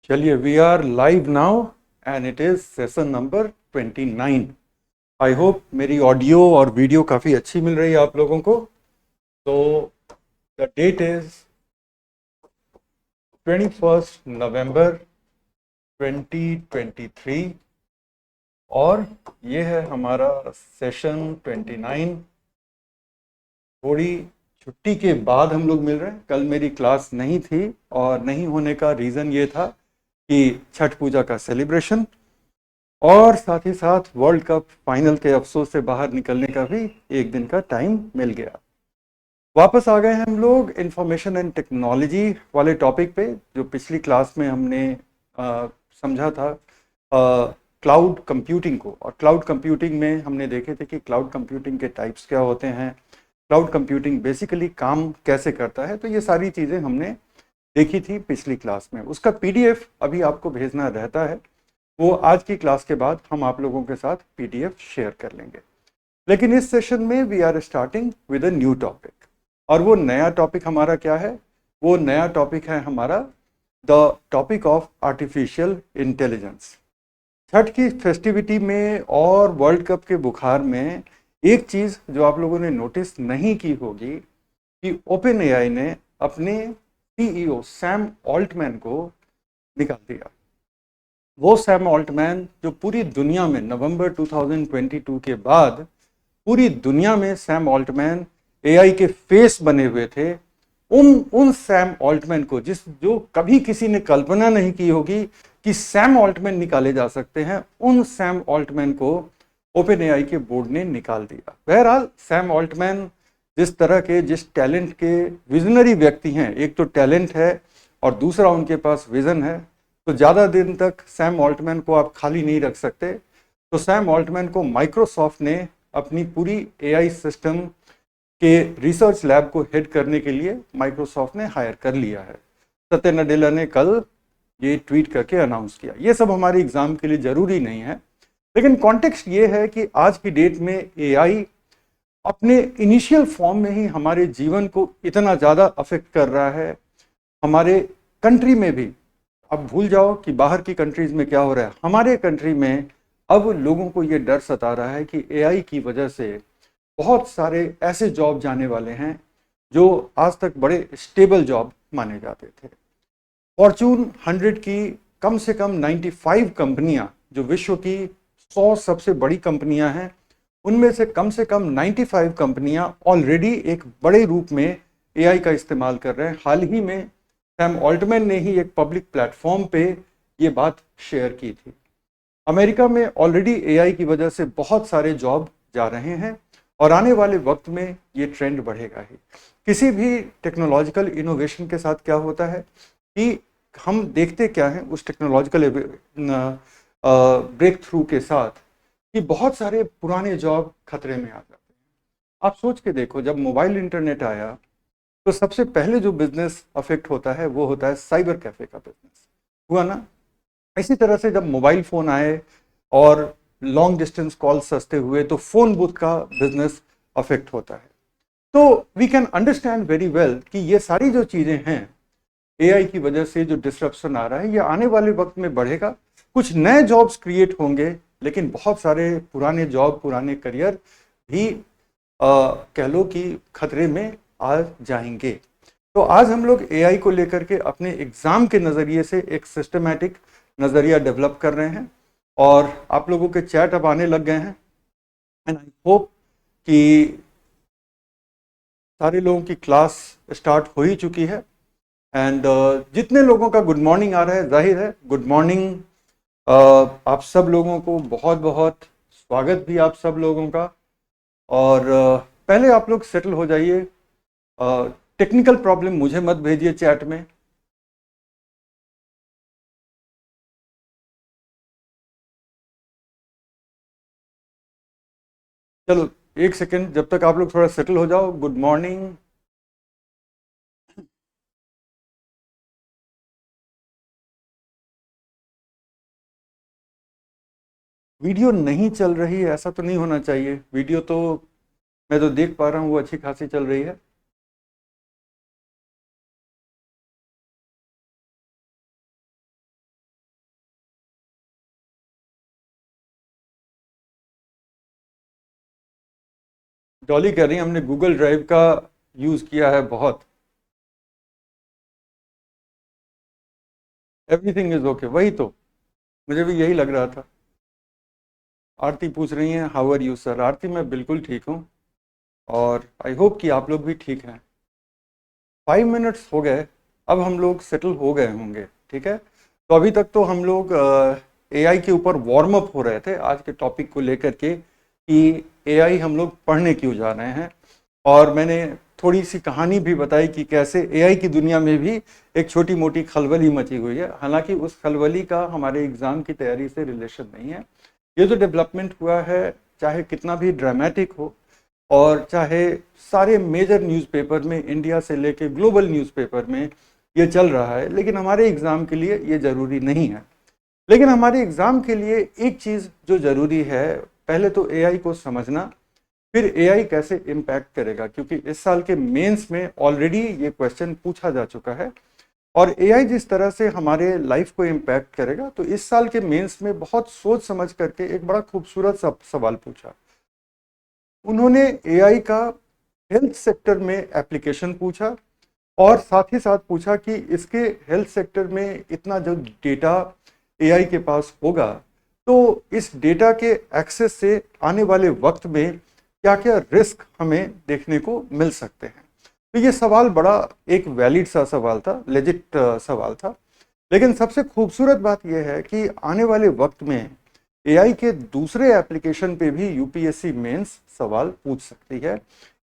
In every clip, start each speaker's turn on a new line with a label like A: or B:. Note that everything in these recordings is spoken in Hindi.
A: चलिए, we are live now and it is session number 29। I hope मेरी ऑडियो और वीडियो काफ़ी अच्छी मिल रही है आप लोगों को। तो द डेट इज 21 नवंबर 2023 और ये है हमारा सेशन 29। थोड़ी छुट्टी के बाद हम लोग मिल रहे हैं। कल मेरी क्लास नहीं थी और नहीं होने का रीज़न ये था कि छठ पूजा का सेलिब्रेशन और साथ ही साथ वर्ल्ड कप फाइनल के अफसोस से बाहर निकलने का भी एक दिन का टाइम मिल गया। वापस आ गए हैं हम लोग इंफॉर्मेशन एंड टेक्नोलॉजी वाले टॉपिक पे, जो पिछली क्लास में हमने समझा था क्लाउड कंप्यूटिंग को। और क्लाउड कंप्यूटिंग में हमने देखे थे कि क्लाउड कंप्यूटिंग के टाइप्स क्या होते हैं, क्लाउड कंप्यूटिंग बेसिकली काम कैसे करता है। तो ये सारी चीज़ें हमने देखी थी पिछली क्लास में। उसका पीडीएफ अभी आपको भेजना रहता है, वो आज की क्लास के बाद हम आप लोगों के साथ पीडीएफ शेयर कर लेंगे। लेकिन इस सेशन में we are starting with a new topic. और वो नया टॉपिक हमारा क्या है? वो नया टॉपिक है हमारा the topic of artificial intelligence. Chhath की फेस्टिविटी में और वर्ल्ड कप के बुखार में एक चीज़ जो आप लोगों ने नोटिस नहीं की होगी कि ओपन एआई ने अपने सीईओ सैम ऑल्टमैन को निकाल दिया। वो सैम ऑल्टमैन जो पूरी दुनिया में नवंबर 2022 के बाद पूरी दुनिया में सैम ऑल्टमैन एआई के फेस बने हुए थे, उन सैम ऑल्टमैन को जो कभी किसी ने कल्पना नहीं की होगी कि सैम ऑल्टमैन निकाले जा सकते हैं, उन सैम ऑल्टमैन को ओपन एआई के बोर्ड ने निकाल दिया। बहरहाल सैम ऑल्टमैन जिस तरह के, जिस टैलेंट के विजनरी व्यक्ति हैं, एक तो टैलेंट है और दूसरा उनके पास विजन है, तो ज़्यादा दिन तक सैम ऑल्टमैन को आप खाली नहीं रख सकते। तो सैम ऑल्टमैन को माइक्रोसॉफ्ट ने अपनी पूरी एआई सिस्टम के रिसर्च लैब को हेड करने के लिए माइक्रोसॉफ्ट ने हायर कर लिया है। सत्य नडेला ने कल ये ट्वीट करके अनाउंस किया। ये सब हमारे एग्जाम के लिए ज़रूरी नहीं है, लेकिन कॉन्टेक्स्ट ये है कि आज की डेट में एआई अपने इनिशियल फॉर्म में ही हमारे जीवन को इतना ज़्यादा अफेक्ट कर रहा है। हमारे कंट्री में भी, अब भूल जाओ कि बाहर की कंट्रीज में क्या हो रहा है, हमारे कंट्री में अब लोगों को ये डर सता रहा है कि एआई की वजह से बहुत सारे ऐसे जॉब जाने वाले हैं जो आज तक बड़े स्टेबल जॉब माने जाते थे। फॉर्चून 100 की कम से कम 95 कंपनियां, जो विश्व की 100 सबसे बड़ी कंपनियां हैं, उनमें से कम 95 कंपनियां ऑलरेडी एक बड़े रूप में एआई का इस्तेमाल कर रहे हैं। हाल ही में सैम ऑल्टमैन ने ही एक पब्लिक प्लेटफॉर्म पे ये बात शेयर की थी। अमेरिका में ऑलरेडी एआई की वजह से बहुत सारे जॉब जा रहे हैं और आने वाले वक्त में ये ट्रेंड बढ़ेगा ही। किसी भी टेक्नोलॉजिकल इनोवेशन के साथ क्या होता है कि हम देखते क्या हैं उस टेक्नोलॉजिकल ब्रेक थ्रू के साथ, कि बहुत सारे पुराने जॉब खतरे में आ जाते हैं। आप सोच के देखो, जब मोबाइल इंटरनेट आया तो सबसे पहले जो बिजनेस अफेक्ट होता है वो होता है साइबर कैफे का बिजनेस, हुआ ना? इसी तरह से जब मोबाइल फ़ोन आए और लॉन्ग डिस्टेंस कॉल सस्ते हुए तो फ़ोन बूथ का बिजनेस अफेक्ट होता है। तो we can understand very well कि ये सारी जो चीज़ें हैं, एआई की वजह से जो डिस्ट्रप्शन आ रहा है, ये आने वाले वक्त में बढ़ेगा। कुछ नए जॉब्स क्रिएट होंगे, लेकिन बहुत सारे पुराने जॉब, पुराने करियर भी कह लो कि खतरे में आ जाएंगे। तो आज हम लोग एआई को लेकर के अपने एग्जाम के नज़रिए से एक सिस्टमैटिक नज़रिया डेवलप कर रहे हैं और आप लोगों के चैट अब आने लग गए हैं एंड आई होप कि सारे लोगों की क्लास स्टार्ट हो ही चुकी है। एंड जितने लोगों का गुड मॉर्निंग आ रहा है, जाहिर है गुड मॉर्निंग। आप सब लोगों को बहुत बहुत स्वागत भी आप सब लोगों का। और पहले आप लोग सेटल हो जाइए। टेक्निकल प्रॉब्लम मुझे मत भेजिए चैट में। चलो एक सेकेंड, जब तक आप लोग थोड़ा सेटल हो जाओ। Good morning. वीडियो नहीं चल रही है, ऐसा तो नहीं होना चाहिए। वीडियो तो मैं तो देख पा रहा हूँ, वो अच्छी खासी चल रही है। डॉली कह रही है हमने गूगल ड्राइव का यूज़ किया है बहुत। एवरीथिंग इज ओके, वही तो मुझे भी यही लग रहा था। आरती पूछ रही हैं हाउ आर यू सर। आरती मैं बिल्कुल ठीक हूँ और आई होप कि आप लोग भी ठीक हैं। 5 मिनट्स हो गए, अब हम लोग सेटल हो गए होंगे, ठीक है। तो अभी तक तो हम लोग एआई के ऊपर वार्म अप हो रहे थे आज के टॉपिक को लेकर के कि एआई हम लोग पढ़ने क्यों जा रहे हैं। और मैंने थोड़ी सी कहानी भी बताई कि कैसे एआई की दुनिया में भी एक छोटी मोटी खलबली मची हुई है, हालांकि उस खलबली का हमारे एग्ज़ाम की तैयारी से रिलेशन नहीं है। ये जो डेवलपमेंट हुआ है, चाहे कितना भी ड्रामेटिक हो और चाहे सारे मेजर न्यूज़पेपर में इंडिया से लेके ग्लोबल न्यूज़पेपर में ये चल रहा है, लेकिन हमारे एग्ज़ाम के लिए ये ज़रूरी नहीं है। लेकिन हमारे एग्ज़ाम के लिए एक चीज़ जो ज़रूरी है, पहले तो एआई को समझना, फिर एआई कैसे इम्पैक्ट करेगा, क्योंकि इस साल के मेंस में ऑलरेडी ये क्वेश्चन पूछा जा चुका है। और एआई जिस तरह से हमारे लाइफ को इम्पैक्ट करेगा, तो इस साल के मेंस में बहुत सोच समझ करके एक बड़ा खूबसूरत सवाल पूछा उन्होंने। एआई का हेल्थ सेक्टर में एप्लीकेशन पूछा और साथ ही साथ पूछा कि इसके हेल्थ सेक्टर में इतना जो डेटा एआई के पास होगा, तो इस डेटा के एक्सेस से आने वाले वक्त में क्या क्या रिस्क हमें देखने को मिल सकते हैं। तो ये सवाल बड़ा एक वैलिड सा सवाल था, लेजिट सवाल था। लेकिन सबसे खूबसूरत बात यह है कि आने वाले वक्त में एआई के दूसरे एप्लीकेशन पे भी यूपीएससी मेंस सवाल पूछ सकती है।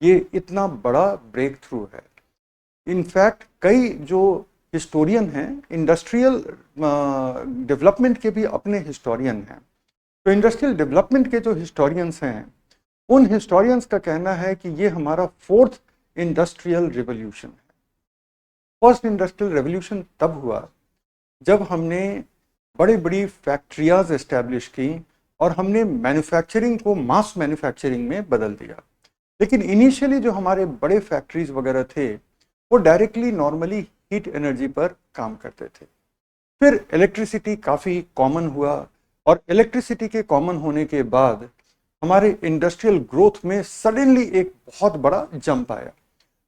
A: ये इतना बड़ा ब्रेक थ्रू है। इनफैक्ट कई जो हिस्टोरियन हैं, इंडस्ट्रियल डेवलपमेंट के भी अपने हिस्टोरियन हैं। तो इंडस्ट्रियल डेवलपमेंट के जो हिस्टोरियंस हैं, उन हिस्टोरियंस का कहना है कि ये हमारा 4th इंडस्ट्रियल रिवॉल्यूशन है। फर्स्ट इंडस्ट्रियल रेवोल्यूशन तब हुआ जब हमने बड़ी बड़ी फैक्ट्रियाज एस्टैब्लिश की और हमने मैन्युफैक्चरिंग को मास मैन्युफैक्चरिंग में बदल दिया। लेकिन इनिशियली जो हमारे बड़े फैक्ट्रीज वगैरह थे, वो डायरेक्टली नॉर्मली हीट एनर्जी पर काम करते थे। फिर इलेक्ट्रिसिटी काफ़ी कॉमन हुआ और इलेक्ट्रिसिटी के कॉमन होने के बाद हमारे इंडस्ट्रियल ग्रोथ में सडनली एक बहुत बड़ा जंप आया,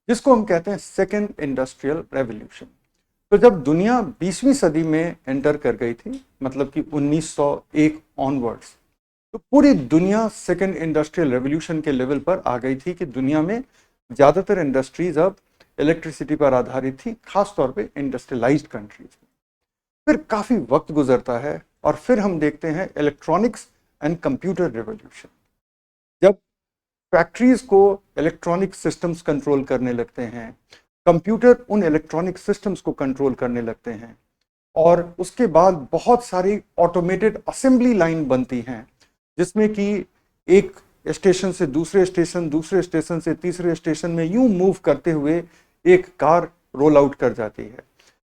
A: जिसको हम कहते हैं सेकेंड इंडस्ट्रियल रेवोल्यूशन। तो जब दुनिया 20वीं सदी में एंटर कर गई थी, मतलब कि 1901 ऑनवर्ड्स, तो पूरी दुनिया सेकेंड इंडस्ट्रियल रेवोल्यूशन के लेवल पर आ गई थी कि दुनिया में ज़्यादातर इंडस्ट्रीज अब इलेक्ट्रिसिटी पर आधारित थी, खासतौर पे इंडस्ट्रियलाइज्ड कंट्रीज में। फिर काफ़ी वक्त गुजरता है और फिर हम देखते हैं इलेक्ट्रॉनिक्स एंड कंप्यूटर रेवोल्यूशन। जब फैक्ट्रीज को इलेक्ट्रॉनिक सिस्टम्स कंट्रोल करने लगते हैं, कंप्यूटर उन इलेक्ट्रॉनिक सिस्टम्स को कंट्रोल करने लगते हैं, और उसके बाद बहुत सारी ऑटोमेटेड असेंबली लाइन बनती हैं, जिसमें कि एक स्टेशन से दूसरे स्टेशन, दूसरे स्टेशन से तीसरे स्टेशन में यूं मूव करते हुए एक कार रोल आउट कर जाती है।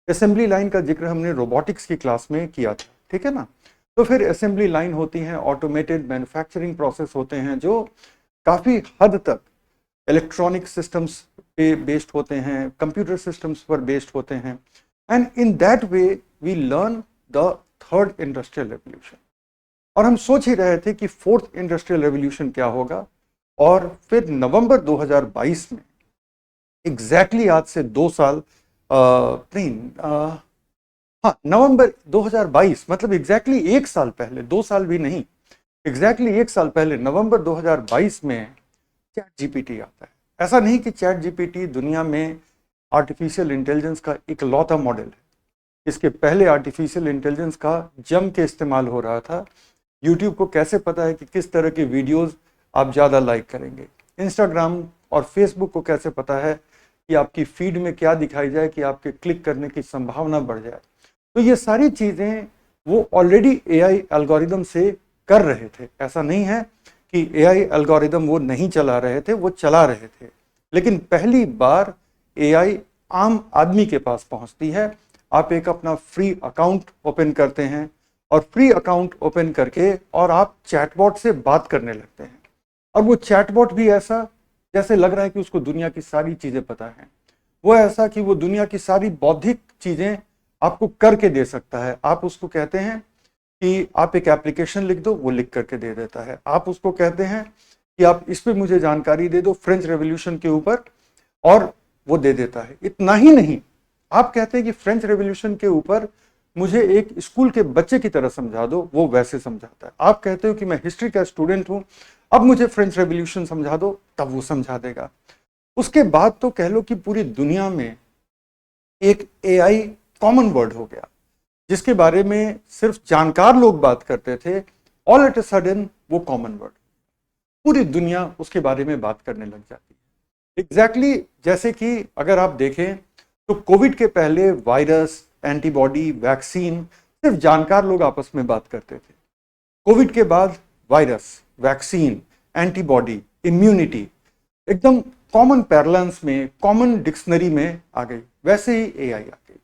A: असेंबली लाइन का जिक्र हमने रोबोटिक्स की क्लास में किया था, ठीक है ना। तो फिर असेंबली लाइन होती हैं, ऑटोमेटेड मैन्युफैक्चरिंग प्रोसेस होते हैं जो काफ़ी हद तक इलेक्ट्रॉनिक सिस्टम्स पे बेस्ड होते हैं, कंप्यूटर सिस्टम्स पर बेस्ड होते हैं। And in that way we learn the third industrial revolution. और हम सोच ही रहे थे कि फोर्थ इंडस्ट्रियल रेवोल्यूशन क्या होगा। और फिर नवंबर 2022 में, एग्जैक्टली आज से 2 साल नहीं, हाँ, नवंबर 2022 मतलब एग्जैक्टली 1 साल पहले, 2 साल भी नहीं, एग्जैक्टली 1 साल पहले नवंबर 2022 में चैट जीपीटी आता है। ऐसा नहीं कि चैट जीपीटी दुनिया में आर्टिफिशियल इंटेलिजेंस का इकलौता मॉडल है। इसके पहले आर्टिफिशियल इंटेलिजेंस का जम के इस्तेमाल हो रहा था। यूट्यूब को कैसे पता है कि किस तरह के वीडियोस आप ज़्यादा लाइक करेंगे, इंस्टाग्राम और फेसबुक को कैसे पता है कि आपकी फीड में क्या दिखाई जाए कि आपके क्लिक करने की संभावना बढ़ जाए। तो ये सारी चीज़ें वो ऑलरेडी एआई एल्गोरिदम से कर रहे थे। ऐसा नहीं है कि एआई एल्गोरिदम वो नहीं चला रहे थे, वो चला रहे थे। लेकिन पहली बार एआई आम आदमी के पास पहुंचती है। आप एक अपना फ्री अकाउंट ओपन करते हैं और फ्री अकाउंट ओपन करके और आप चैटबॉट से बात करने लगते हैं। और वो चैटबॉट भी ऐसा जैसे लग रहा है कि उसको दुनिया की सारी चीज़ें पता हैं। वो ऐसा कि वो दुनिया की सारी बौद्धिक चीज़ें आपको करके दे सकता है। आप उसको कहते हैं कि आप एक एप्लीकेशन लिख दो, वो लिख करके दे देता है। आप उसको कहते हैं कि आप इस पे मुझे जानकारी दे दो फ्रेंच रेवोल्यूशन के ऊपर, और वो दे देता है। इतना ही नहीं, आप कहते हैं कि फ्रेंच रेवोल्यूशन के ऊपर मुझे एक स्कूल के बच्चे की तरह समझा दो, वो वैसे समझाता है। आप कहते हो कि मैं हिस्ट्री का स्टूडेंट हूं, अब मुझे फ्रेंच रेवोल्यूशन समझा दो, तब वो समझा देगा। उसके बाद तो कह लो कि पूरी दुनिया में एक एआई कॉमन वर्ड हो गया, जिसके बारे में सिर्फ जानकार लोग बात करते थे, ऑल एट ए सडन वो कॉमन वर्ड, पूरी दुनिया उसके बारे में बात करने लग जाती है। एग्जैक्टली जैसे कि अगर आप देखें तो कोविड के पहले वायरस, एंटीबॉडी, वैक्सीन सिर्फ जानकार लोग आपस में बात करते थे। कोविड के बाद वायरस, वैक्सीन, एंटीबॉडी, इम्यूनिटी एकदम कॉमन पैरलेंस में, कॉमन डिक्शनरी में आ गई। वैसे ही एआई आ गई,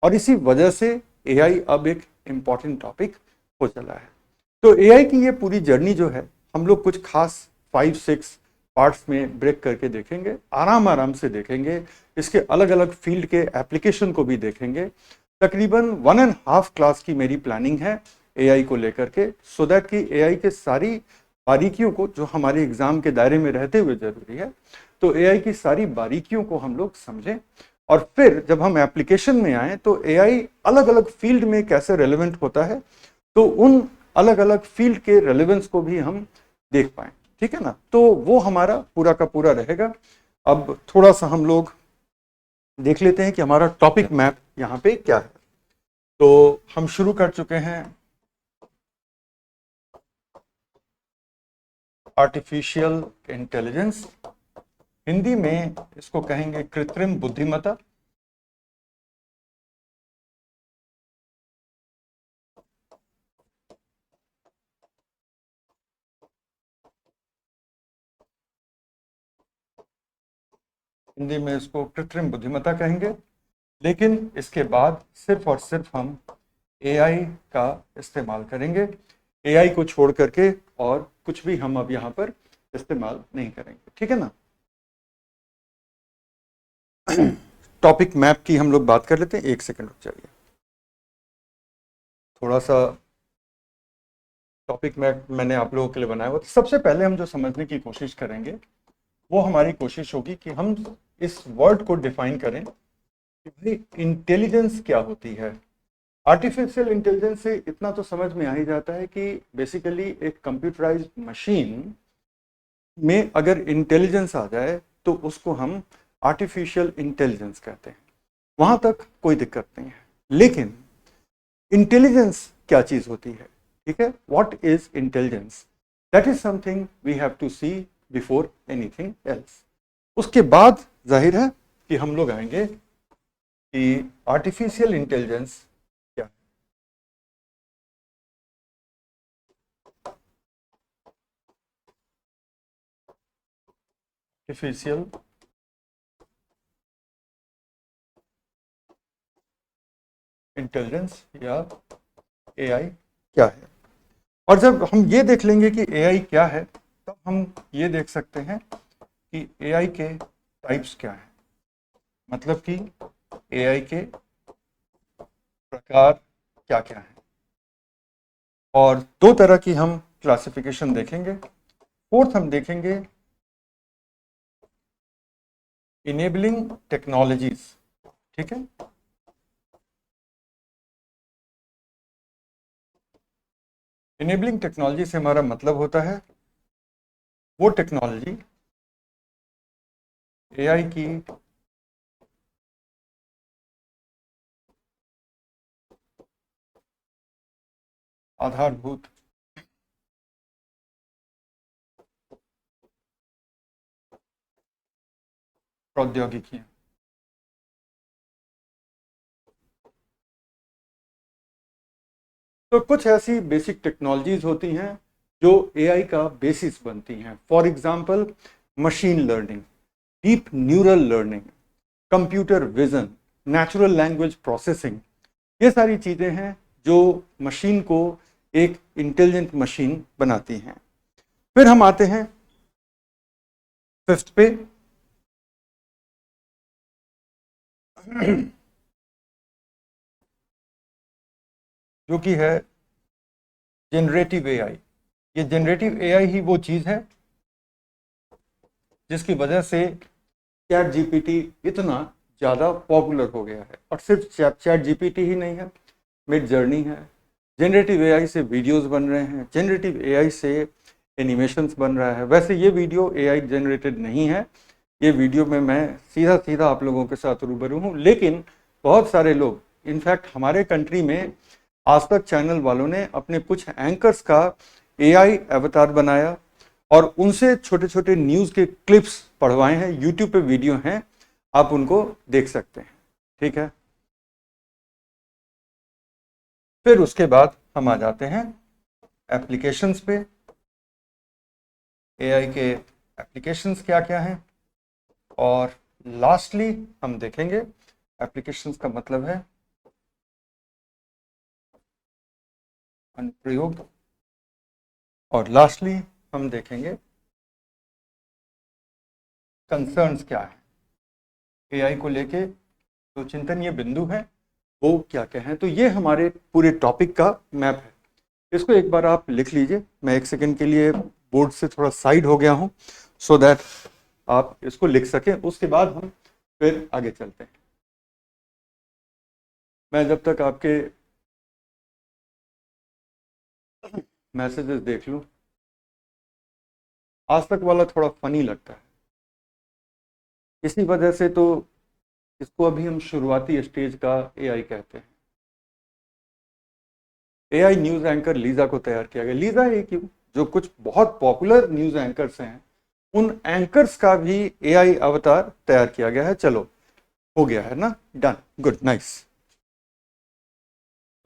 A: और इसी वजह से एआई अब एक इंपॉर्टेंट टॉपिक हो चला है। तो एआई की ये पूरी जर्नी जो है, हम लोग कुछ खास 5-6 पार्ट्स में ब्रेक करके देखेंगे, आराम आराम से देखेंगे, इसके अलग अलग फील्ड के एप्लीकेशन को भी देखेंगे। तकरीबन 1.5 क्लास की मेरी प्लानिंग है एआई को लेकर के, सो दैट कि एआई के सारी बारीकियों को, जो हमारे एग्जाम के दायरे में रहते हुए जरूरी है, तो एआई की सारी बारीकियों को हम लोग समझें। और फिर जब हम एप्लीकेशन में आए तो एआई अलग अलग फील्ड में कैसे रेलेवेंट होता है, तो उन अलग अलग फील्ड के रेलेवेंस को भी हम देख पाए। ठीक है ना, तो वो हमारा पूरा का पूरा रहेगा। अब थोड़ा सा हम लोग देख लेते हैं कि हमारा टॉपिक मैप यहाँ पे क्या है। तो हम शुरू कर चुके हैं आर्टिफिशियल इंटेलिजेंस, हिंदी में इसको कहेंगे कृत्रिम बुद्धिमत्ता। हिंदी में इसको कृत्रिम बुद्धिमत्ता कहेंगे, लेकिन इसके बाद सिर्फ और सिर्फ हम एआई का इस्तेमाल करेंगे। एआई को छोड़ करके और कुछ भी हम अब यहाँ पर इस्तेमाल नहीं करेंगे। ठीक है ना। टॉपिक मैप की हम लोग बात कर लेते हैं, 1 सेकंड रुक जाइए। थोड़ा सा टॉपिक मैप मैंने आप लोगों के लिए बनाया हुआ। तो सबसे पहले हम जो समझने की कोशिश करेंगे, वो हमारी कोशिश होगी कि हम इस वर्ड को डिफाइन करें कि भाई इंटेलिजेंस क्या होती है। आर्टिफिशियल इंटेलिजेंस से इतना तो समझ में आ ही जाता है कि बेसिकली एक कंप्यूटराइज्ड मशीन में अगर इंटेलिजेंस आ जाए तो उसको हम आर्टिफिशियल इंटेलिजेंस कहते हैं। वहां तक कोई दिक्कत नहीं है। लेकिन इंटेलिजेंस क्या चीज होती है, ठीक है, what is intelligence, that is something we have to see before anything else. उसके बाद जाहिर है कि हम लोग आएंगे कि आर्टिफिशियल इंटेलिजेंस क्या है। आर्टिफिशियल इंटेलिजेंस या एआई क्या है। और जब हम ये देख लेंगे कि एआई क्या है, तब हम ये देख सकते हैं कि एआई के टाइप्स क्या हैं, मतलब कि एआई के प्रकार क्या क्या हैं। और 2 तरह की हम क्लासिफिकेशन देखेंगे। फोर्थ हम देखेंगे इनेबलिंग टेक्नोलॉजीज। ठीक है, इनेबलिंग टेक्नोलॉजी से हमारा मतलब होता है वो टेक्नोलॉजी एआई की आधारभूत प्रौद्योगिकियां। तो कुछ ऐसी बेसिक टेक्नोलॉजीज होती हैं जो एआई का बेसिस बनती हैं। For example machine learning, deep neural learning, computer vision, natural language processing, ये सारी चीजें हैं जो मशीन को एक इंटेलिजेंट मशीन बनाती हैं। फिर हम आते हैं फिफ्थ पे, जो कि है जनरेटिव एआई। ये जनरेटिव एआई ही वो चीज है जिसकी वजह से चैट जीपीटी इतना ज़्यादा पॉपुलर हो गया है। और सिर्फ चैट जीपीटी ही नहीं है, मिड जर्नी है, जनरेटिव एआई से वीडियोस बन रहे हैं, जनरेटिव एआई से एनिमेशंस बन रहा है। वैसे ये वीडियो एआई जनरेटेड नहीं है, ये वीडियो में मैं सीधा सीधा आप लोगों के साथ रूबरू हूँ, लेकिन बहुत सारे लोग, इनफैक्ट हमारे कंट्री में आज तक चैनल वालों ने अपने कुछ एंकर्स का एआई अवतार बनाया और उनसे छोटे छोटे न्यूज़ के क्लिप्स पढ़वाए हैं। यूट्यूब पे वीडियो हैं, आप उनको देख सकते हैं, ठीक है। फिर उसके बाद हम आ जाते हैं एप्लीकेशंस पे। एआई के एप्लीकेशंस क्या क्या हैं, और लास्टली हम देखेंगे एप्लीकेशंस का मतलब है अनुप्रयोग, और लास्टली हम देखेंगे कंसर्न्स क्या है, एआई को लेके जो चिंतनीय बिंदु है वो क्या क्या है। तो ये हमारे पूरे टॉपिक का मैप है। इसको एक बार आप लिख लीजिए। मैं एक सेकंड के लिए बोर्ड से थोड़ा साइड हो गया हूं सो दैट आप इसको लिख सकें। उसके बाद हम फिर आगे चलते हैं। मैं जब तक आपके मैसेजेस देख लूं। आज तक वाला थोड़ा फनी लगता है, इसी वजह से तो इसको अभी हम शुरुआती स्टेज का एआई कहते हैं। एआई न्यूज एंकर लीजा को तैयार किया गया। लीजा ही क्यों, जो कुछ बहुत पॉपुलर न्यूज एंकर्स हैं उन एंकर्स का भी एआई अवतार तैयार किया गया है। चलो हो गया है ना, done, good, nice.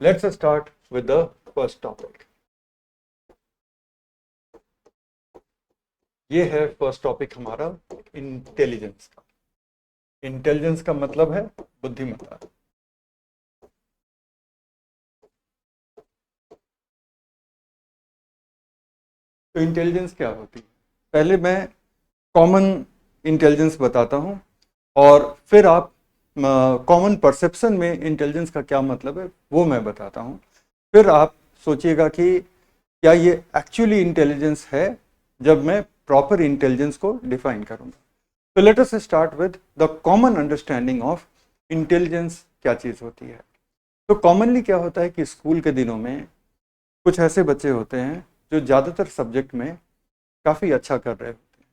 A: Let's start with the first topic. ये है फर्स्ट टॉपिक हमारा इंटेलिजेंस का। इंटेलिजेंस का मतलब है बुद्धिमत्ता। तो इंटेलिजेंस क्या होती है, पहले मैं कॉमन इंटेलिजेंस बताता हूं और फिर आप कॉमन परसेप्शन में इंटेलिजेंस का क्या मतलब है वो मैं बताता हूं। फिर आप सोचिएगा कि क्या ये एक्चुअली इंटेलिजेंस है जब मैं प्रॉपर इंटेलिजेंस को डिफाइन करूंगा। तो let us start with the common understanding of intelligence, क्या चीज़ होती है। तो कॉमनली क्या होता है कि स्कूल के दिनों में कुछ ऐसे बच्चे होते हैं जो ज़्यादातर सब्जेक्ट में काफ़ी अच्छा कर रहे होते हैं,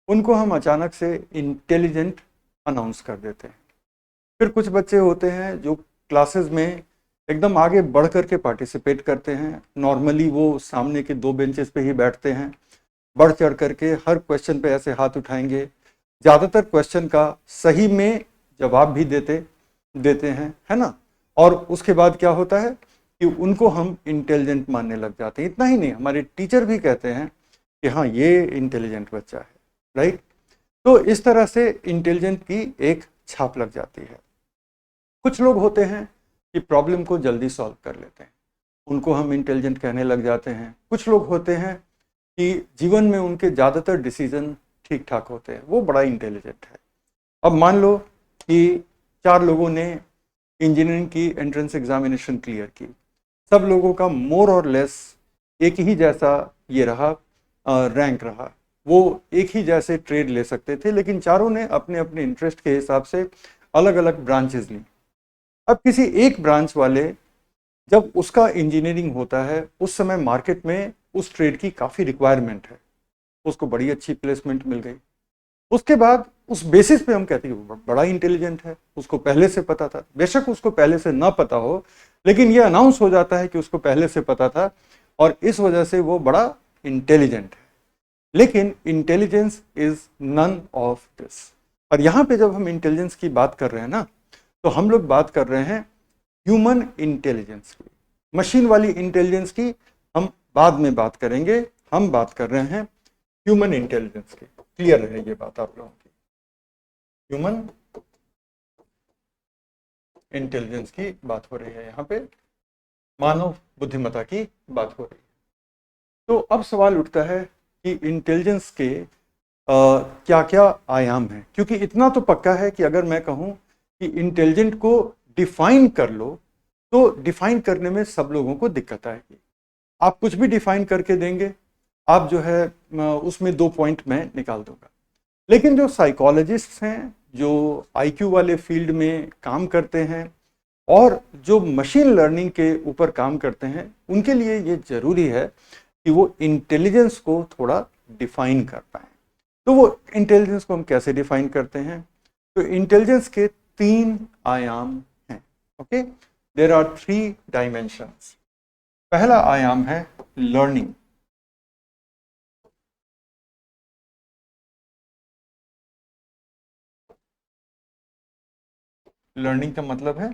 A: उनको हम अचानक से इंटेलिजेंट अनाउंस कर देते हैं। फिर कुछ बच्चे होते हैं जो क्लासेस में एकदम आगे बढ़ करके पार्टिसिपेट करते हैं। नॉर्मली वो सामने के 2 बेंचेस पे ही बैठते हैं, बढ़ चढ़ करके हर क्वेश्चन पे ऐसे हाथ उठाएंगे, ज़्यादातर क्वेश्चन का सही में जवाब भी देते हैं, है ना। और उसके बाद क्या होता है कि उनको हम इंटेलिजेंट मानने लग जाते हैं। इतना ही नहीं, हमारे टीचर भी कहते हैं कि हाँ ये इंटेलिजेंट बच्चा है, राइट। तो इस तरह से इंटेलिजेंट की एक छाप लग जाती है। कुछ लोग होते हैं कि प्रॉब्लम को जल्दी सॉल्व कर लेते हैं, उनको हम इंटेलिजेंट कहने लग जाते हैं। कुछ लोग होते हैं कि जीवन में उनके ज़्यादातर डिसीजन ठीक ठाक होते हैं, वो बड़ा इंटेलिजेंट है। अब मान लो कि 4 लोगों ने इंजीनियरिंग की एंट्रेंस एग्जामिनेशन क्लियर की, सब लोगों का मोर और लेस एक ही जैसा ये रहा, रैंक रहा, वो एक ही जैसे ट्रेड ले सकते थे, लेकिन चारों ने अपने अपने इंटरेस्ट के हिसाब से अलग अलग ब्रांचेस ली। अब किसी एक ब्रांच वाले, जब उसका इंजीनियरिंग होता है उस समय मार्केट में उस ट्रेड की काफ़ी रिक्वायरमेंट है, उसको बड़ी अच्छी प्लेसमेंट मिल गई। उसके बाद उस बेसिस पे हम कहते हैं वो बड़ा इंटेलिजेंट है, उसको पहले से पता था। बेशक उसको पहले से ना पता हो, लेकिन ये अनाउंस हो जाता है कि उसको पहले से पता था और इस वजह से वो बड़ा इंटेलिजेंट है। लेकिन intelligence is none of this. और यहाँ पे जब हम इंटेलिजेंस की बात कर रहे हैं ना, तो हम लोग बात कर रहे हैं ह्यूमन इंटेलिजेंस की। मशीन वाली इंटेलिजेंस की हम बाद में बात करेंगे, हम बात कर रहे हैं ह्यूमन इंटेलिजेंस की। क्लियर है ये बात आप लोगों की? ह्यूमन इंटेलिजेंस की बात हो रही है, यहाँ पे मानव बुद्धिमत्ता की बात हो रही है। तो अब सवाल उठता है कि इंटेलिजेंस के क्या क्या आयाम हैं, क्योंकि इतना तो पक्का है कि अगर मैं कहूँ कि इंटेलिजेंट को डिफाइन कर लो, तो डिफाइन करने में सब लोगों को दिक्कत आएगी। आप कुछ भी डिफाइन करके देंगे, आप जो है उसमें 2 पॉइंट मैं निकाल दूंगा। लेकिन जो साइकोलॉजिस्ट्स हैं, जो आईक्यू वाले फील्ड में काम करते हैं और जो मशीन लर्निंग के ऊपर काम करते हैं, उनके लिए ये जरूरी है कि वो इंटेलिजेंस को थोड़ा डिफाइन कर पाए। तो वो इंटेलिजेंस को हम कैसे डिफाइन करते हैं? तो इंटेलिजेंस के 3 आयाम हैं। Okay, there are 3 dimensions. पहला आयाम है लर्निंग। लर्निंग का मतलब है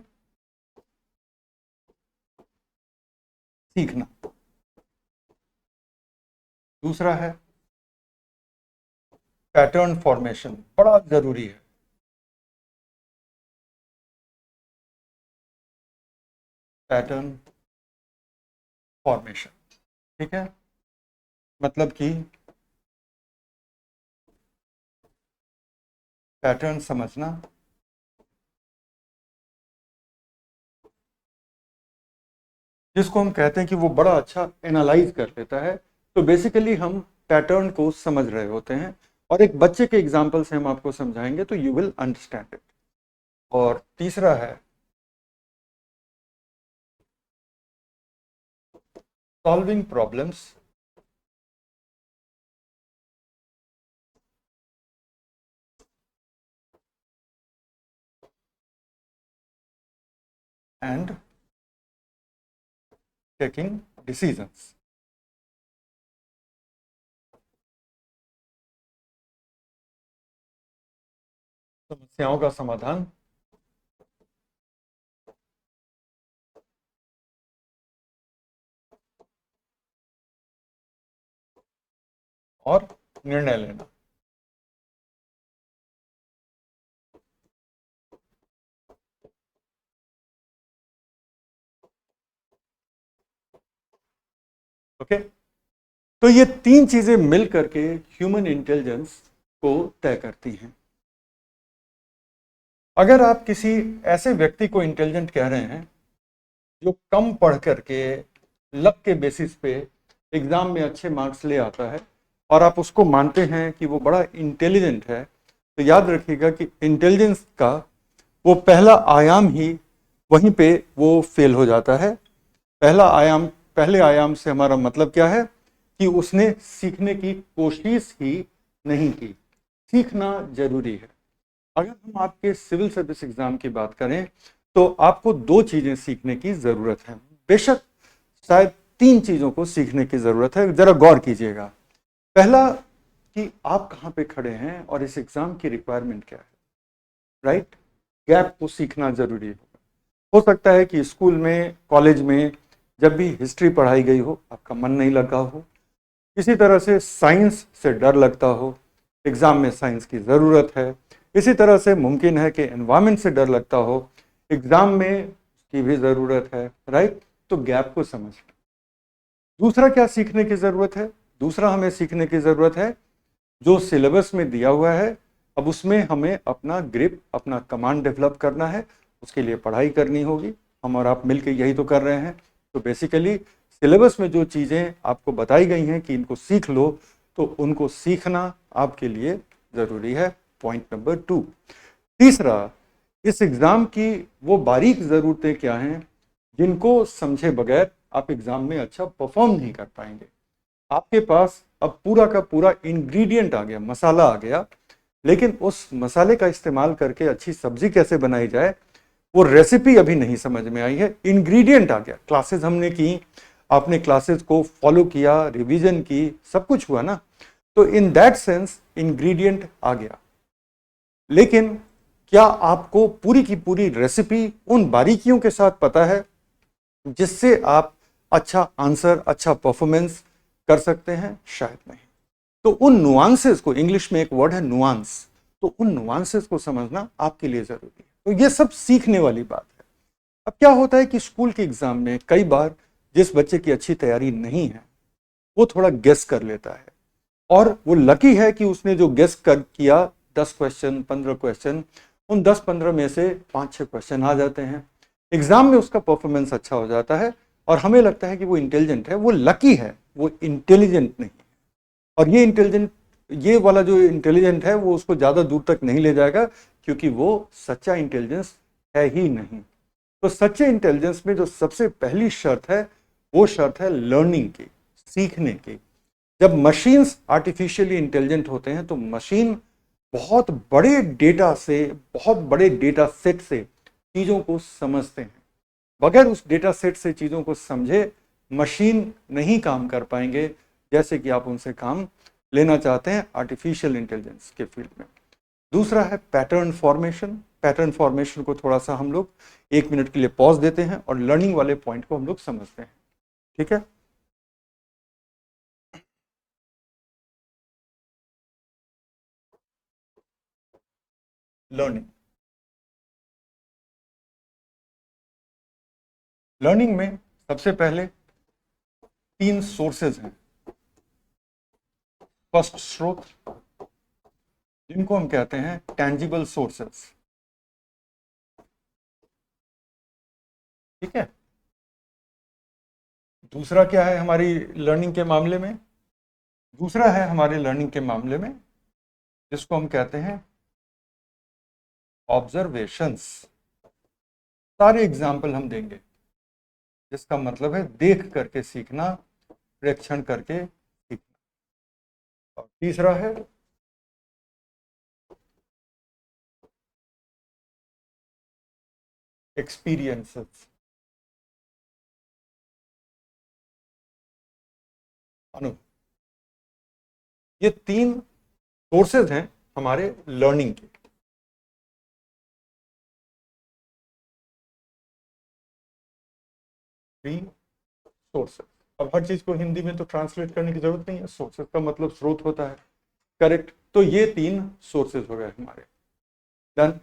A: सीखना। दूसरा है पैटर्न फॉर्मेशन, बड़ा जरूरी है। पैटर्न फॉर्मेशन, ठीक है, मतलब कि पैटर्न समझना, जिसको हम कहते हैं कि वो बड़ा अच्छा एनालाइज कर लेता है। तो बेसिकली हम पैटर्न को समझ रहे होते हैं, और एक बच्चे के एग्जाम्पल से हम आपको समझाएंगे तो यू विल अंडरस्टैंड इट। और तीसरा है solving problems and taking decisions. समस्याओं का समाधान और निर्णय लेना। ओके, तो ये 3 चीजें मिल करके ह्यूमन इंटेलिजेंस को तय करती हैं। अगर आप किसी ऐसे व्यक्ति को इंटेलिजेंट कह रहे हैं जो कम पढ़ करके लक के बेसिस पे एग्जाम में अच्छे मार्क्स ले आता है, और आप उसको मानते हैं कि वो बड़ा इंटेलिजेंट है, तो याद रखिएगा कि इंटेलिजेंस का वो पहला आयाम ही वहीं पे वो फेल हो जाता है। पहले आयाम से हमारा मतलब क्या है कि उसने सीखने की कोशिश ही नहीं की। सीखना जरूरी है। अगर हम आपके सिविल सर्विस एग्जाम की बात करें तो आपको 2 चीजें सीखने की जरूरत है, बेशक शायद 3 चीजों को सीखने की जरूरत है। जरा गौर कीजिएगा। पहला कि आप कहां पे खड़े हैं और इस एग्जाम की रिक्वायरमेंट क्या है, राइट? गैप को सीखना जरूरी है। हो सकता है कि स्कूल में, कॉलेज में जब भी हिस्ट्री पढ़ाई गई हो आपका मन नहीं लगा हो, इसी तरह से साइंस से डर लगता हो, एग्जाम में साइंस की ज़रूरत है। इसी तरह से मुमकिन है कि एनवायरनमेंट से डर लगता हो, एग्जाम में उसकी भी ज़रूरत है, राइट? तो गैप को समझना। दूसरा क्या सीखने की ज़रूरत है? दूसरा हमें सीखने की ज़रूरत है जो सिलेबस में दिया हुआ है, अब उसमें हमें अपना ग्रिप, अपना कमांड डेवलप करना है, उसके लिए पढ़ाई करनी होगी। हम और आप मिलकर यही तो कर रहे हैं। तो बेसिकली सिलेबस में जो चीज़ें आपको बताई गई हैं कि इनको सीख लो, तो उनको सीखना आपके लिए ज़रूरी है। Point number 2। तीसरा, इस एग्ज़ाम की वो बारीक ज़रूरतें क्या हैं जिनको समझे बगैर आप एग्ज़ाम में अच्छा परफॉर्म नहीं कर पाएंगे। आपके पास अब पूरा का पूरा इंग्रेडिएंट आ गया, मसाला आ गया, लेकिन उस मसाले का इस्तेमाल करके अच्छी सब्जी कैसे बनाई जाए वो रेसिपी अभी नहीं समझ में आई है। इंग्रेडिएंट आ गया, क्लासेस हमने की, आपने क्लासेस को फॉलो किया, रिवीजन की, सब कुछ हुआ ना, तो इन दैट सेंस इंग्रेडिएंट आ गया। लेकिन क्या आपको पूरी की पूरी रेसिपी उन बारीकियों के साथ पता है जिससे आप अच्छा आंसर, अच्छा परफॉर्मेंस कर सकते हैं? शायद नहीं। तो उन नुआंसेस को, इंग्लिश में एक वर्ड है नुआंस, तो उन नुआंसेस को समझना आपके लिए जरूरी है। तो ये सब सीखने वाली बात है। अब क्या होता है कि स्कूल के एग्जाम में कई बार जिस बच्चे की अच्छी तैयारी नहीं है वो थोड़ा गेस कर लेता है, और वो लकी है कि उसने जो गेस कर किया 10 क्वेश्चन, 15 क्वेश्चन, उन 10-15 में से 5-6 क्वेश्चन आ जाते हैं, एग्जाम में उसका परफॉर्मेंस अच्छा हो जाता है और हमें लगता है कि वो इंटेलिजेंट है। वो लकी है, वो इंटेलिजेंट नहीं। और ये इंटेलिजेंट ये वाला जो इंटेलिजेंट है वो उसको ज़्यादा दूर तक नहीं ले जाएगा, क्योंकि वो सच्चा इंटेलिजेंस है ही नहीं। तो सच्चे इंटेलिजेंस में जो सबसे पहली शर्त है वो शर्त है लर्निंग की, सीखने की। जब मशीन्स आर्टिफिशियली इंटेलिजेंट होते हैं तो मशीन बहुत बड़े डेटा से, बहुत बड़े डेटा सेट से चीज़ों को समझते हैं। बगैर उस डेटा सेट से चीज़ों को समझे मशीन नहीं काम कर पाएंगे, जैसे कि आप उनसे काम लेना चाहते हैं आर्टिफिशियल इंटेलिजेंस के फील्ड में। दूसरा है पैटर्न फॉर्मेशन। पैटर्न फॉर्मेशन को थोड़ा सा हम लोग 1 मिनट के लिए पॉज देते हैं और लर्निंग वाले पॉइंट को हम लोग समझते हैं। ठीक है, लर्निंग। लर्निंग में सबसे पहले 3 सोर्सेज हैं। फर्स्ट स्रोत, जिनको हम कहते हैं टेंजिबल सोर्सेज। ठीक है। दूसरा क्या है हमारी लर्निंग के मामले में? दूसरा है हमारे लर्निंग के मामले में जिसको हम कहते हैं ऑब्जर्वेशंस। सारे एग्जाम्पल हम देंगे, जिसका मतलब है देख करके सीखना, प्रेक्षण करके सीखना। और तीसरा है एक्सपीरियंसेस, अनुभव। ये 3 सोर्सेज हैं हमारे लर्निंग के। Three sources. अब हर चीज को हिंदी में तो ट्रांसलेट करने की जरूरत नहीं है, सोर्सेज का मतलब स्रोत होता है। करेक्ट। तो ये 3 सोर्सेज हो गए हमारे। डन।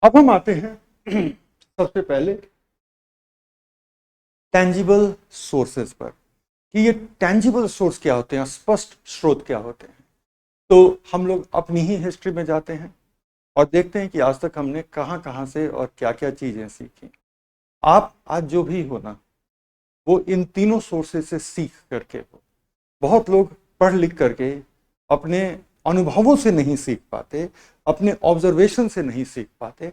A: अब हम आते हैं सबसे पहले टेंजिबल सोर्सेज पर, कि ये टेंजिबल सोर्स क्या होते हैं, स्पष्ट स्रोत क्या होते हैं। तो हम लोग अपनी ही हिस्ट्री में जाते हैं और देखते हैं कि आज तक हमने कहाँ कहाँ से और क्या क्या चीज़ें सीखी। आप आज जो भी हो ना, वो इन तीनों सोर्सेज से सीख करके हो। बहुत लोग पढ़ लिख करके अपने अनुभवों से नहीं सीख पाते, अपने ऑब्जर्वेशन से नहीं सीख पाते,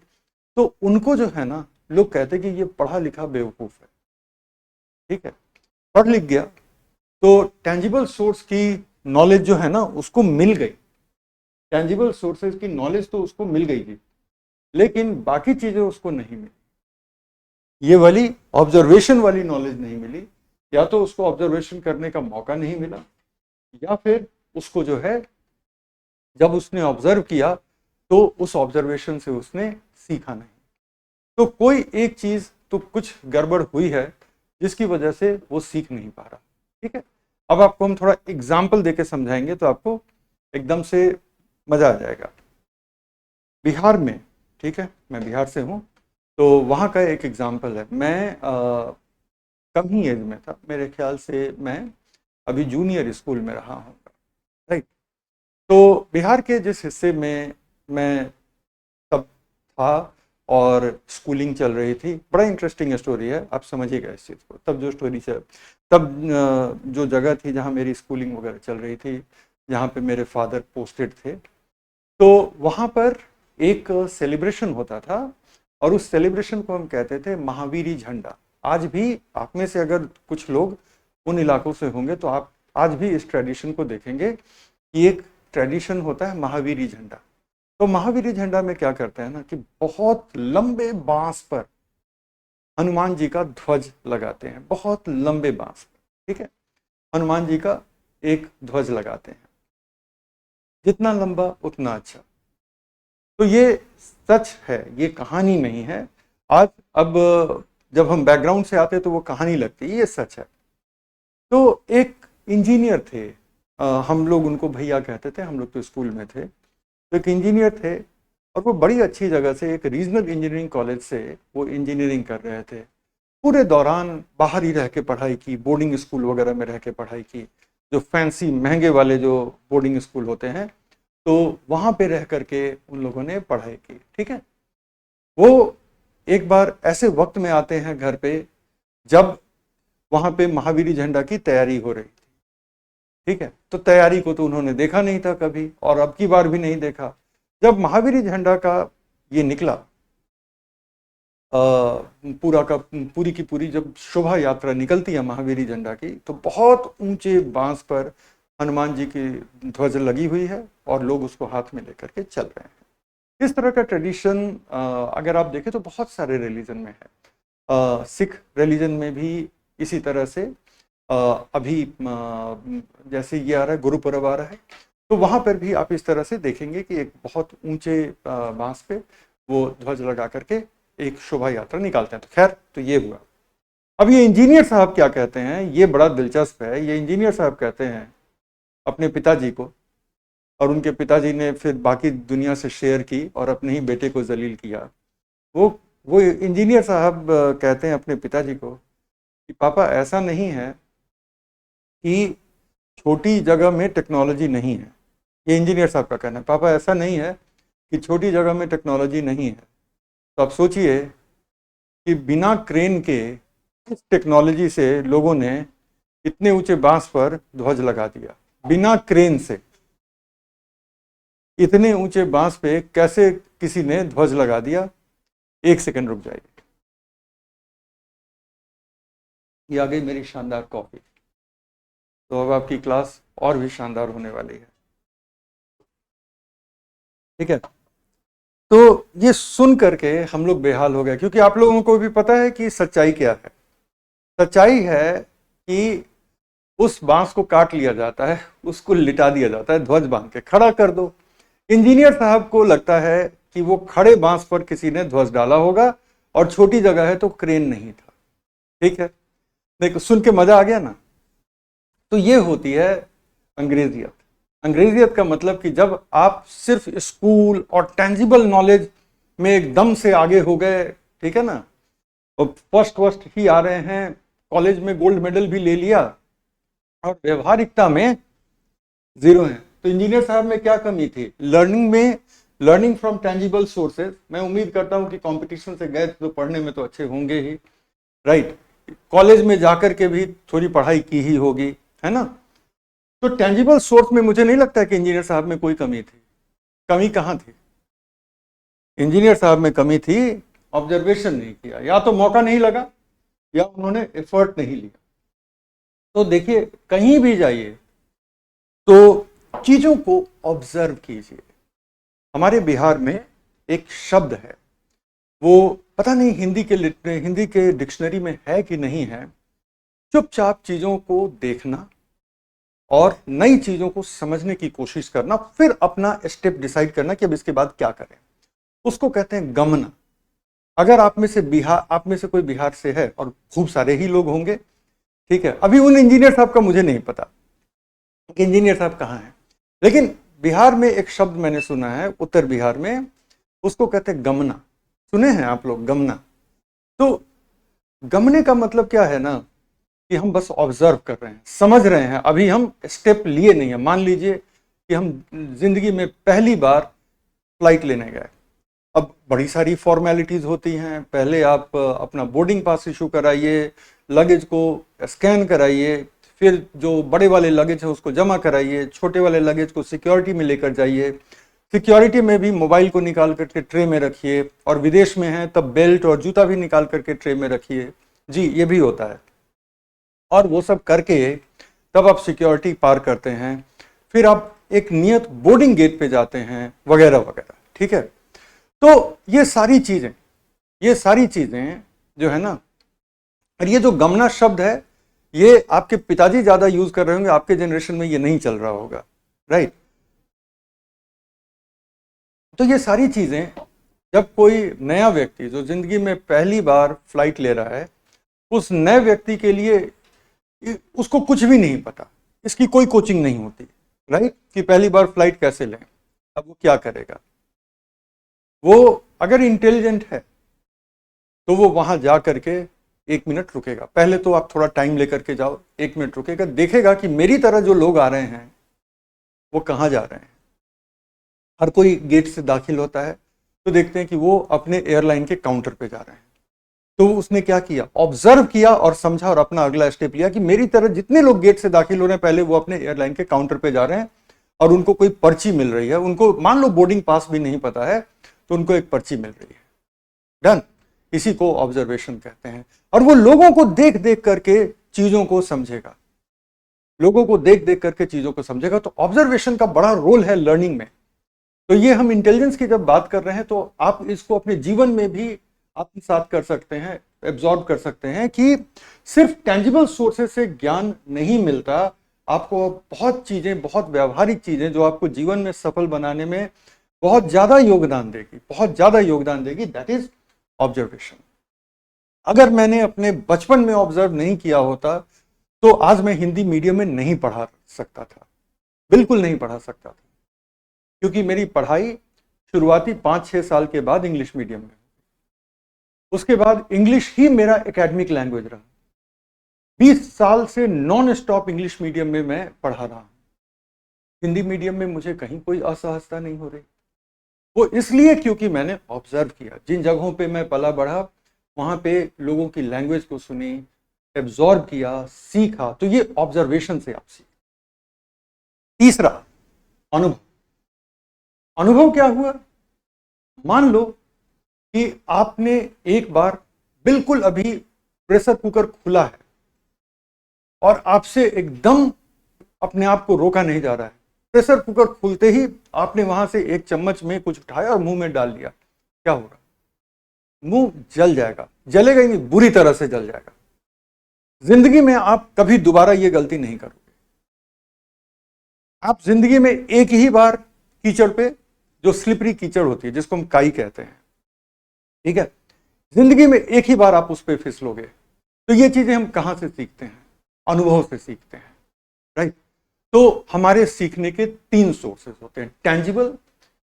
A: तो उनको जो है ना, लोग कहते हैं कि ये पढ़ा लिखा बेवकूफ़ है। ठीक है, पढ़ लिख गया तो टेंजिबल सोर्स की नॉलेज जो है ना उसको मिल गई, टेंजिबल सोर्सेज की नॉलेज तो उसको मिल गई थी, लेकिन बाकी चीज़ें उसको नहीं मिली। ये वाली ऑब्जर्वेशन वाली नॉलेज नहीं मिली, या तो उसको ऑब्जर्वेशन करने का मौका नहीं मिला, या फिर उसको जो है जब उसने ऑब्जर्व किया तो उस ऑब्जर्वेशन से उसने सीखा नहीं। तो कोई एक चीज तो कुछ गड़बड़ हुई है जिसकी वजह से वो सीख नहीं पा रहा। ठीक है, अब आपको हम थोड़ा एग्जाम्पल देके समझाएंगे तो आपको एकदम से मजा आ जाएगा। बिहार में, ठीक है, मैं बिहार से हूँ, तो वहाँ का एक एग्जाम्पल है। मैं कम ही एज में था, मेरे ख्याल से मैं अभी जूनियर स्कूल में रहा हूँ। राइट। तो बिहार के जिस हिस्से में मैं तब था और स्कूलिंग चल रही थी, बड़ा इंटरेस्टिंग स्टोरी है, आप समझिएगा इस चीज़ को। तब जो स्टोरी चल, तब जो जगह थी जहाँ मेरी स्कूलिंग वगैरह चल रही थी, जहाँ पे मेरे फादर पोस्टेड थे, तो वहाँ पर एक सेलिब्रेशन होता था और उस सेलिब्रेशन को हम कहते थे महावीरी झंडा। आज भी आप में से अगर कुछ लोग उन इलाकों से होंगे तो आप आज भी इस ट्रेडिशन को देखेंगे कि एक ट्रेडिशन होता है महावीरी झंडा। तो महावीरी झंडा में क्या करते हैं ना कि बहुत लंबे बांस पर हनुमान जी का ध्वज लगाते हैं, बहुत लंबे बांस पर। ठीक है, हनुमान जी का एक ध्वज लगाते हैं, जितना लंबा उतना अच्छा। तो ये सच है, ये कहानी नहीं है। आज अब जब हम बैकग्राउंड से आते तो वो कहानी लगती है, ये सच है। तो एक इंजीनियर थे, हम लोग उनको भैया कहते थे, हम लोग तो स्कूल में थे। तो एक इंजीनियर थे और वो बड़ी अच्छी जगह से, एक रीजनल इंजीनियरिंग कॉलेज से वो इंजीनियरिंग कर रहे थे। पूरे दौरान बाहर ही रह के पढ़ाई की, बोर्डिंग स्कूल वगैरह में रह के पढ़ाई की, जो फैंसी महंगे वाले जो बोर्डिंग स्कूल होते हैं, तो वहाँ पे रह करके उन लोगों ने पढ़ाई की। ठीक है, वो एक बार ऐसे वक्त में आते हैं घर पे जब वहाँ पे महावीरी झंडा की तैयारी हो रही थी। ठीक है, तो तैयारी को तो उन्होंने देखा नहीं था कभी, और अब की बार भी नहीं देखा। जब महावीरी झंडा का ये निकला, पूरा का पूरी की पूरी जब शोभा यात्रा निकलती है महावीरी झंडा की, तो बहुत ऊंचे बांस पर हनुमान जी की ध्वज लगी हुई है और लोग उसको हाथ में लेकर के चल रहे हैं। इस तरह का ट्रेडिशन अगर आप देखें तो बहुत सारे रिलीजन में है। सिख रिलीजन में भी इसी तरह से अभी जैसे ये आ रहा है, गुरुपुरब आ रहा है, तो वहां पर भी आप इस तरह से देखेंगे कि एक बहुत ऊंचे बांस पे वो ध्वज लगा करके एक शोभा यात्रा निकालते हैं। तो खैर, तो ये हुआ। अब ये इंजीनियर साहब क्या कहते हैं, ये बड़ा दिलचस्प है। ये इंजीनियर साहब कहते हैं अपने पिताजी को, और उनके पिताजी ने फिर बाकी दुनिया से शेयर की और अपने ही बेटे को जलील किया। वो इंजीनियर साहब कहते हैं अपने पिताजी को कि पापा, ऐसा नहीं है कि छोटी जगह में टेक्नोलॉजी नहीं है। ये इंजीनियर साहब का कहना है, पापा ऐसा नहीं है कि छोटी जगह में टेक्नोलॉजी नहीं है। तो आप सोचिए कि बिना क्रेन के इस टेक्नोलॉजी से लोगों ने इतने ऊंचे बांस पर ध्वज लगा दिया। बिना क्रेन से इतने ऊंचे बांस पे कैसे किसी ने ध्वज लगा दिया? एक सेकंड रुक जाइए, ये आ गई मेरी शानदार कॉफी। तो अब आपकी क्लास और भी शानदार होने वाली है। ठीक है, तो ये सुन करके हम लोग बेहाल हो गए, क्योंकि आप लोगों को भी पता है कि सच्चाई क्या है। सच्चाई है कि उस बांस को काट लिया जाता है, उसको लिटा दिया जाता है, ध्वज बांध के खड़ा कर दो। इंजीनियर साहब को लगता है कि वो खड़े बांस पर किसी ने ध्वज डाला होगा, और छोटी जगह है तो क्रेन नहीं था। ठीक है, देखो सुन के मजा आ गया ना। तो ये होती है अंग्रेजियत। अंग्रेजियत का मतलब कि जब आप सिर्फ स्कूल और टेंजिबल नॉलेज में एकदम से आगे हो गए, ठीक है ना, और फर्स्ट ही आ रहे हैं, कॉलेज में गोल्ड मेडल भी ले लिया, और व्यवहारिकता में जीरो है। तो इंजीनियर साहब में क्या कमी थी? लर्निंग में, लर्निंग फ्रॉम टेंजिबल सोर्सेज। मैं उम्मीद करता हूं कि कंपटीशन से गए तो पढ़ने में तो अच्छे होंगे ही, राइट। कॉलेज में जाकर के भी थोड़ी पढ़ाई की ही होगी, है ना। तो टेंजिबल सोर्स में मुझे नहीं लगता कि इंजीनियर साहब में कोई कमी थी। कमी कहां थी? इंजीनियर साहब में कमी थी ऑब्जर्वेशन नहीं किया, या तो मौका नहीं लगा, या उन्होंने एफर्ट नहीं लिया। तो देखिए, कहीं भी जाइए तो चीजों को ऑब्जर्व कीजिए। हमारे बिहार में एक शब्द है, वो पता नहीं हिंदी के डिक्शनरी में है कि नहीं है, चुपचाप चीजों को देखना और नई चीजों को समझने की कोशिश करना, फिर अपना स्टेप डिसाइड करना कि अब इसके बाद क्या करें। उसको कहते हैं गमना। अगर आप में से कोई बिहार से है, और खूब सारे ही लोग होंगे, ठीक है। अभी उन इंजीनियर साहब का मुझे नहीं पता कि इंजीनियर साहब कहाँ हैं, लेकिन बिहार में एक शब्द मैंने सुना है, उत्तर बिहार में, उसको कहते हैं गमना। सुने हैं आप लोग गमना? तो गमने का मतलब क्या है ना, कि हम बस ऑब्जर्व कर रहे हैं, समझ रहे हैं, अभी हम स्टेप लिए नहीं है। मान लीजिए कि हम जिंदगी में पहली बार फ्लाइट लेने गए। अब बड़ी सारी फॉर्मेलिटीज होती हैं। पहले आप अपना बोर्डिंग पास इशू कराइए, लगेज को स्कैन कराइए, फिर जो बड़े वाले लगेज है उसको जमा कराइए, छोटे वाले लगेज को सिक्योरिटी में लेकर जाइए, सिक्योरिटी में भी मोबाइल को निकाल करके ट्रे में रखिए, और विदेश में है तब बेल्ट और जूता भी निकाल करके ट्रे में रखिए। जी, ये भी होता है। और वो सब करके तब आप सिक्योरिटी पार करते हैं, फिर आप एक नियत बोर्डिंग गेट पे जाते हैं, वगैरह वगैरह। ठीक है, तो ये सारी चीजें जो है ना, और ये जो गमना शब्द है, ये आपके पिताजी ज्यादा यूज कर रहे होंगे, आपके जनरेशन में ये नहीं चल रहा होगा, राइट। तो ये सारी चीजें, जब कोई नया व्यक्ति जो जिंदगी में पहली बार फ्लाइट ले रहा है, उस नए व्यक्ति के लिए उसको कुछ भी नहीं पता, इसकी कोई कोचिंग नहीं होती, राइट, कि पहली बार फ्लाइट कैसे लें। अब वो क्या करेगा? वो अगर इंटेलिजेंट है तो वो वहां जा करके 1 मिनट रुकेगा। पहले तो आप थोड़ा टाइम लेकर के जाओ, 1 मिनट रुकेगा, देखेगा कि मेरी तरह जो लोग आ रहे हैं वो कहाँ जा रहे हैं। हर कोई गेट से दाखिल होता है, तो देखते हैं कि वो अपने एयरलाइन के काउंटर पे जा रहे हैं। तो उसने क्या किया, ऑब्जर्व किया और समझा और अपना अगला स्टेप लिया कि मेरी तरह जितने लोग गेट से दाखिल हो रहे हैं, पहले वो अपने एयरलाइन के काउंटर पे जा रहे हैं और उनको कोई पर्ची मिल रही है, उनको मान लो बोर्डिंग पास भी नहीं पता है तो उनको एक पर्ची मिल रही है। डन। इसी को ऑब्जर्वेशन कहते हैं। और वो लोगों को देख देख करके चीजों को समझेगा, लोगों को देख देख करके चीजों को समझेगा। तो ऑब्जर्वेशन का बड़ा रोल है लर्निंग में। तो ये हम इंटेलिजेंस की जब बात कर रहे हैं तो आप इसको अपने जीवन में भी आत्मसात कर सकते हैं, एब्जॉर्ब कर सकते हैं कि सिर्फ टेंजिबल सोर्सेज से ज्ञान नहीं मिलता, आपको बहुत चीजें, बहुत व्यवहारिक चीजें जो आपको जीवन में सफल बनाने में बहुत ज्यादा योगदान देगी, बहुत ज्यादा योगदान देगी, दैट इज ऑब्जर्वेशन। अगर मैंने अपने बचपन में ऑब्जर्व नहीं किया होता तो आज मैं हिंदी मीडियम में नहीं पढ़ा सकता था, बिल्कुल नहीं पढ़ा सकता था, क्योंकि मेरी पढ़ाई शुरुआती 5-6 साल के बाद इंग्लिश मीडियम में, उसके बाद इंग्लिश ही मेरा एकेडमिक लैंग्वेज रहा। 20 साल से नॉन स्टॉप इंग्लिश मीडियम में मैं पढ़ा रहा हूं। हिंदी मीडियम में मुझे कहीं कोई असहजता नहीं हो रही। वो इसलिए क्योंकि मैंने ऑब्जर्व किया, जिन जगहों पे मैं पला बढ़ा वहां पे लोगों की लैंग्वेज को सुनी, एब्जॉर्ब किया, सीखा। तो ये ऑब्जर्वेशन से आप सीख। तीसरा, अनुभव। अनुभव क्या हुआ, मान लो कि आपने एक बार बिल्कुल अभी प्रेशर कुकर खुला है और आपसे एकदम अपने आप को रोका नहीं जा रहा है। प्रेशर कुकर खुलते ही आपने वहां से एक चम्मच में कुछ उठाया और मुंह में डाल दिया, क्या होगा, मुंह जल जाएगा, जलेगा ही नहीं, बुरी तरह से जल जाएगा। जिंदगी में आप कभी दोबारा ये गलती नहीं करोगे। आप जिंदगी में एक ही बार कीचड़ पे, जो स्लिपरी कीचड़ होती है जिसको हम काई कहते हैं, ठीक है, जिंदगी में एक ही बार आप उस पर फिसलोगे। तो ये चीजें हम कहां से सीखते हैं, अनुभव से सीखते हैं, राइट। तो हमारे सीखने के 3 सोर्सेस होते हैं। टेंजिबल,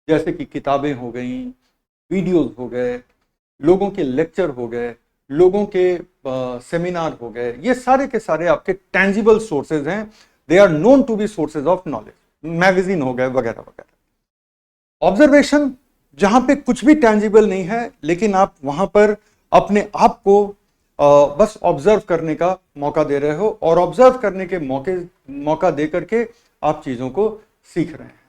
A: जैसे कि किताबें हो गई, वीडियोस हो गए, लोगों के लेक्चर हो गए, लोगों के सेमिनार हो गए, ये सारे के सारे आपके टेंजिबल सोर्सेज हैं। They are known to be sources of knowledge. Magazine हो गए वगैरह वगैरह। ऑब्जर्वेशन, जहां पे कुछ भी टेंजिबल नहीं है लेकिन आप वहां पर अपने आप को बस ऑब्जर्व करने का मौका दे रहे हो और ऑब्जर्व करने के मौका दे करके आप चीजों को सीख रहे हैं।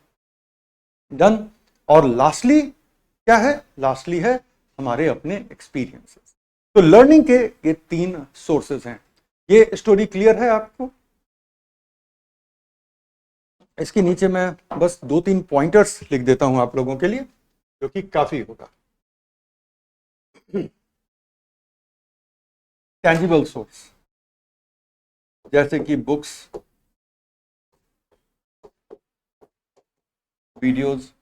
A: डन। और लास्टली क्या है, लास्टली है हमारे अपने एक्सपीरियंसेस। तो लर्निंग के ये 3 सोर्सेज हैं। ये स्टोरी क्लियर है आपको? इसके नीचे मैं बस 2-3 पॉइंटर्स लिख देता हूं आप लोगों के लिए, जो कि काफी होगा। टेंजिबल सोर्स जैसे कि बुक्स, वीडियोस,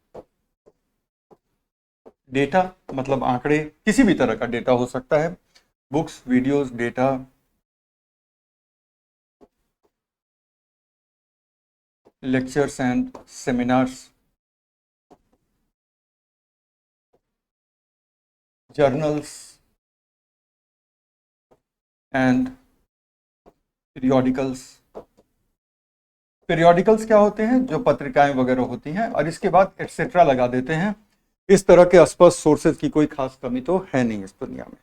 A: डेटा मतलब आंकड़े, किसी भी तरह का डेटा हो सकता है, books, videos, data, lectures and seminars, journals and periodicals. Periodicals क्या होते हैं, जो पत्रिकाएं वगैरह होती हैं, और इसके बाद एटसेट्रा लगा देते हैं। इस तरह के अस्पष्ट सोर्सेज की कोई खास कमी तो है नहीं इस दुनिया में,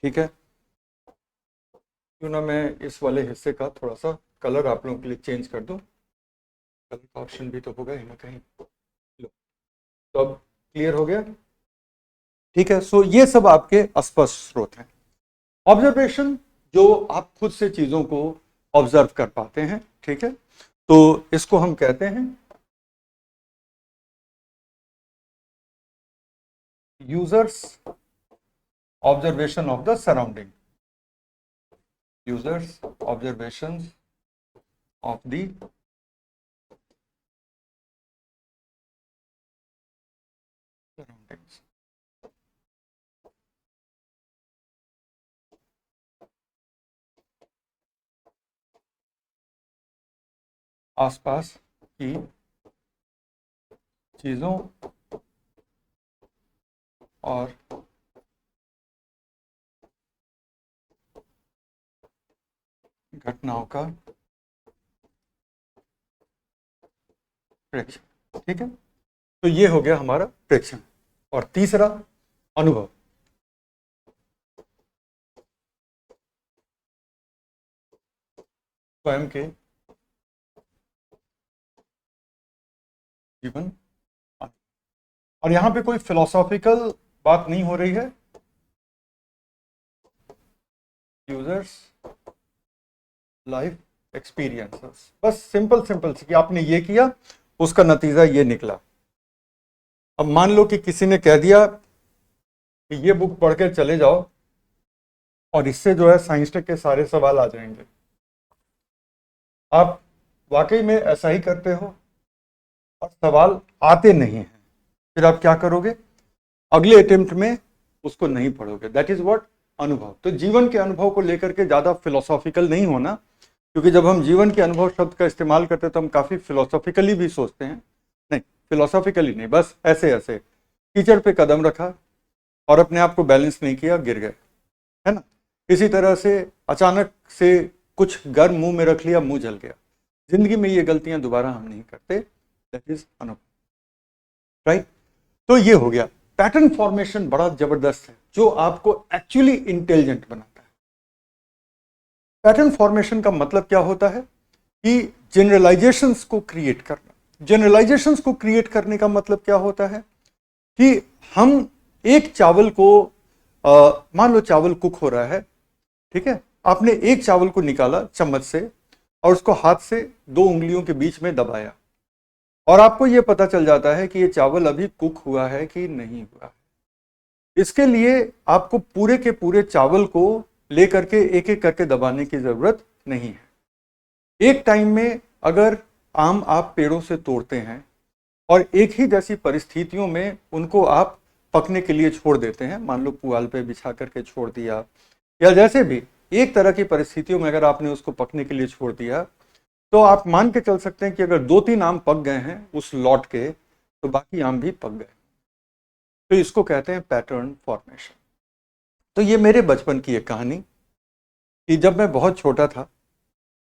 A: ठीक है। क्यों ना मैं इस वाले हिस्से का थोड़ा सा कलर आप लोगों के लिए चेंज कर दूं, कलर का ऑप्शन भी तो होगा ही ना कहीं। लो, तो अब क्लियर हो गया, ठीक है। सो ये सब आपके अस्पष्ट स्रोत हैं। ऑब्जर्वेशन, जो आप खुद से चीजों को ऑब्जर्व कर पाते हैं, ठीक है, तो इसको हम कहते हैं users observation of the surrounding. Users observation of the surroundings. आसपास की चीजों और घटनाओं का प्रेक्षण, ठीक है। तो ये हो गया हमारा प्रेक्षण। और तीसरा, अनुभव। स्वयं के जीवन। और यहां पे कोई फिलोसॉफिकल बात नहीं हो रही है, यूजर्स लाइफ एक्सपीरियंसेस, बस सिंपल सिंपल सी कि आपने ये किया, उसका नतीजा ये निकला। अब मान लो कि किसी ने कह दिया कि ये बुक पढ़ के चले जाओ और इससे जो है साइंस टेक के सारे सवाल आ जाएंगे। आप वाकई में ऐसा ही करते हो और सवाल आते नहीं हैं, फिर आप क्या करोगे? अगले अटेम्प्ट में उसको नहीं पढ़ोगे। दैट इज व्हाट अनुभव। तो जीवन के अनुभव को लेकर के ज्यादा फिलोसॉफिकल नहीं होना, क्योंकि जब हम जीवन के अनुभव शब्द का इस्तेमाल करते हैं तो हम काफी फिलोसॉफिकली भी सोचते हैं। नहीं, फिलोसॉफिकली नहीं, बस ऐसे ऐसे कीचड़ पे कदम रखा और अपने आप को बैलेंस नहीं किया, गिर गए, है ना। इसी तरह से अचानक से कुछ गर्म मुंह में रख लिया, मुंह जल गया। जिंदगी में ये गलतियां दोबारा हम नहीं करते। दैट इज अनुभव, राइट। तो ये हो गया। पैटर्न फॉर्मेशन बड़ा जबरदस्त है, जो आपको एक्चुअली इंटेलिजेंट बनाता है। पैटर्न फॉर्मेशन का मतलब क्या होता है कि जनरलाइजेशंस को क्रिएट करना। जनरलाइजेशंस को क्रिएट करने का मतलब क्या होता है कि हम एक चावल को मान लो चावल कुक हो रहा है, ठीक है, आपने एक चावल को निकाला चम्मच से और उसको हाथ से 2 उंगलियों के बीच में दबाया और आपको यह पता चल जाता है कि ये चावल अभी कुक हुआ है कि नहीं हुआ है। इसके लिए आपको पूरे के पूरे चावल को लेकर के एक एक करके दबाने की जरूरत नहीं है। एक टाइम में अगर आम आप पेड़ों से तोड़ते हैं और एक ही जैसी परिस्थितियों में उनको आप पकने के लिए छोड़ देते हैं, मान लो पुआल पे बिछा करके छोड़ दिया या जैसे भी एक तरह की परिस्थितियों में अगर आपने उसको पकने के लिए छोड़ दिया, तो आप मान के चल सकते हैं कि अगर 2-3 आम पक गए हैं उस लॉट के, तो बाकी आम भी पक गए। तो इसको कहते हैं पैटर्न फॉर्मेशन। तो ये मेरे बचपन की एक कहानी कि जब मैं बहुत छोटा था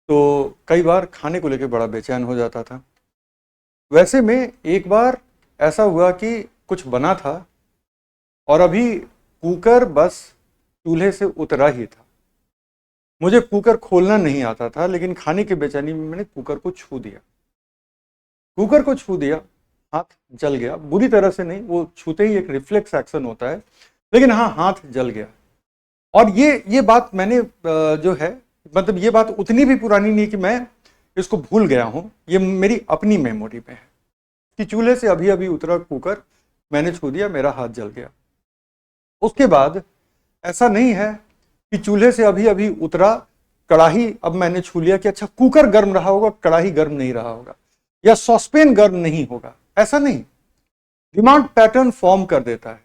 A: तो कई बार खाने को लेकर बड़ा बेचैन हो जाता था। वैसे में एक बार ऐसा हुआ कि कुछ बना था और अभी कुकर बस चूल्हे से उतरा ही था। मुझे कुकर खोलना नहीं आता था, लेकिन खाने की बेचैनी में मैंने कुकर को छू दिया। कुकर को छू दिया, हाथ जल गया, बुरी तरह से नहीं, वो छूते ही एक रिफ्लेक्स एक्शन होता है, लेकिन हाँ, हाथ जल गया। और ये बात मैंने जो है, मतलब ये बात उतनी भी पुरानी नहीं कि मैं इसको भूल गया हूं, ये मेरी अपनी मेमोरी में है कि चूल्हे से अभी अभी उतरा कुकर मैंने छू दिया, मेरा हाथ जल गया। उसके बाद ऐसा नहीं है कि चूल्हे से अभी अभी उतरा कढ़ाई अब मैंने छू लिया कि अच्छा कुकर गर्म रहा होगा, कढ़ाई गर्म नहीं रहा होगा, या सॉसपेन गर्म नहीं होगा, ऐसा नहीं। दिमाग पैटर्न फॉर्म कर देता है।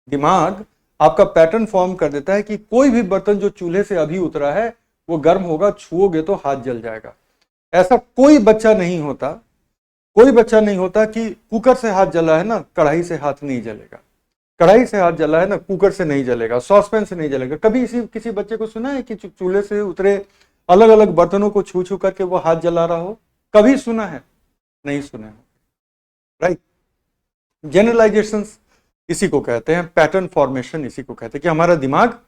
A: दिमाग आपका पैटर्न फॉर्म कर देता है कि कोई भी बर्तन जो चूल्हे से अभी उतरा है वो गर्म होगा, छुओगे तो हाथ जल जाएगा। ऐसा कोई बच्चा नहीं होता, कोई बच्चा नहीं होता कि कुकर से हाथ जला है ना कढ़ाई से हाथ नहीं जलेगा, कढ़ाई से हाथ जला है ना कुकर से नहीं जलेगा, सॉसपेन से नहीं जलेगा। कभी किसी बच्चे को सुना है कि चूल्हे से उतरे अलग अलग बर्तनों को छू छू करके वो हाथ जला रहा हो? कभी सुना है? नहीं सुना है, राइट। जनरलाइजेशंस इसी को कहते हैं, पैटर्न फॉर्मेशन इसी को कहते हैं कि हमारा दिमाग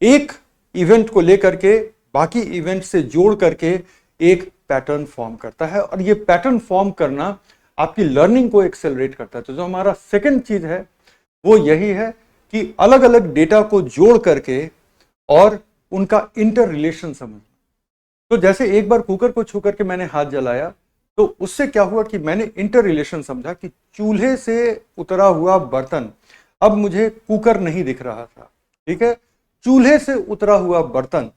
A: एक इवेंट को लेकर के बाकी इवेंट से जोड़ करके एक पैटर्न फॉर्म करता है, और ये पैटर्न फॉर्म करना आपकी लर्निंग को एक्सेलरेट करता है। तो जो हमारा सेकंड चीज है वो यही है कि अलग अलग डेटा को जोड़ करके और उनका इंटर रिलेशन समझना। तो जैसे एक बार कुकर को छू करके मैंने हाथ जलाया, तो उससे क्या हुआ कि मैंने इंटर रिलेशन समझा कि चूल्हे से उतरा हुआ बर्तन अब मुझे कुकर नहीं दिख रहा था, ठीक है, चूल्हे से उतरा हुआ बर्तन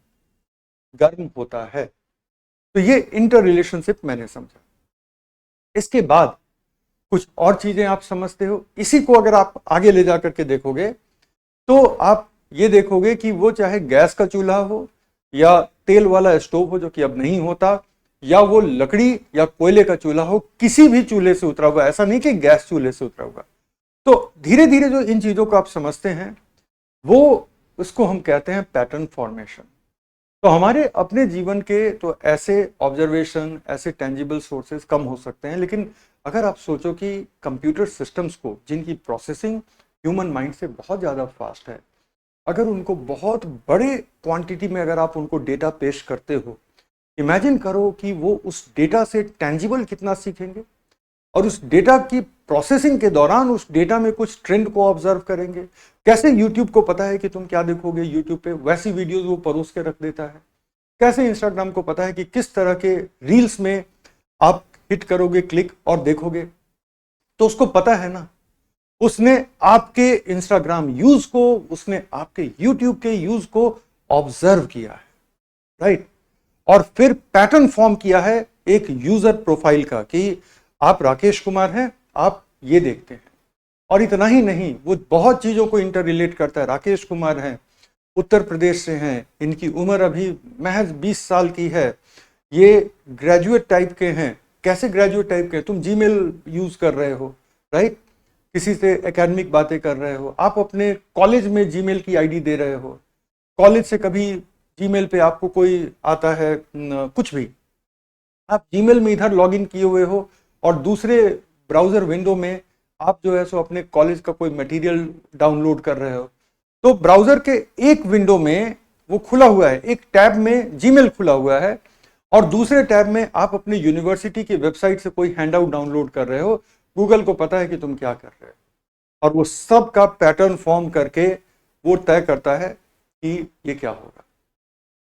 A: गर्म होता है। तो ये इंटर रिलेशनशिप मैंने समझा। इसके बाद कुछ और चीजें आप समझते हो। इसी को अगर आप आगे ले जाकर के देखोगे तो आप ये देखोगे कि वो चाहे गैस का चूल्हा हो या तेल वाला स्टोव हो जो कि अब नहीं होता, या वो लकड़ी या कोयले का चूल्हा हो, किसी भी चूल्हे से उतरा हुआ, ऐसा नहीं कि गैस चूल्हे से उतरा हुआ। तो धीरे धीरे जो इन चीजों को आप समझते हैं वो उसको हम कहते हैं पैटर्न फॉर्मेशन। तो हमारे अपने जीवन के तो ऐसे ऑब्जर्वेशन, ऐसे टेंजिबल सोर्सेस कम हो सकते हैं, लेकिन अगर आप सोचो कि कंप्यूटर सिस्टम्स को, जिनकी प्रोसेसिंग ह्यूमन माइंड से बहुत ज़्यादा फास्ट है, अगर उनको बहुत बड़े क्वांटिटी में अगर आप उनको डेटा पेश करते हो इमेजिन करो कि वो उस डेटा से टेंजिबल कितना सीखेंगे, और उस डेटा की प्रोसेसिंग के दौरान उस डेटा में कुछ ट्रेंड को ऑब्जर्व करेंगे। कैसे यूट्यूब को पता है कि तुम क्या देखोगे यूट्यूब पे, वैसी वीडियोस वो परोस के रख देता है। कैसे इंस्टाग्राम को पता है कि किस तरह के रील्स में आप हिट करोगे क्लिक और देखोगे, तो उसको पता है ना। उसने आपके इंस्टाग्राम यूज को, उसने आपके यूट्यूब के यूज को ऑब्जर्व किया है, राइट। और फिर पैटर्न फॉर्म किया है एक यूजर प्रोफाइल का कि आप राकेश कुमार हैं, आप ये देखते हैं। और इतना ही नहीं, वो बहुत चीजों को इंटर रिलेट करता है। राकेश कुमार हैं, उत्तर प्रदेश से हैं, इनकी उम्र अभी महज 20 साल की है, ये ग्रेजुएट टाइप के हैं। कैसे ग्रेजुएट टाइप के? तुम जीमेल यूज कर रहे हो, राइट, किसी से एकेडमिक बातें कर रहे हो, आप अपने कॉलेज में जीमेल की आईडी दे रहे हो, कॉलेज से कभी जीमेल पे आपको कोई आता है कुछ भी, आप जीमेल में इधर लॉगिन किए हुए हो और दूसरे ब्राउजर विंडो में आप जो है सो अपने कॉलेज का कोई मटेरियल डाउनलोड कर रहे हो। तो ब्राउजर के एक विंडो में वो खुला हुआ है, एक टैब में जीमेल खुला हुआ है, और दूसरे टैब में आप अपनी यूनिवर्सिटी की वेबसाइट से कोई हैंडआउट डाउनलोड कर रहे हो। गूगल को पता है कि तुम क्या कर रहे हो, और वो सब का पैटर्न फॉर्म करके वो तय करता है कि ये क्या होगा,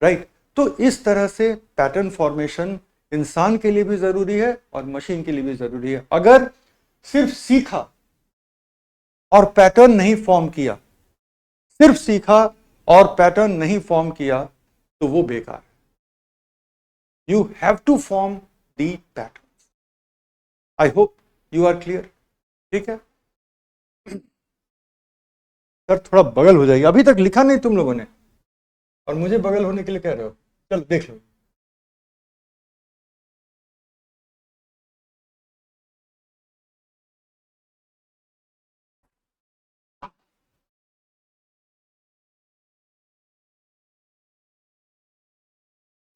A: राइट। तो इस तरह से पैटर्न फॉर्मेशन इंसान के लिए भी जरूरी है और मशीन के लिए भी जरूरी है। अगर सिर्फ सीखा और पैटर्न नहीं फॉर्म किया, सिर्फ सीखा और पैटर्न नहीं फॉर्म किया, तो वो बेकार है। You have to form the pattern. I hope you are clear. ठीक है सर, थोड़ा बगल हो जाएगी, अभी तक लिखा नहीं तुम लोगों ने, और मुझे बगल होने के लिए कह रहे हो। चलो देख लो।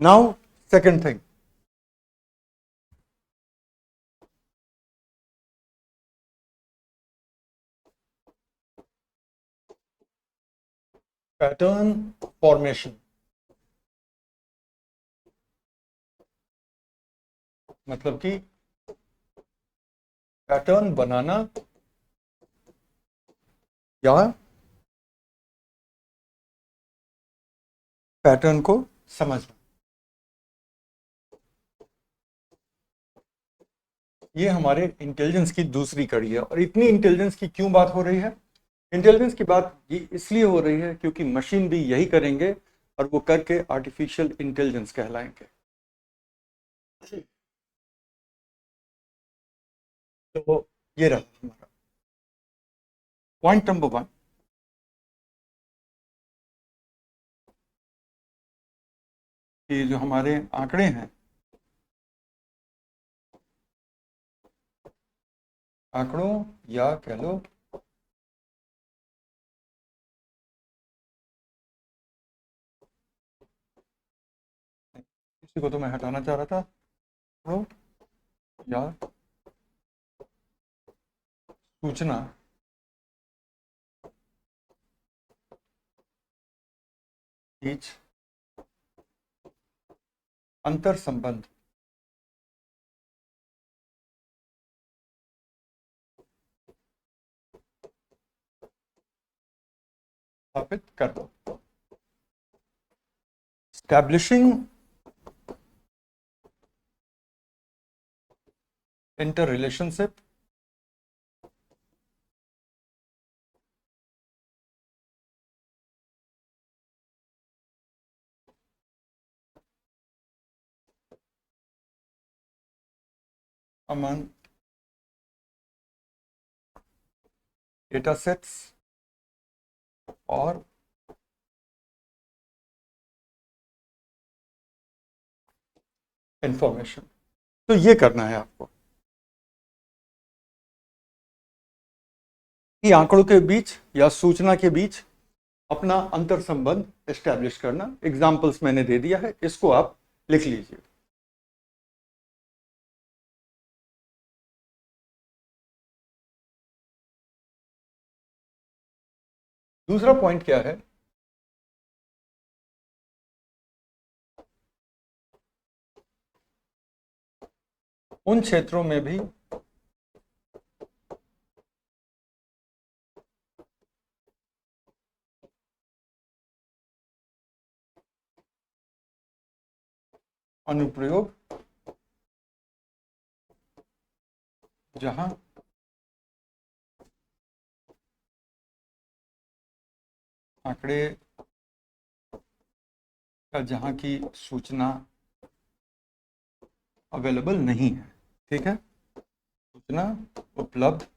A: Now second thing, pattern formation मतलब कि पैटर्न बनाना या पैटर्न को समझना। ये हमारे इंटेलिजेंस की दूसरी कड़ी है। और इतनी इंटेलिजेंस की क्यों बात हो रही है? इंटेलिजेंस की बात ये इसलिए हो रही है क्योंकि मशीन भी यही करेंगे, और वो करके आर्टिफिशियल इंटेलिजेंस कहलाएंगे। तो ये रहा हमारा पॉइंट नंबर 1। कि जो हमारे आंकड़े हैं, आंकड़ों या कह लो इसी को तो मैं हटाना चाह रहा था, आंकड़ों या सूचना बीच अंतर संबंध स्थापित कर दो। establishing interrelationship among data sets और इंफॉर्मेशन। तो ये करना है आपको कि आंकड़ों के बीच या सूचना के बीच अपना अंतर संबंध एस्टैब्लिश करना। एग्जाम्पल्स मैंने दे दिया है, इसको आप लिख लीजिए। दूसरा पॉइंट क्या है? उन क्षेत्रों में भी अनुप्रयोग जहां आंकड़े या जहां की सूचना अवेलेबल नहीं है। ठीक है, सूचना उपलब्ध।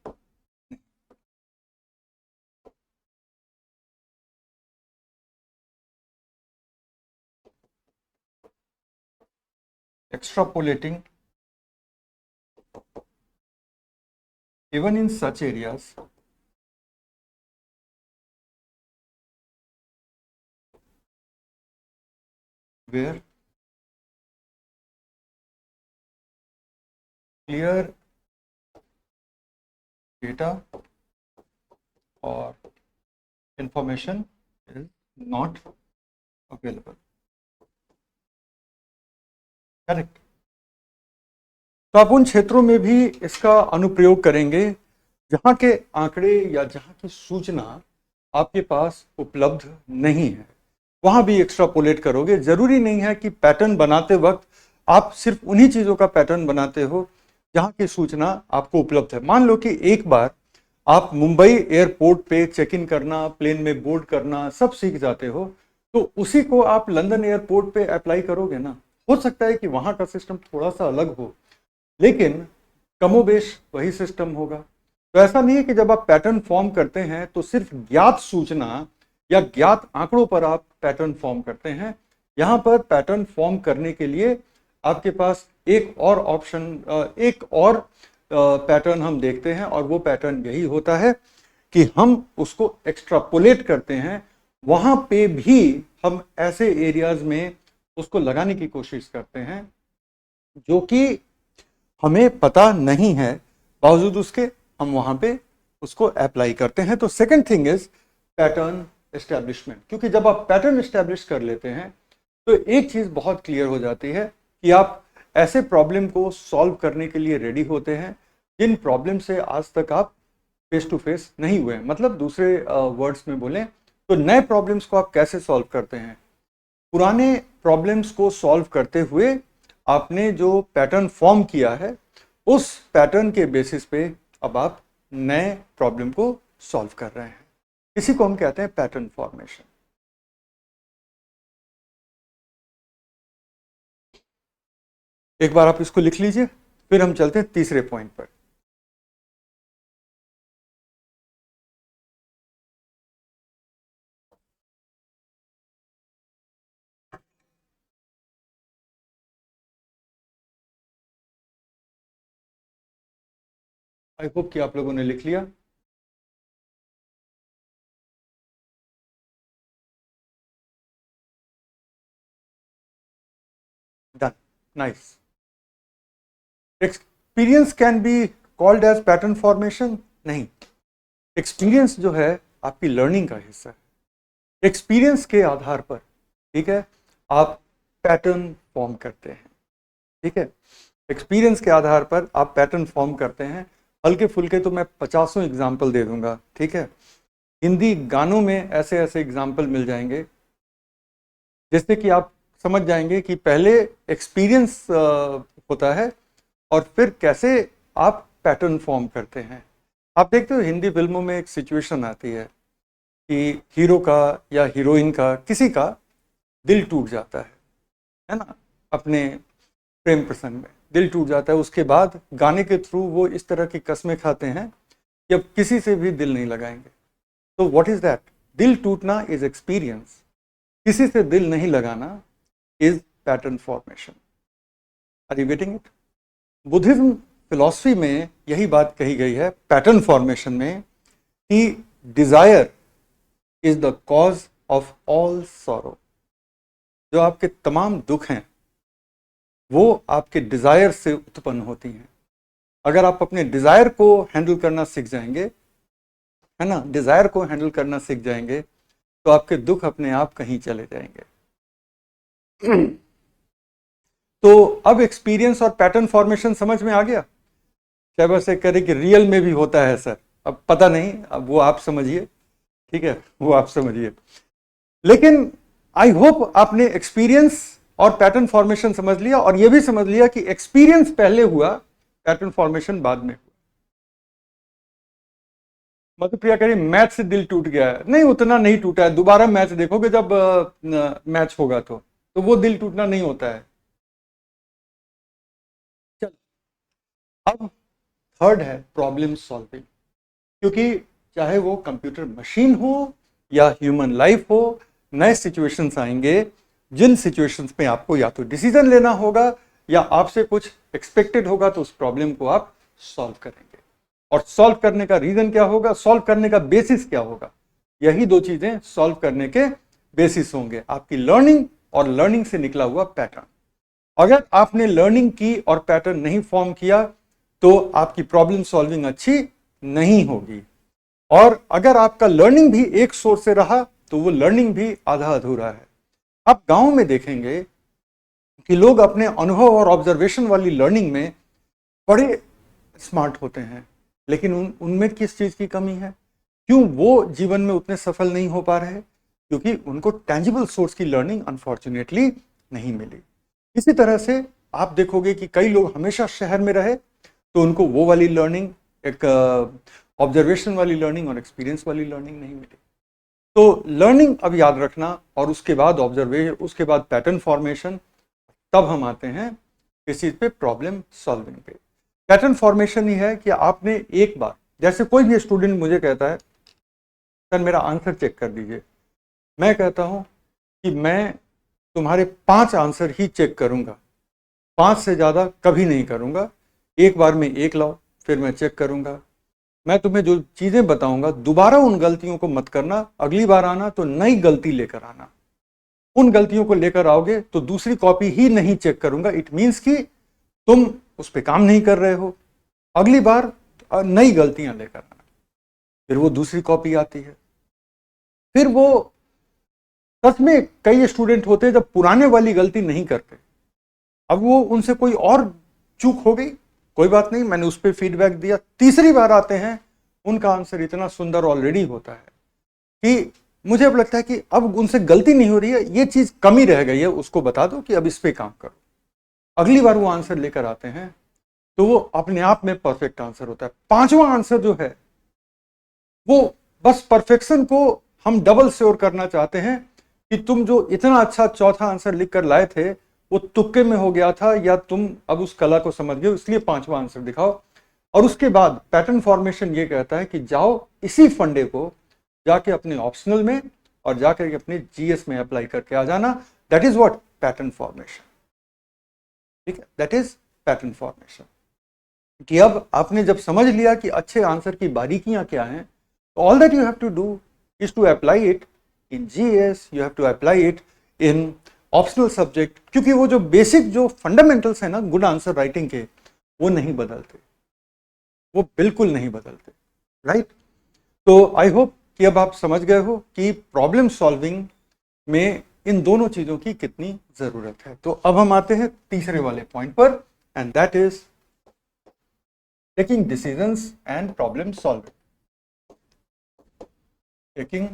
A: Extrapolating even in such areas where clear data or information is not available. Correct. तो आप उन क्षेत्रों में भी इसका अनुप्रयोग करेंगे जहां के आंकड़े या जहां की सूचना आपके पास उपलब्ध नहीं है, वहां भी एक्स्ट्रापोलेट करोगे। जरूरी नहीं है कि पैटर्न बनाते वक्त आप सिर्फ उन्हीं चीजों का पैटर्न बनाते हो जहां की सूचना आपको उपलब्ध है। मान लो कि एक बार आप मुंबई एयरपोर्ट पे चेक इन करना, प्लेन में बोर्ड करना सब सीख जाते हो, तो उसी को आप लंदन एयरपोर्ट पे अप्लाई करोगे ना। हो सकता है कि वहां का सिस्टम थोड़ा सा अलग हो, लेकिन कमोबेश वही सिस्टम होगा। तो ऐसा नहीं है कि जब आप पैटर्न फॉर्म करते हैं तो सिर्फ ज्ञात सूचना या ज्ञात आंकड़ों पर आप पैटर्न फॉर्म करते हैं। यहां पर पैटर्न फॉर्म करने के लिए आपके पास एक और ऑप्शन, एक और पैटर्न हम देखते हैं, और वो पैटर्न यही होता है कि हम उसको एक्स्ट्रापोलेट करते हैं। वहां पे भी हम ऐसे एरियाज में उसको लगाने की कोशिश करते हैं जो कि हमें पता नहीं है, बावजूद उसके हम वहां पे उसको अप्लाई करते हैं। तो second thing is pattern establishment. क्योंकि जब आप पैटर्न एस्टैब्लिश कर लेते हैं तो एक चीज बहुत क्लियर हो जाती है कि आप ऐसे प्रॉब्लम को सॉल्व करने के लिए रेडी होते हैं जिन प्रॉब्लम से आज तक आप फेस टू फेस नहीं हुए। मतलब दूसरे वर्ड्स में बोलें तो नए प्रॉब्लम्स को आप कैसे सॉल्व करते हैं। पुराने प्रॉब्लम्स को सॉल्व करते हुए आपने जो पैटर्न फॉर्म किया है, उस पैटर्न के बेसिस पे अब आप नए प्रॉब्लम को सॉल्व कर रहे हैं। इसी को हम कहते हैं पैटर्न फॉर्मेशन। एक बार आप इसको लिख लीजिए, फिर हम चलते हैं तीसरे पॉइंट पर। आई होप कि आप लोगों ने लिख लिया। Done, nice. Experience can be called as pattern formation? नहीं, एक्सपीरियंस जो है आपकी लर्निंग का हिस्सा है। एक्सपीरियंस के आधार पर, ठीक है, आप पैटर्न फॉर्म करते हैं। ठीक है, एक्सपीरियंस के आधार पर आप पैटर्न फॉर्म करते हैं। हल्के फुल्के तो मैं 50 एग्जाम्पल दे दूंगा। ठीक है, हिंदी गानों में ऐसे ऐसे एग्जाम्पल मिल जाएंगे जिससे कि आप समझ जाएंगे कि पहले एक्सपीरियंस होता है और फिर कैसे आप पैटर्न फॉर्म करते हैं। आप देखते हो हिंदी फिल्मों में एक सिचुएशन आती है कि हीरो का या हीरोइन का, किसी का दिल टूट जाता है ना, अपने प्रेम प्रसंग में दिल टूट जाता है। उसके बाद गाने के थ्रू वो इस तरह की कस्में खाते हैं कि अब किसी से भी दिल नहीं लगाएंगे। तो व्हाट इज दैट? दिल टूटना इज एक्सपीरियंस, किसी से दिल नहीं लगाना is pattern formation. Are you getting it? Buddhism philosophy में यही बात कही गई है पैटर्न फॉर्मेशन में कि desire is the cause of all sorrow. जो आपके तमाम दुख हैं वो आपके डिजायर से उत्पन्न होती हैं। अगर आप अपने डिजायर को हैंडल करना सीख जाएंगे, है ना, डिजायर को हैंडल करना सीख जाएंगे, तो आपके दुख अपने आप कहीं चले जाएंगे। तो अब एक्सपीरियंस और पैटर्न फॉर्मेशन समझ में आ गया। क्या बस एक करे कि रियल में भी होता है सर, अब पता नहीं, अब वो आप समझिए, ठीक है, वो आप समझिए। लेकिन आई होप आपने एक्सपीरियंस और पैटर्न फॉर्मेशन समझ लिया, और ये भी समझ लिया कि एक्सपीरियंस पहले हुआ, पैटर्न फॉर्मेशन बाद में हुआ। मधुप्रिया कह रही मैच से दिल टूट गया है, नहीं उतना नहीं टूटा है, दोबारा मैच देखोगे जब मैच होगा तो वो दिल टूटना नहीं होता है। चल, अब थर्ड है प्रॉब्लम सॉल्विंग, क्योंकि चाहे वो कंप्यूटर मशीन हो या ह्यूमन लाइफ हो, नए सिचुएशंस आएंगे जिन सिचुएशंस में आपको या तो डिसीजन लेना होगा या आपसे कुछ एक्सपेक्टेड होगा, तो उस प्रॉब्लम को आप सॉल्व करेंगे। और सॉल्व करने का रीजन क्या होगा, सॉल्व करने का बेसिस क्या होगा, यही दो चीजें सॉल्व करने के बेसिस होंगे, आपकी लर्निंग और लर्निंग से निकला हुआ पैटर्न। अगर आपने लर्निंग की और पैटर्न नहीं फॉर्म किया तो आपकी प्रॉब्लम सॉल्विंग अच्छी नहीं होगी। और अगर आपका लर्निंग भी एक सोर्स से रहा तो वो लर्निंग भी आधा अधूरा है। आप गांव में देखेंगे कि लोग अपने अनुभव और ऑब्जर्वेशन वाली लर्निंग में बड़े स्मार्ट होते हैं, लेकिन उनमें किस चीज की कमी है, क्यों वो जीवन में उतने सफल नहीं हो पा रहे? क्योंकि उनको टेंजिबल सोर्स की लर्निंग अनफॉर्चुनेटली नहीं मिली। इसी तरह से आप देखोगे कि कई लोग हमेशा शहर में रहे तो उनको वो वाली लर्निंग, एक ऑब्जर्वेशन वाली लर्निंग और एक्सपीरियंस वाली लर्निंग नहीं मिली। तो लर्निंग अब याद रखना, और उसके बाद ऑब्जर्वेशन, उसके बाद पैटर्न फॉर्मेशन, तब हम आते हैं इस चीज पे, प्रॉब्लम सॉल्विंग पे। पैटर्न फॉर्मेशन ही है कि आपने एक बार, जैसे कोई भी स्टूडेंट मुझे कहता है सर मेरा आंसर चेक कर दीजिए, मैं कहता हूं कि मैं तुम्हारे 5 आंसर ही चेक करूंगा, 5 से ज्यादा कभी नहीं करूंगा। एक बार में एक लाओ, फिर मैं चेक करूंगा। मैं तुम्हें जो चीजें बताऊंगा दोबारा उन गलतियों को मत करना, अगली बार आना तो नई गलती लेकर आना। उन गलतियों को लेकर आओगे तो दूसरी कॉपी ही नहीं चेक करूंगा, इट मीन्स कि तुम उस पर काम नहीं कर रहे हो। अगली बार नई गलतियां लेकर आना। फिर वो दूसरी कॉपी आती है। फिर वो, सच में कई स्टूडेंट होते हैं जब पुराने वाली गलती नहीं करते, अब वो उनसे कोई और चूक हो गई, कोई बात नहीं, मैंने उस पर फीडबैक दिया, तीसरी बार आते हैं उनका आंसर इतना सुंदर ऑलरेडी होता है कि मुझे अब लगता है कि अब उनसे गलती नहीं हो रही है, ये चीज कमी रह गई है, उसको बता दो कि अब इस पे काम करो। अगली बार वो आंसर लेकर आते हैं तो वो अपने आप में परफेक्ट आंसर होता है। पांचवा आंसर जो है वो, बस परफेक्शन को हम डबल श्योर करना चाहते हैं कि तुम जो इतना अच्छा चौथा आंसर लिख कर लाए थे वो तुक्के में हो गया था, या तुम अब उस कला को समझ गए, इसलिए पांचवा आंसर दिखाओ। और उसके बाद पैटर्न फॉर्मेशन ये कहता है कि जाओ इसी फंडे को जाके अपने ऑप्शनल में और जाकर के अपने जीएस में अप्लाई करके आ जाना। That is what pattern formation. ठीक है, दैट इज पैटर्न फॉर्मेशन। कि अब आपने जब समझ लिया कि अच्छे आंसर की बारीकियां क्या हैं, all that you have to do is to apply it in GS, you have to apply it in optional subject, क्योंकि वो जो बेसिक जो फंडामेंटल्स है ना गुड आंसर राइटिंग के, वो नहीं बदलते, वो बिल्कुल नहीं बदलते, राइट। तो आई होप कि अब आप समझ गए हो कि प्रॉब्लम सॉल्विंग में इन दोनों चीजों की कितनी जरूरत है। तो अब हम आते हैं तीसरे वाले पॉइंट पर, and that is taking decisions and problem solving. Taking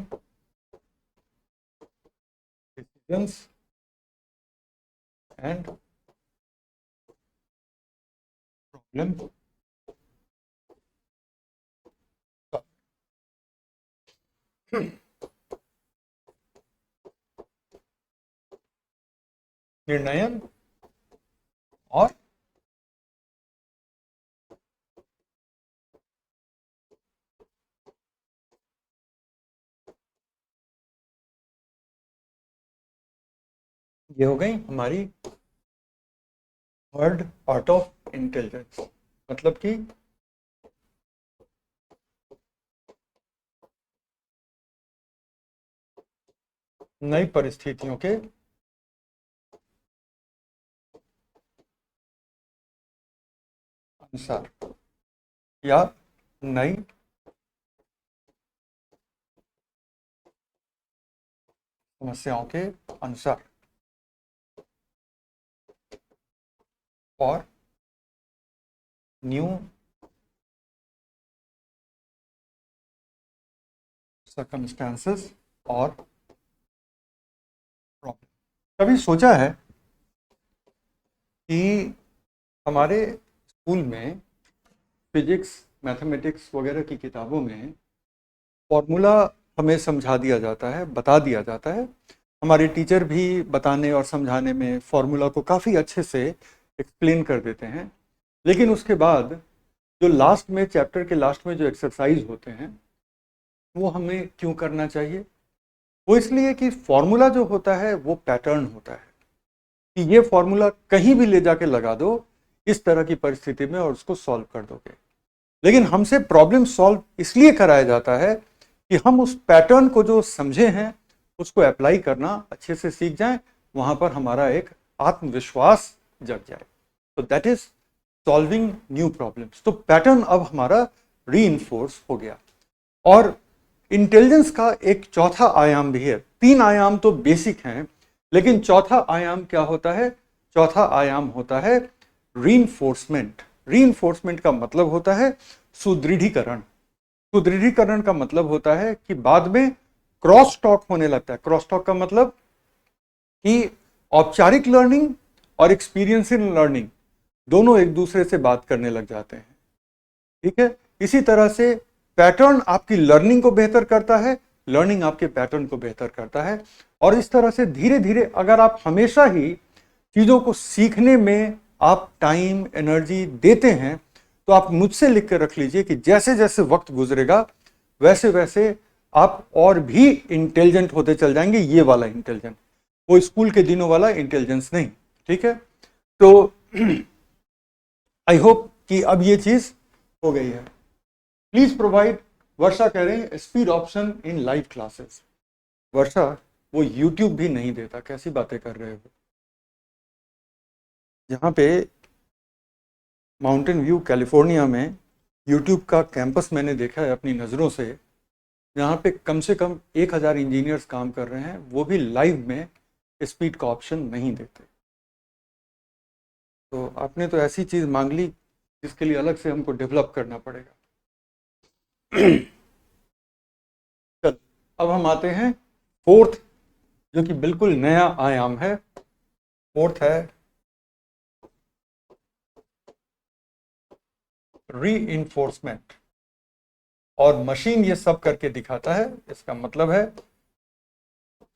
A: decisions and problem निर्णयन और ये हो गई हमारी थर्ड पार्ट ऑफ इंटेलिजेंस, मतलब कि नई परिस्थितियों के अनुसार या नई समस्याओं के अनुसार और न्यू सर्कमस्टांसेस और प्रॉब्लम। कभी सोचा है कि हमारे स्कूल में फिजिक्स, मैथमेटिक्स वगैरह की किताबों में फॉर्मूला हमें समझा दिया जाता है, बता दिया जाता है। हमारे टीचर भी बताने और समझाने में फॉर्मूला को काफ़ी अच्छे से एक्सप्लेन कर देते हैं, लेकिन उसके बाद जो लास्ट में, चैप्टर के लास्ट में जो एक्सरसाइज होते हैं वो हमें क्यों करना चाहिए? वो इसलिए कि फॉर्मूला जो होता है वो पैटर्न होता है कि ये फॉर्मूला कहीं भी ले जाके लगा दो इस तरह की परिस्थिति में और उसको सॉल्व कर दोगे। लेकिन हमसे प्रॉब्लम सॉल्व इसलिए कराया जाता है कि हम उस पैटर्न को जो समझे हैं उसको अप्लाई करना अच्छे से सीख जाएं, वहां पर हमारा एक आत्मविश्वास जग जाए। तो that is solving new problems. तो पैटर्न अब हमारा रीइंफोर्स हो गया। और इंटेलिजेंस का एक चौथा आयाम भी है। तीन आयाम तो बेसिक हैं, लेकिन चौथा आयाम क्या होता है? चौथा आयाम होता है रीइंफोर्समेंट। रीइंफोर्समेंट का मतलब होता है सुदृढ़ीकरण। सुदृढ़ीकरण का मतलब होता है कि बाद में क्रॉस टॉक होने लगता है। क्रॉस टॉक का मतलब कि औपचारिक लर्निंग और एक्सपीरियंशियल लर्निंग दोनों एक दूसरे से बात करने लग जाते हैं। ठीक है, इसी तरह से पैटर्न आपकी लर्निंग को बेहतर करता है, लर्निंग आपके पैटर्न को बेहतर करता है। और इस तरह से धीरे धीरे अगर आप हमेशा ही चीज़ों को सीखने में आप टाइम, एनर्जी देते हैं, तो आप मुझसे लिख कर रख लीजिए कि जैसे जैसे वक्त गुजरेगा वैसे वैसे आप और भी इंटेलिजेंट होते चल जाएंगे। ये वाला इंटेलिजेंट, वो स्कूल के दिनों वाला इंटेलिजेंस नहीं। ठीक है, तो आई होप कि अब ये चीज हो गई है। प्लीज प्रोवाइड, वर्षा कह रहे हैं, speed option in live classes. Varsha, वो यूट्यूब भी नहीं देता, कैसी बातें कर रहे हो? यहाँ पे माउंटेन व्यू कैलिफोर्निया में यूट्यूब का कैंपस मैंने देखा है अपनी नज़रों से, जहाँ पे कम से कम 1000 इंजीनियर्स काम कर रहे हैं, वो भी लाइव में स्पीड का ऑप्शन नहीं देते। तो आपने तो ऐसी चीज़ मांग ली जिसके लिए अलग से हमको डेवलप करना पड़ेगा। चल, अब हम आते हैं फोर्थ, जो कि बिल्कुल नया आयाम है। फोर्थ है रीइंफोर्समेंट। और मशीन ये सब करके दिखाता है, इसका मतलब है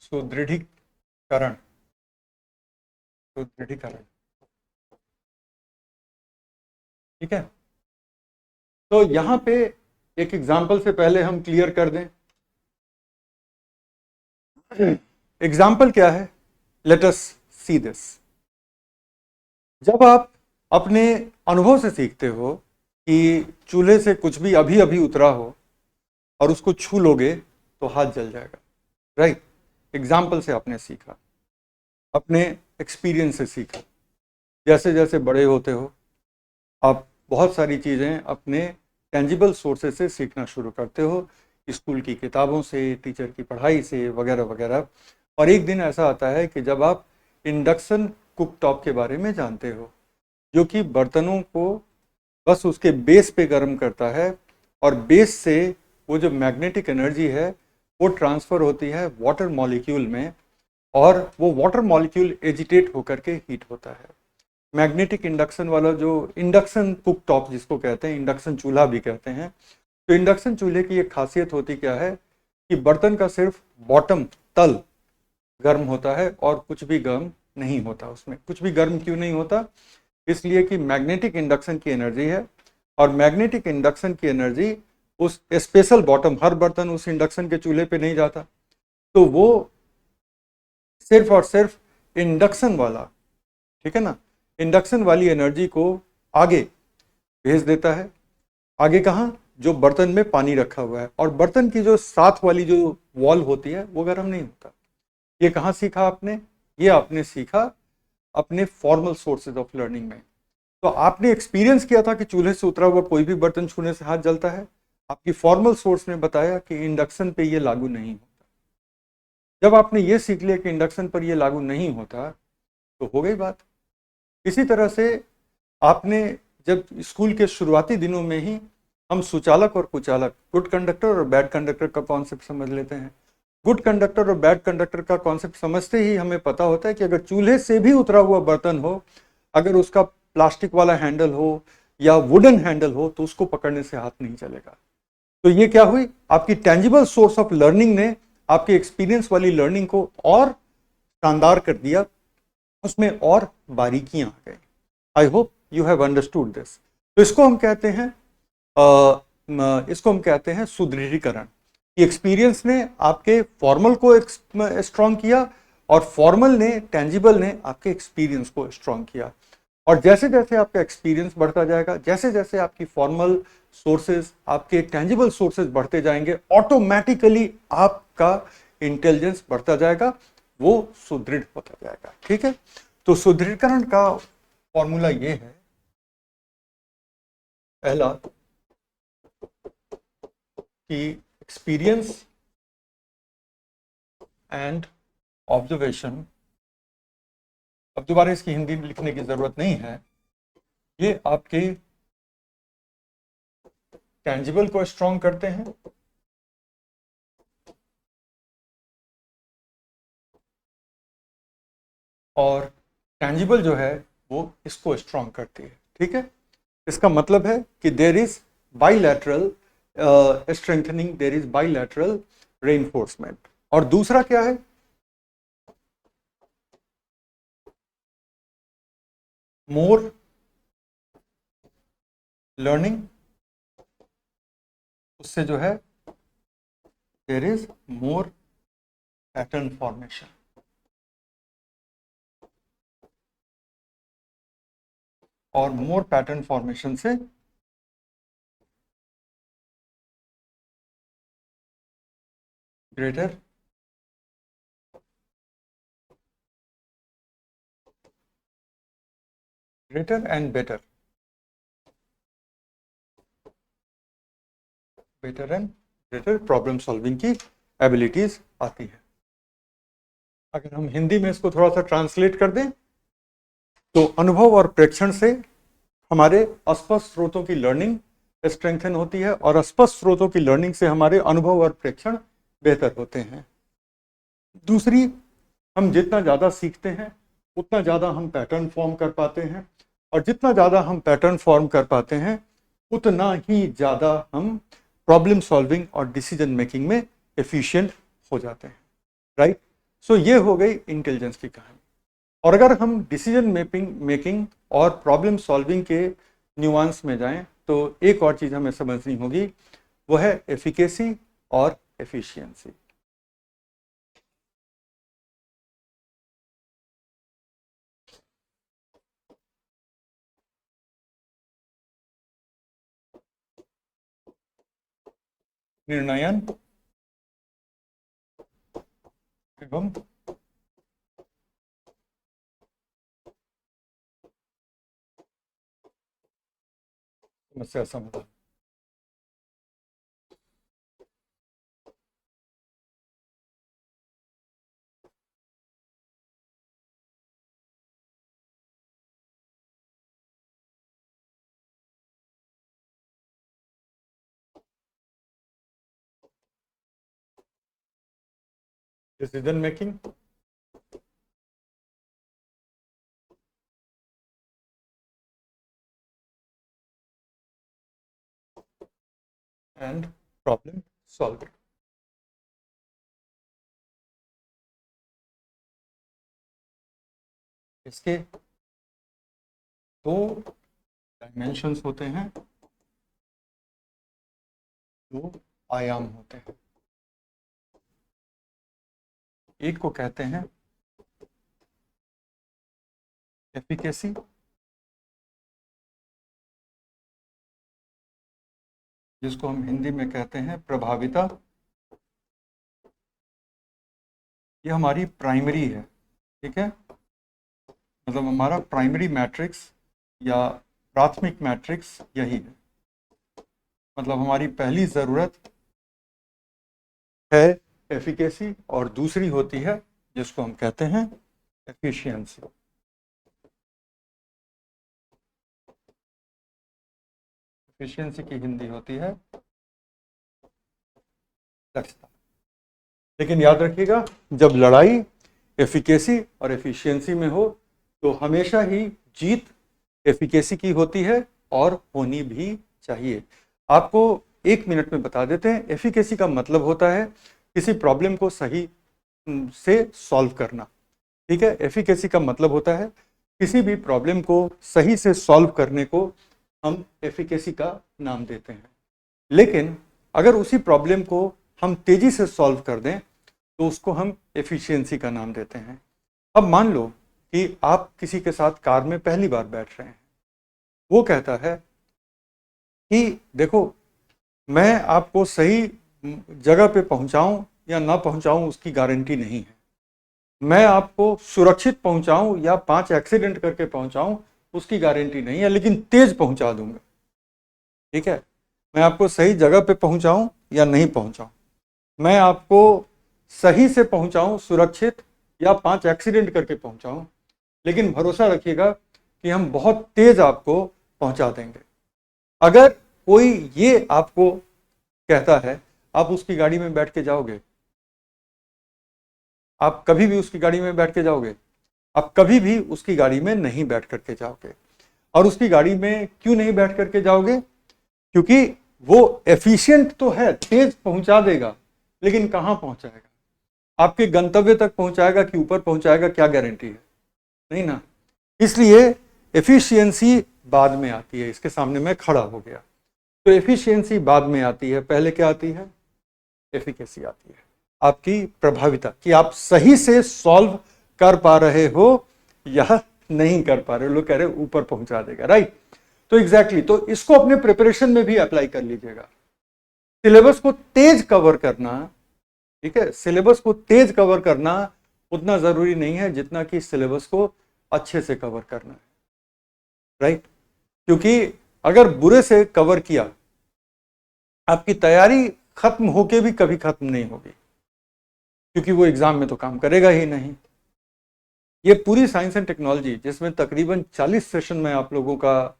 A: सुदृढ़ीकरण। सुदृढ़ीकरण, ठीक है। तो यहां पे एक एग्जांपल से पहले हम क्लियर कर दें। एग्जाम्पल क्या है? Let us see this. जब आप अपने अनुभव से सीखते हो कि चूल्हे से कुछ भी अभी अभी उतरा हो और उसको छू लोगे तो हाथ जल जाएगा, राइट? एग्जाम्पल से आपने सीखा, अपने एक्सपीरियंस से सीखा। जैसे जैसे बड़े होते हो आप बहुत सारी चीज़ें अपने टेंजिबल सोर्सेज से सीखना शुरू करते हो, स्कूल की किताबों से, टीचर की पढ़ाई से, वगैरह वगैरह। और एक दिन ऐसा आता है कि जब आप इंडक्शन कुक टॉप के बारे में जानते हो, जो कि बर्तनों को बस उसके बेस पे गर्म करता है, और बेस से वो जो मैग्नेटिक एनर्जी है वो ट्रांसफ़र होती है वाटर मॉलिक्यूल में, और वो वाटर मॉलिक्यूल एजिटेट होकर के हीट होता है। मैग्नेटिक इंडक्शन वाला जो इंडक्शन कुक टॉप जिसको कहते हैं, इंडक्शन चूल्हा भी कहते हैं। तो इंडक्शन चूल्हे की एक खासियत होती क्या है कि बर्तन का सिर्फ बॉटम, तल गर्म होता है और कुछ भी गर्म नहीं होता। उसमें कुछ भी गर्म क्यों नहीं होता? इसलिए कि मैग्नेटिक इंडक्शन की एनर्जी है, और मैग्नेटिक इंडक्शन की एनर्जी उस स्पेशल बॉटम, हर बर्तन उस इंडक्शन के चूल्हे पे नहीं जाता, तो वो सिर्फ और सिर्फ इंडक्शन वाला, ठीक है ना, इंडक्शन वाली एनर्जी को आगे भेज देता है। आगे कहाँ? जो बर्तन में पानी रखा हुआ है, और बर्तन की जो साथ वाली जो वॉल होती है वो गर्म नहीं होता। ये कहाँ सीखा आपने? ये आपने सीखा अपने फॉर्मल सोर्सेज ऑफ लर्निंग में। तो आपने एक्सपीरियंस किया था कि चूल्हे से उतरा हुआ कोई भी बर्तन छूने से हाथ जलता है। आपकी फॉर्मल सोर्स ने बताया कि इंडक्शन पे ये लागू नहीं होता। जब आपने ये सीख लिया कि इंडक्शन पर ये लागू नहीं होता, तो हो गई बात। इसी तरह से आपने जब स्कूल के शुरुआती दिनों में ही हम सुचालक और कुचालक, गुड कंडक्टर और बैड कंडक्टर का कॉन्सेप्ट समझ लेते हैं। गुड कंडक्टर और बैड कंडक्टर का कॉन्सेप्ट समझते ही हमें पता होता है कि अगर चूल्हे से भी उतरा हुआ बर्तन हो, अगर उसका प्लास्टिक वाला हैंडल हो या वुडन हैंडल हो, तो उसको पकड़ने से हाथ नहीं चलेगा। तो ये क्या हुई, आपकी टेंजिबल सोर्स ऑफ लर्निंग ने आपके एक्सपीरियंस वाली लर्निंग को और शानदार कर दिया, उसमें और बारीकियां आ गई। आई hope you have understood this. तो इसको हम कहते हैं सुदृढ़ीकरण। एक्सपीरियंस ने आपके फॉर्मल को स्ट्रॉन्ग किया और फॉर्मल ने, टेंजिबल ने आपके एक्सपीरियंस को स्ट्रॉन्ग किया। और जैसे जैसे आपका एक्सपीरियंस बढ़ता जाएगा, जैसे जैसे आपकी फॉर्मल सोर्सेज, आपके टेंजिबल सोर्सेज बढ़ते जाएंगे, ऑटोमेटिकली आपका इंटेलिजेंस बढ़ता जाएगा, वो सुदृढ़ होता जाएगा। ठीक है, तो सुदृढ़ीकरण का फॉर्मूला ये है, पहला कि एक्सपीरियंस एंड ऑब्जर्वेशन, अब दोबारा इसकी हिंदी लिखने की जरूरत नहीं है, ये आपके टेंजिबल को स्ट्रॉन्ग करते हैं और टेंजिबल जो है वो इसको स्ट्रॉन्ग करती है। ठीक है, इसका मतलब है कि there is bilateral strengthening, there is bilateral reinforcement. और दूसरा क्या है, मोर लर्निंग, उससे जो है there is more pattern formation. और मोर पैटर्न फॉर्मेशन से greater and better and greater problem solving की एबिलिटीज आती है। अगर हम हिंदी में इसको थोड़ा सा ट्रांसलेट कर दें, तो अनुभव और प्रेक्षण से हमारे अस्पष्ट स्रोतों की लर्निंग स्ट्रेंथन होती है और अस्पष्ट स्रोतों की लर्निंग से हमारे अनुभव और प्रेक्षण बेहतर होते हैं। दूसरी, हम जितना ज़्यादा सीखते हैं उतना ज़्यादा हम पैटर्न फॉर्म कर पाते हैं, और जितना ज़्यादा हम पैटर्न फॉर्म कर पाते हैं उतना ही ज़्यादा हम प्रॉब्लम सॉल्विंग और डिसीजन मेकिंग में एफिशिएंट हो जाते हैं। राइट, सो ये हो गई इंटेलिजेंस की कहानी। और अगर हम डिसीजन मेकिंग और प्रॉब्लम सॉल्विंग के न्यूआंस में जाएं, तो एक और चीज़ हमें समझनी होगी, वो है एफिकेसी और एफिशिएंसी। निर्णयन एवं समस्या समाधान। Decision making and problem solving. इसके दो डायमेंशंस होते हैं, दो आयाम होते हैं। एक को कहते हैं एफिकेसी, जिसको हम हिंदी में कहते हैं प्रभाविता। ये हमारी प्राइमरी है। ठीक है, मतलब हमारा प्राइमरी मैट्रिक्स या प्राथमिक मैट्रिक्स यही है। मतलब हमारी पहली ज़रूरत है एफिकेसी और दूसरी होती है जिसको हम कहते हैं एफिशिएंसी। एफिशिएंसी की हिंदी होती है दक्षता। लेकिन याद रखिएगा, जब लड़ाई एफिकेसी और एफिशिएंसी में हो तो हमेशा ही जीत एफिकेसी की होती है और होनी भी चाहिए। आपको 1 मिनट में बता देते हैं। एफिकेसी का मतलब होता है किसी प्रॉब्लम को सही से सॉल्व करना। ठीक है, एफिकेसी का मतलब होता है किसी भी प्रॉब्लम को सही से सॉल्व करने को हम एफिकेसी का नाम देते हैं। लेकिन अगर उसी प्रॉब्लम को हम तेजी से सॉल्व कर दें तो उसको हम एफिशिएंसी का नाम देते हैं। अब मान लो कि आप किसी के साथ कार में पहली बार बैठ रहे हैं, वो कहता है कि देखो, मैं आपको सही जगह पे पहुंचाऊं या ना पहुंचाऊं उसकी गारंटी नहीं है, मैं आपको सुरक्षित पहुंचाऊं या 5 एक्सीडेंट करके पहुंचाऊं उसकी गारंटी नहीं है, लेकिन तेज पहुंचा दूंगा। ठीक है, मैं आपको सही जगह पे पहुंचाऊं या नहीं पहुंचाऊं, मैं आपको सही से पहुंचाऊं सुरक्षित या 5 एक्सीडेंट करके पहुंचाऊं, लेकिन भरोसा रखिएगा कि हम बहुत तेज आपको पहुंचा देंगे। अगर कोई ये आपको कहता है, आप उसकी गाड़ी में बैठ के जाओगे? आप कभी भी उसकी गाड़ी में बैठ के जाओगे? आप कभी भी उसकी गाड़ी में नहीं बैठ करके जाओगे। और उसकी गाड़ी में क्यों नहीं बैठ करके जाओगे? क्योंकि वो एफिशिएंट तो है, तेज पहुंचा देगा, लेकिन कहां पहुंचाएगा? आपके गंतव्य तक पहुंचाएगा कि ऊपर पहुंचाएगा, क्या गारंटी है? नहीं ना। इसलिए एफिशिएंसी बाद में आती है। इसके सामने मैं खड़ा हो गया तो एफिशिएंसी बाद में आती है, पहले क्या आती है? एफिकेसी आती है। आपकी प्रभाविता कि आप सही से सॉल्व कर पा रहे हो या नहीं कर पा रहे हो। लोग कह रहे ऊपर पहुंचा देगा, राइट? तो एग्जैक्टली, तो इसको अपने प्रिपरेशन में भी अप्लाई कर लीजिएगा। सिलेबस को तेज कवर करना, ठीक है, सिलेबस को तेज कवर करना उतना जरूरी नहीं है जितना कि सिलेबस को अच्छे से कवर करना है, राइट? क्योंकि अगर बुरे से कवर किया, आपकी तैयारी खत्म होके भी कभी खत्म नहीं होगी, क्योंकि वो एग्जाम में तो काम करेगा ही नहीं। ये पूरी साइंस एंड टेक्नोलॉजी, जिसमें तकरीबन 40 सेशन में आप लोगों का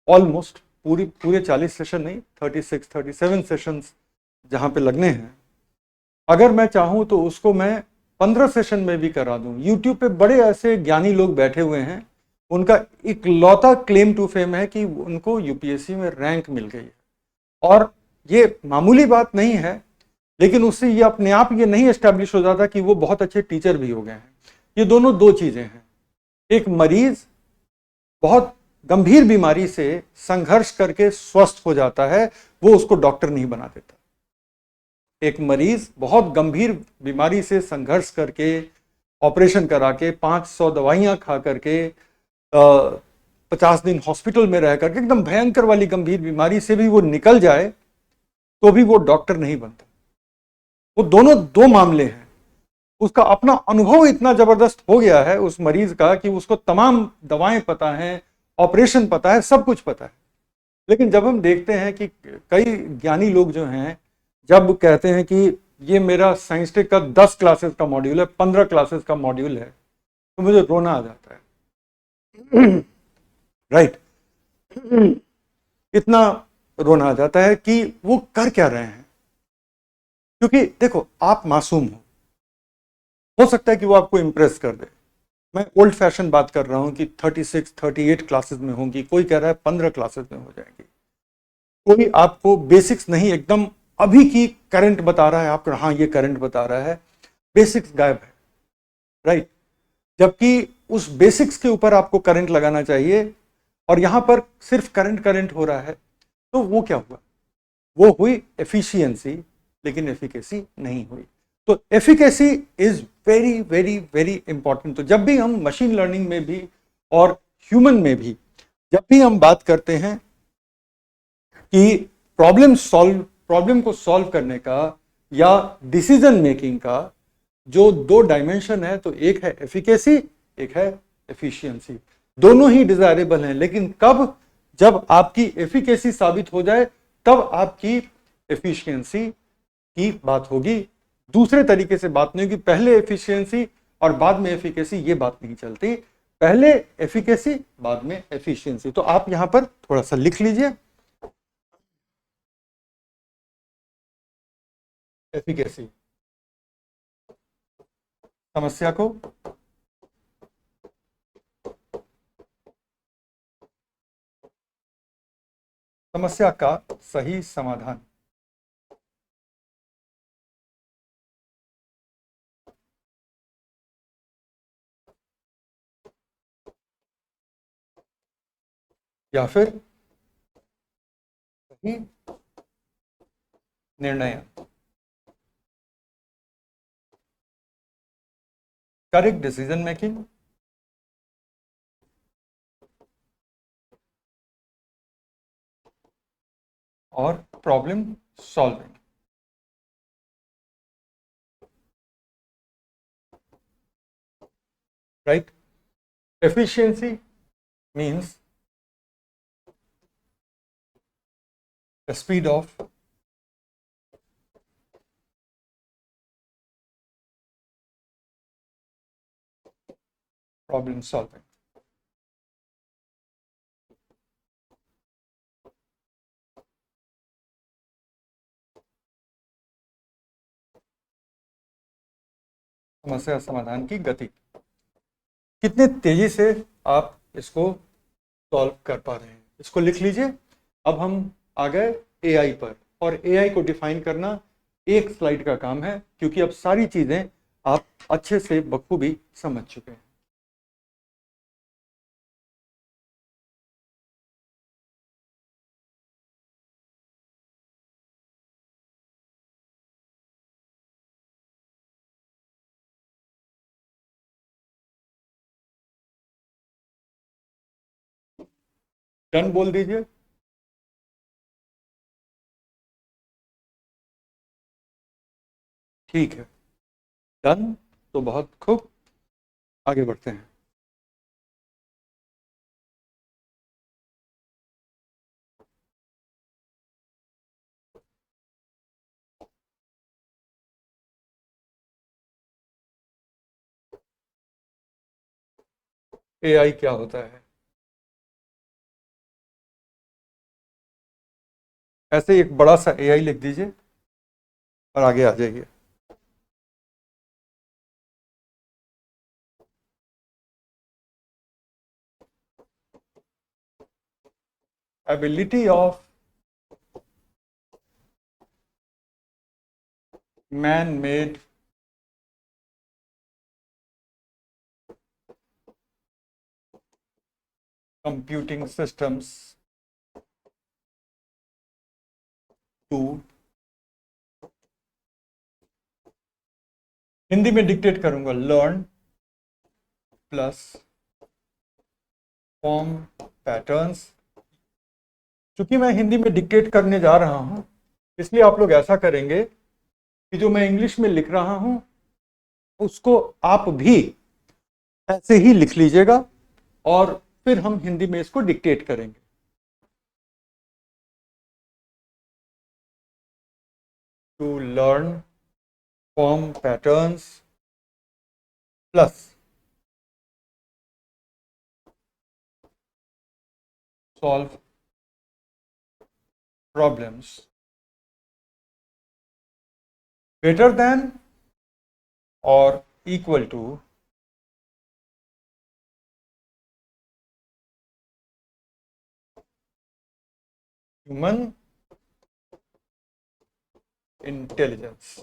A: ऑलमोस्ट पूरे 40 सेशन नहीं, 37 सेशंस जहां पे लगने हैं, अगर मैं चाहूं तो उसको मैं 15 सेशन में भी करा दूं। यूट्यूब पे बड़े ऐसे ज्ञानी लोग बैठे हुए हैं, उनका इकलौता क्लेम टू फेम है कि उनको यूपीएससी में रैंक मिल गई है। और ये मामूली बात नहीं है, लेकिन उससे ये अपने आप ये नहीं एस्टैब्लिश हो जाता कि वो बहुत अच्छे टीचर भी हो गए हैं। ये दोनों दो चीजें हैं। एक मरीज बहुत गंभीर बीमारी से संघर्ष करके स्वस्थ हो जाता है, वो उसको डॉक्टर नहीं बना देता। एक मरीज बहुत गंभीर बीमारी से संघर्ष करके, ऑपरेशन करा के, 500 दवाइयां खा करके, 50 दिन हॉस्पिटल में रह करके, एकदम भयंकर वाली गंभीर बीमारी से भी वो निकल जाए तो भी वो डॉक्टर नहीं बनता। वो दोनों दो मामले हैं। उसका अपना अनुभव इतना जबरदस्त हो गया है उस मरीज का कि उसको तमाम दवाएं पता हैं, ऑपरेशन पता है, सब कुछ पता है। लेकिन जब हम देखते हैं कि कई ज्ञानी लोग जो हैं, जब कहते हैं कि ये मेरा साइंस टेक का 10 क्लासेस का मॉड्यूल है, 15 क्लासेस का मॉड्यूल है, तो मुझे रोना आ जाता है। राइट? इतना रोना आ जाता है कि वो कर क्या रहे हैं। क्योंकि देखो, आप मासूम हो सकता है कि वो आपको इंप्रेस कर दे। मैं ओल्ड फैशन बात कर रहा हूं कि 36 38 क्लासेस में होंगी, कोई कह रहा है 15 क्लासेस में हो जाएंगी। कोई आपको बेसिक्स नहीं, एकदम अभी की करंट बता रहा है, आपको हाँ ये करंट बता रहा है, बेसिक्स गायब है, राइट? जबकि उस बेसिक्स के ऊपर आपको करंट लगाना चाहिए, और यहां पर सिर्फ करंट हो रहा है। तो वो क्या हुआ? वो हुई एफिशिएंसी, लेकिन एफिकेसी नहीं हुई। तो efficacy is very very very important. तो जब भी हम मशीन लर्निंग में भी और ह्यूमन में भी जब भी हम बात करते हैं कि प्रॉब्लम को सॉल्व करने का या डिसीजन मेकिंग का जो दो डायमेंशन है, तो एक है एफिकेसी, एक है एफिशिएंसी। दोनों ही डिजायरेबल हैं, लेकिन कब? जब आपकी एफिकेसी साबित हो जाए तब आपकी एफिशिएंसी की बात होगी। दूसरे तरीके से बात नहीं होगी। पहले एफिशिएंसी और बाद में एफिकेसी, ये बात नहीं चलती। पहले एफिकेसी, बाद में एफिशिएंसी। तो आप यहां पर थोड़ा सा लिख लीजिए। एफिकेसी, समस्या को समस्या का सही समाधान, या फिर सही निर्णय, करेक्ट डिसीजन मेकिंग, और problem solving. Right, efficiency means the speed of problem solving. समस्या समाधान की गति, कितने तेजी से आप इसको सॉल्व कर पा रहे हैं, इसको लिख लीजिए। अब हम आ गए एआई पर, और एआई को डिफाइन करना एक स्लाइड का काम है, क्योंकि अब सारी चीजें आप अच्छे से बखूबी समझ चुके हैं। डन बोल दीजिए। ठीक है, डन, तो बहुत खूब, आगे बढ़ते हैं। एआई क्या होता है? ऐसे एक बड़ा सा एआई लिख दीजिए और आगे आ जाइए। Ability of man made computing systems to, Hindi में डिक्टेट करूंगा, लर्न प्लस फॉर्म पैटर्न्स। चूंकि मैं हिंदी में डिक्टेट करने जा रहा हूं, इसलिए आप लोग ऐसा करेंगे कि जो मैं इंग्लिश में लिख रहा हूं उसको आप भी ऐसे ही लिख लीजिएगा, और फिर हम हिंदी में इसको डिक्टेट करेंगे। To learn form patterns plus solve problems better than और इक्वल टू ह्यूमन इंटेलिजेंस।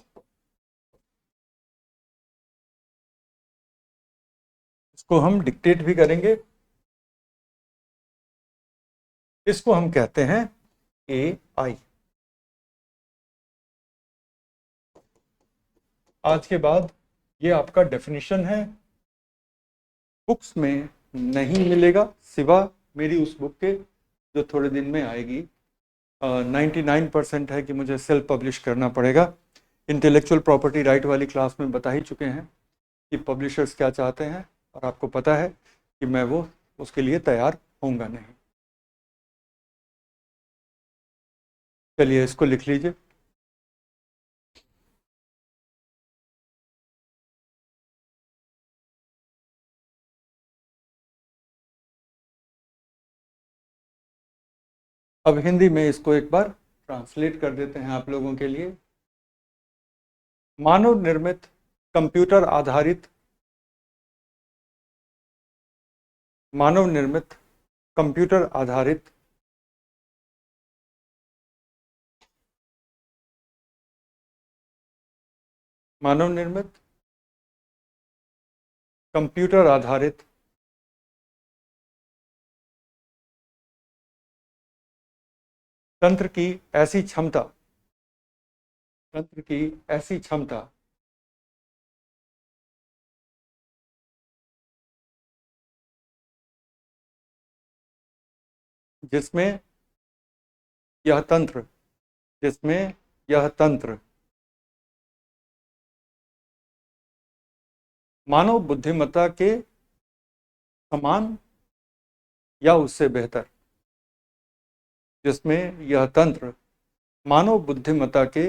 A: इसको हम डिक्टेट भी करेंगे, इसको हम कहते हैं एआई। आज के बाद ये आपका डेफिनेशन है, बुक्स में नहीं मिलेगा, सिवा मेरी उस बुक के जो थोड़े दिन में आएगी। 99% है कि मुझे सेल्फ पब्लिश करना पड़ेगा। इंटेलेक्चुअल प्रॉपर्टी राइट वाली क्लास में बता ही चुके हैं कि पब्लिशर्स क्या चाहते हैं, और आपको पता है कि मैं वो उसके लिए तैयार होऊंगा नहीं। चलिए इसको लिख लीजिए। अब हिंदी में इसको एक बार ट्रांसलेट कर देते हैं आप लोगों के लिए। मानव निर्मित कंप्यूटर आधारित मानव निर्मित कंप्यूटर आधारित मानव निर्मित कंप्यूटर आधारित तंत्र की ऐसी क्षमता तंत्र की ऐसी क्षमता जिसमें यह तंत्र जिसमें यह तंत्र मानव बुद्धिमत्ता के समान या उससे बेहतर जिसमें यह तंत्र मानव बुद्धिमत्ता के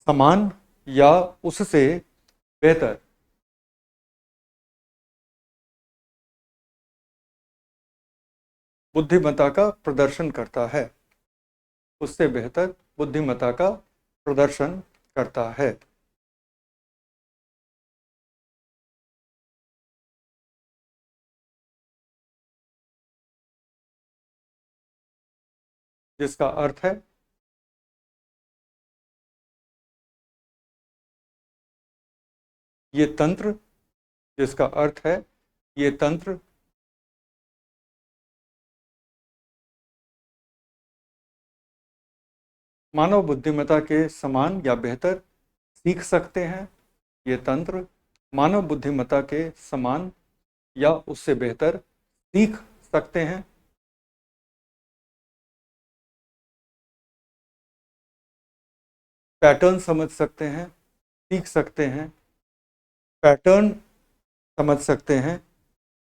A: समान या उससे बेहतर बुद्धिमत्ता का प्रदर्शन करता है उससे बेहतर बुद्धिमत्ता का प्रदर्शन करता है। जिसका अर्थ है ये तंत्र जिसका अर्थ है ये तंत्र मानव बुद्धिमत्ता के समान या बेहतर सीख सकते हैं। ये तंत्र मानव बुद्धिमत्ता के समान या उससे बेहतर सीख सकते हैं। पैटर्न समझ सकते हैं, सीख सकते हैं, पैटर्न समझ सकते हैं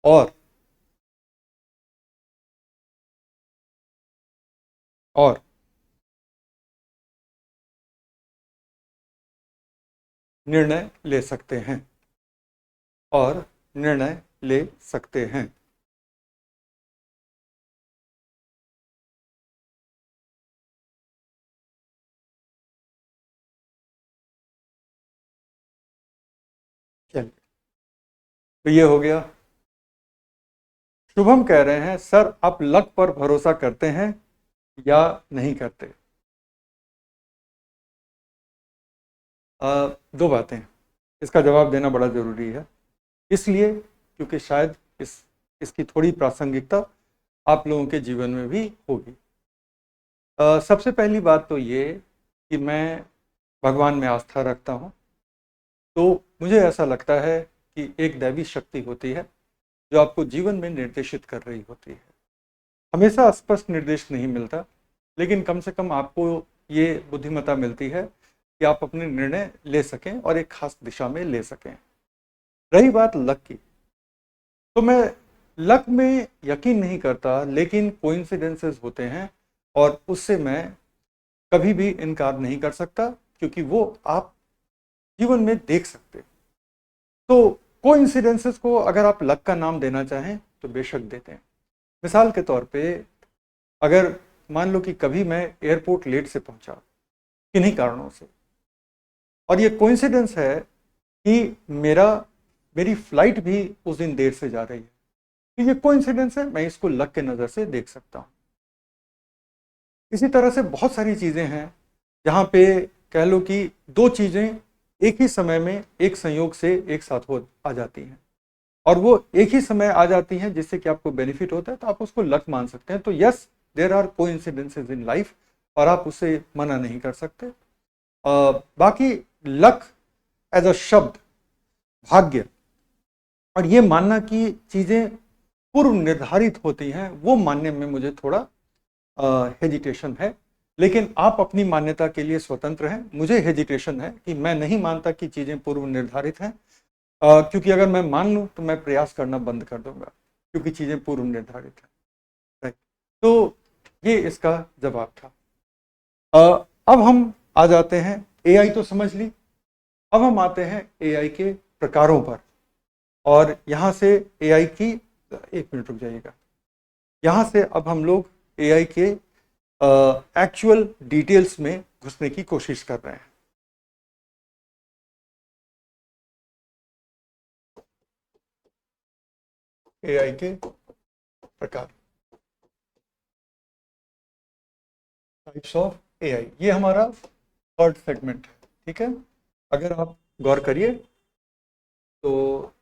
A: और निर्णय ले सकते हैं और निर्णय ले सकते हैं। चलिए, तो ये हो गया। शुभम कह रहे हैं सर आप लक पर भरोसा करते हैं या नहीं करते? दो बातें, इसका जवाब देना बड़ा ज़रूरी है, इसलिए क्योंकि शायद इसकी थोड़ी प्रासंगिकता आप लोगों के जीवन में भी होगी। सबसे पहली बात तो ये कि मैं भगवान में आस्था रखता हूँ, तो मुझे ऐसा लगता है कि एक दैवी शक्ति होती है जो आपको जीवन में निर्देशित कर रही होती है। हमेशा स्पष्ट निर्देश नहीं मिलता, लेकिन कम से कम आपको ये बुद्धिमत्ता मिलती है कि आप अपने निर्णय ले सकें और एक खास दिशा में ले सकें। रही बात लक की, तो मैं लक में यकीन नहीं करता, लेकिन कोइंसिडेंसेस होते हैं और उससे मैं कभी भी इनकार नहीं कर सकता, क्योंकि वो आप जीवन में देख सकते। तो कोइंसिडेंसेस को अगर आप लक का नाम देना चाहें तो बेशक देते हैं। मिसाल के तौर पे अगर मान लो कि कभी मैं एयरपोर्ट लेट से पहुंचा किन्हीं कारणों से, और ये कोइंसिडेंस है कि मेरी फ्लाइट भी उस दिन देर से जा रही है, तो ये कोइंसिडेंस है, मैं इसको लक के नज़र से देख सकता हूँ। इसी तरह से बहुत सारी चीज़ें हैं जहाँ पे कह लो कि दो चीज़ें एक ही समय में एक संयोग से एक साथ हो आ जाती हैं, और वो एक ही समय आ जाती हैं जिससे कि आपको बेनिफिट होता है, तो आप उसको लक मान सकते हैं। तो yes, there are coincidences in life और आप उसे मना नहीं कर सकते। बाकी लक एज अ शब्द, भाग्य, और ये मानना कि चीज़ें पूर्व निर्धारित होती हैं, वो मानने में मुझे थोड़ा हेजिटेशन है। लेकिन आप अपनी मान्यता के लिए स्वतंत्र हैं। मुझे हेजिटेशन है कि मैं नहीं मानता कि चीज़ें पूर्व निर्धारित हैं, क्योंकि अगर मैं मान लूँ तो मैं प्रयास करना बंद कर दूंगा, क्योंकि चीज़ें पूर्व निर्धारित हैं। राइट, तो ये इसका जवाब था। अब हम आ जाते हैं, एआई तो समझ ली, अब हम आते हैं एआई के प्रकारों पर, और यहाँ से एआई की, एक मिनट रुक जाइएगा, यहाँ से अब हम लोग एआई के एक्चुअल डिटेल्स में घुसने की कोशिश कर रहे हैं। एआई के प्रकार, टाइप्स ऑफ एआई, ये हमारा थर्ड सेगमेंट है। ठीक है, अगर आप गौर करिए तो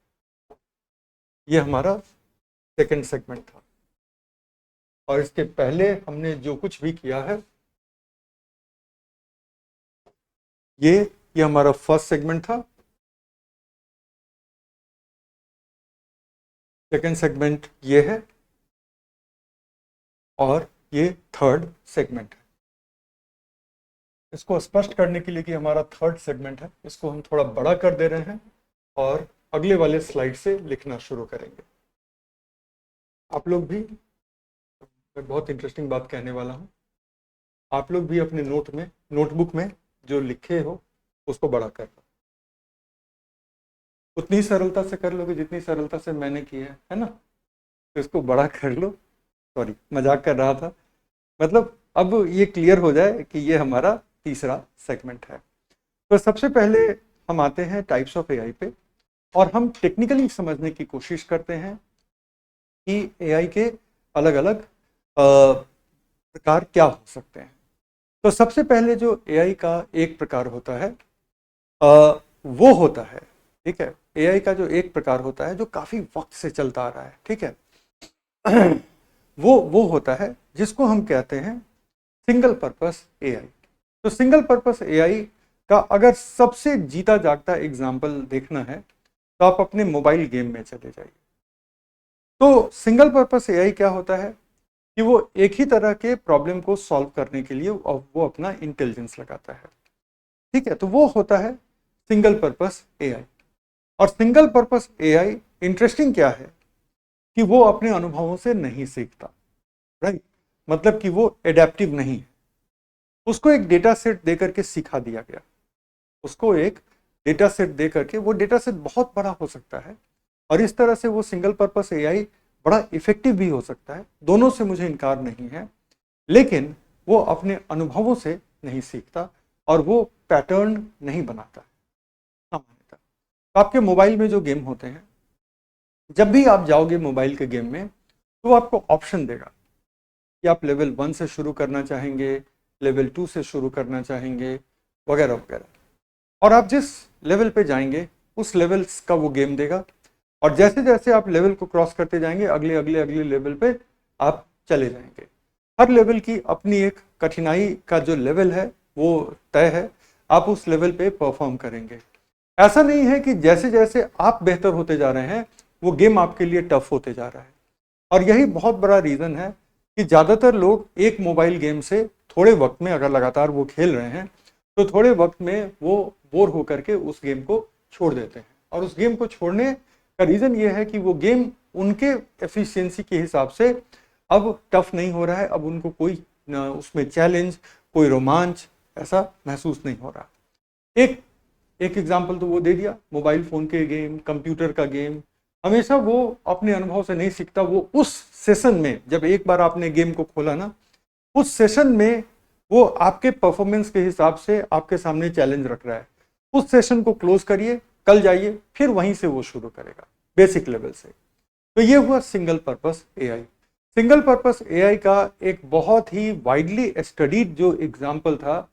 A: ये हमारा सेकंड सेगमेंट था, और इसके पहले हमने जो कुछ भी किया है ये हमारा फर्स्ट सेगमेंट था, सेकंड सेगमेंट ये है, और ये थर्ड सेगमेंट है। इसको स्पष्ट करने के लिए कि हमारा थर्ड सेगमेंट है, इसको हम थोड़ा बड़ा कर दे रहे हैं और अगले वाले स्लाइड से लिखना शुरू करेंगे। आप लोग भी, मैं बहुत इंटरेस्टिंग बात कहने वाला हूँ, आप लोग भी अपने नोटबुक में जो लिखे हो उसको बड़ा कर लो, उतनी सरलता से कर लोगे जितनी सरलता से मैंने की है ना, तो इसको बड़ा कर लो। सॉरी, मजाक कर रहा था, मतलब अब ये क्लियर हो जाए कि ये हमारा तीसरा सेगमेंट है। तो सबसे पहले हम आते हैं टाइप्स ऑफ एआई पे, और हम टेक्निकली समझने की कोशिश करते हैं कि एआई के अलग अलग प्रकार क्या हो सकते हैं। तो सबसे पहले जो एआई का एक प्रकार होता है वो होता है, ठीक है, एआई का जो एक प्रकार होता है जो काफी वक्त से चलता आ रहा है, ठीक है, वो होता है जिसको हम कहते हैं सिंगल पर्पस एआई। तो सिंगल पर्पस एआई का अगर सबसे जीता जागता एग्जाम्पल देखना है तो आप अपने मोबाइल गेम में चले जाइए। तो सिंगल पर्पस एआई क्या होता है कि वो एक ही तरह के प्रॉब्लम को सॉल्व करने के लिए वो अपना इंटेलिजेंस लगाता है, ठीक है, तो वो होता है सिंगल पर्पस एआई। और सिंगल पर्पस एआई इंटरेस्टिंग क्या है कि वो अपने अनुभवों से नहीं सीखता, राइट, मतलब कि वो एडेप्टिव नहीं है। उसको एक डेटा सेट दे करके सिखा दिया गया, उसको एक डेटा सेट दे करके, वो डेटा सेट बहुत बड़ा हो सकता है और इस तरह से वो सिंगल पर्पस एआई बड़ा इफेक्टिव भी हो सकता है, दोनों से मुझे इनकार नहीं है, लेकिन वो अपने अनुभवों से नहीं सीखता और वो पैटर्न नहीं बनाता है सामान्यतः। तो आपके मोबाइल में जो गेम होते हैं, जब भी आप जाओगे मोबाइल के गेम में तो वो आपको ऑप्शन देगा कि आप लेवल 1 से शुरू करना चाहेंगे, लेवल 2 से शुरू करना चाहेंगे, वगैरह वगैरह, और आप जिस लेवल पे जाएंगे उस लेवल का वो गेम देगा, और जैसे जैसे आप लेवल को क्रॉस करते जाएंगे अगले अगले अगले लेवल पे आप चले जाएंगे। हर लेवल की अपनी एक कठिनाई का जो लेवल है वो तय है, आप उस लेवल पे परफॉर्म करेंगे। ऐसा नहीं है कि जैसे जैसे आप बेहतर होते जा रहे हैं वो गेम आपके लिए टफ होते जा रहा है, और यही बहुत बड़ा रीज़न है कि ज़्यादातर लोग एक मोबाइल गेम से थोड़े वक्त में, अगर लगातार वो खेल रहे हैं तो थोड़े वक्त में वो बोर होकर के उस गेम को छोड़ देते हैं। और उस गेम को छोड़ने का रीज़न ये है कि वो गेम उनके एफिशिएंसी के हिसाब से अब टफ नहीं हो रहा है, अब उनको कोई उसमें चैलेंज, कोई रोमांच ऐसा महसूस नहीं हो रहा। एक एक एग्जाम्पल तो वो दे दिया, मोबाइल फ़ोन के गेम, कंप्यूटर का गेम, हमेशा वो अपने अनुभव से नहीं सीखता, वो उस सेशन में, जब एक बार आपने गेम को खोला ना, उस सेशन में वो आपके परफॉर्मेंस के हिसाब से आपके सामने चैलेंज रख रहा है, उस सेशन को क्लोज करिए, कल जाइए, फिर वहीं से वो शुरू करेगा बेसिक लेवल से। तो ये हुआ single purpose AI. Single purpose AI का एक बहुत ही वाइडली स्टडीड जो एग्जाम्पल था,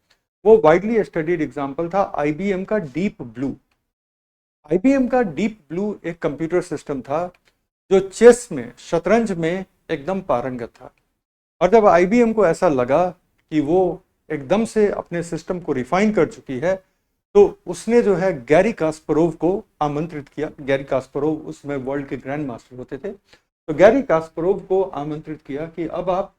A: वो वाइडली स्टडीड एग्जाम्पल था आईबीएम का डीप ब्लू। आईबीएम का डीप ब्लू एक कंप्यूटर सिस्टम था जो चेस में, शतरंज में एकदम पारंगत था। और जब आईबीएम को ऐसा लगा कि वो एकदम से अपने सिस्टम को रिफाइन कर चुकी है, तो उसने जो है गैरी कास्परोव को आमंत्रित किया। गैरी कास्परोव उसमें वर्ल्ड के ग्रैंड मास्टर होते थे, तो गैरी कास्परोव को आमंत्रित किया कि अब आप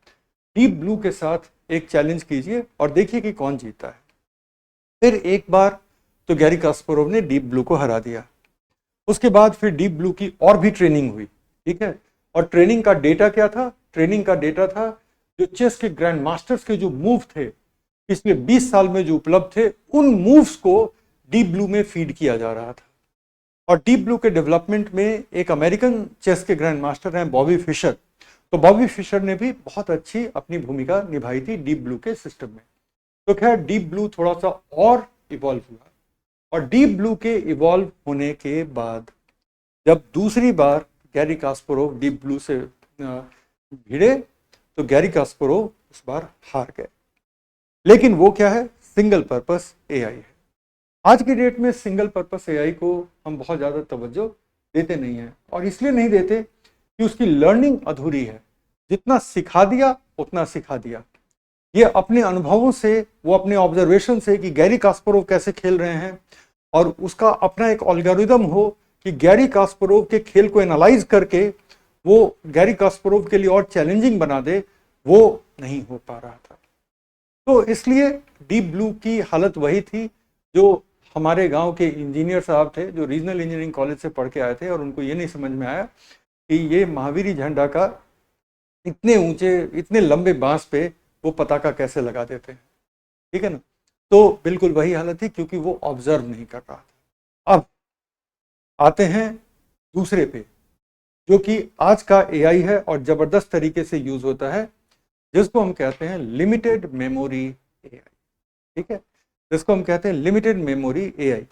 A: डीप ब्लू के साथ एक चैलेंज कीजिए और देखिए कि कौन जीता है। फिर एक बार तो गैरी कास्परोव ने डीप ब्लू को हरा दिया। उसके बाद फिर डीप ब्लू की और भी ट्रेनिंग हुई, ठीक है, और ट्रेनिंग का डेटा क्या था? ट्रेनिंग का डेटा था जो चेस के ग्रैंड मास्टर्स के जो मूव थे पिछले 20 साल में जो उपलब्ध थे, उन मूव्स को डीप ब्लू में फीड किया जा रहा था। और डीप ब्लू के डेवलपमेंट में एक अमेरिकन चेस के ग्रैंड मास्टर हैं बॉबी फिशर, तो बॉबी फिशर ने भी बहुत अच्छी अपनी भूमिका निभाई थी डीप ब्लू के सिस्टम में। तो खैर डीप ब्लू थोड़ा सा और इवॉल्व हुआ, और डीप ब्लू के इवॉल्व होने के बाद जब दूसरी बार गैरी कास्परोव डीप ब्लू से भिड़े तो गैरी कास्परोव उस बार हार गए। लेकिन वो क्या है, सिंगल पर्पस एआई है। आज की डेट में सिंगल पर्पस एआई को हम बहुत ज़्यादा तवज्जो देते नहीं हैं, और इसलिए नहीं देते कि उसकी लर्निंग अधूरी है। जितना सिखा दिया उतना सिखा दिया। ये अपने अनुभवों से, वो अपने ऑब्जर्वेशन से कि गैरी कास्परोव कैसे खेल रहे हैं, और उसका अपना एक एल्गोरिदम हो कि गैरी कास्परोव के खेल को एनालाइज करके वो गैरी कास्परोव के लिए और चैलेंजिंग बना दे, वो नहीं हो पा रहा था। तो इसलिए डीप ब्लू की हालत वही थी जो हमारे गांव के इंजीनियर साहब थे, जो रीजनल इंजीनियरिंग कॉलेज से पढ़ के आए थे, और उनको ये नहीं समझ में आया कि ये महावीरी झंडा का इतने ऊंचे, इतने लंबे बांस पे वो पताका कैसे लगा देते हैं। ठीक है ना। तो बिल्कुल वही हालत थी, क्योंकि वो ऑब्जर्व नहीं कर रहा था। अब आते हैं दूसरे पे, जो कि आज का एआई है और जबरदस्त तरीके से यूज होता है, जिसको हम कहते हैं लिमिटेड मेमोरी एआई। ठीक है, जिसको हम कहते हैं limited memory AI.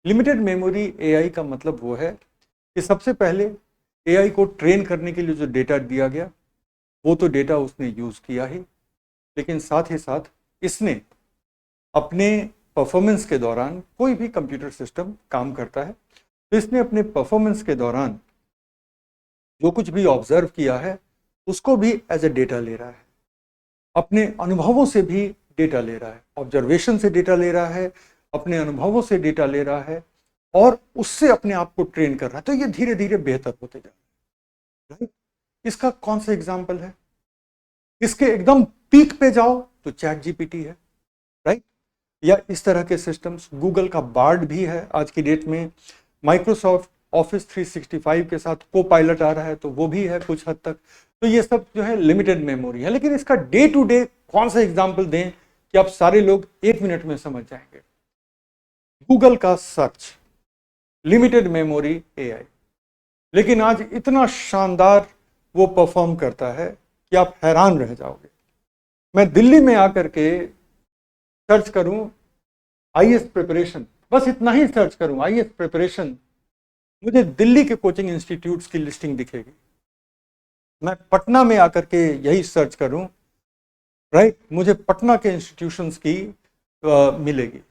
A: Limited memory AI का मतलब वो है कि सबसे पहले एआई को ट्रेन करने के लिए जो डेटा दिया गया, वो तो डेटा उसने यूज किया ही, लेकिन साथ ही साथ इसने अपने परफॉर्मेंस के दौरान, कोई भी कंप्यूटर सिस्टम काम करता है, तो इसने अपने परफॉर्मेंस के दौरान जो कुछ भी ऑब्जर्व किया है उसको भी एज ए डेटा ले रहा है, अपने अनुभवों से भी डेटा ले रहा है, ऑब्जर्वेशन से डेटा ले रहा है, अपने अनुभवों से डेटा ले रहा है, और उससे अपने आप को ट्रेन कर रहा है। तो ये धीरे धीरे बेहतर होते जा रहा है। राइट। इसका कौन सा एग्जाम्पल है? इसके एकदम पीक पे जाओ तो चैट जीपीटी है। राइट। या इस तरह के सिस्टम्स, गूगल का बार्ड भी है आज की डेट में, माइक्रोसॉफ्ट ऑफिस 365 के साथ को पायलट आ रहा है, तो वो भी है कुछ हद तक। तो ये सब जो है लिमिटेड मेमोरी है। लेकिन इसका डे टू डे कौन सा एग्जाम्पल दें कि आप सारे लोग 1 मिनट में समझ जाएंगे? गूगल का सर्च, लिमिटेड मेमोरी एआई। लेकिन आज इतना शानदार वो परफॉर्म करता है कि आप हैरान रह जाओगे। मैं दिल्ली में आकर के सर्च करूं आईएएस प्रिपरेशन, बस इतना ही सर्च करूं आईएएस प्रिपरेशन, मुझे दिल्ली के कोचिंग इंस्टीट्यूट्स की लिस्टिंग दिखेगी। मैं पटना में आकर के यही सर्च करूं, राइट, मुझे पटना के इंस्टीट्यूशंस की मिलेगी।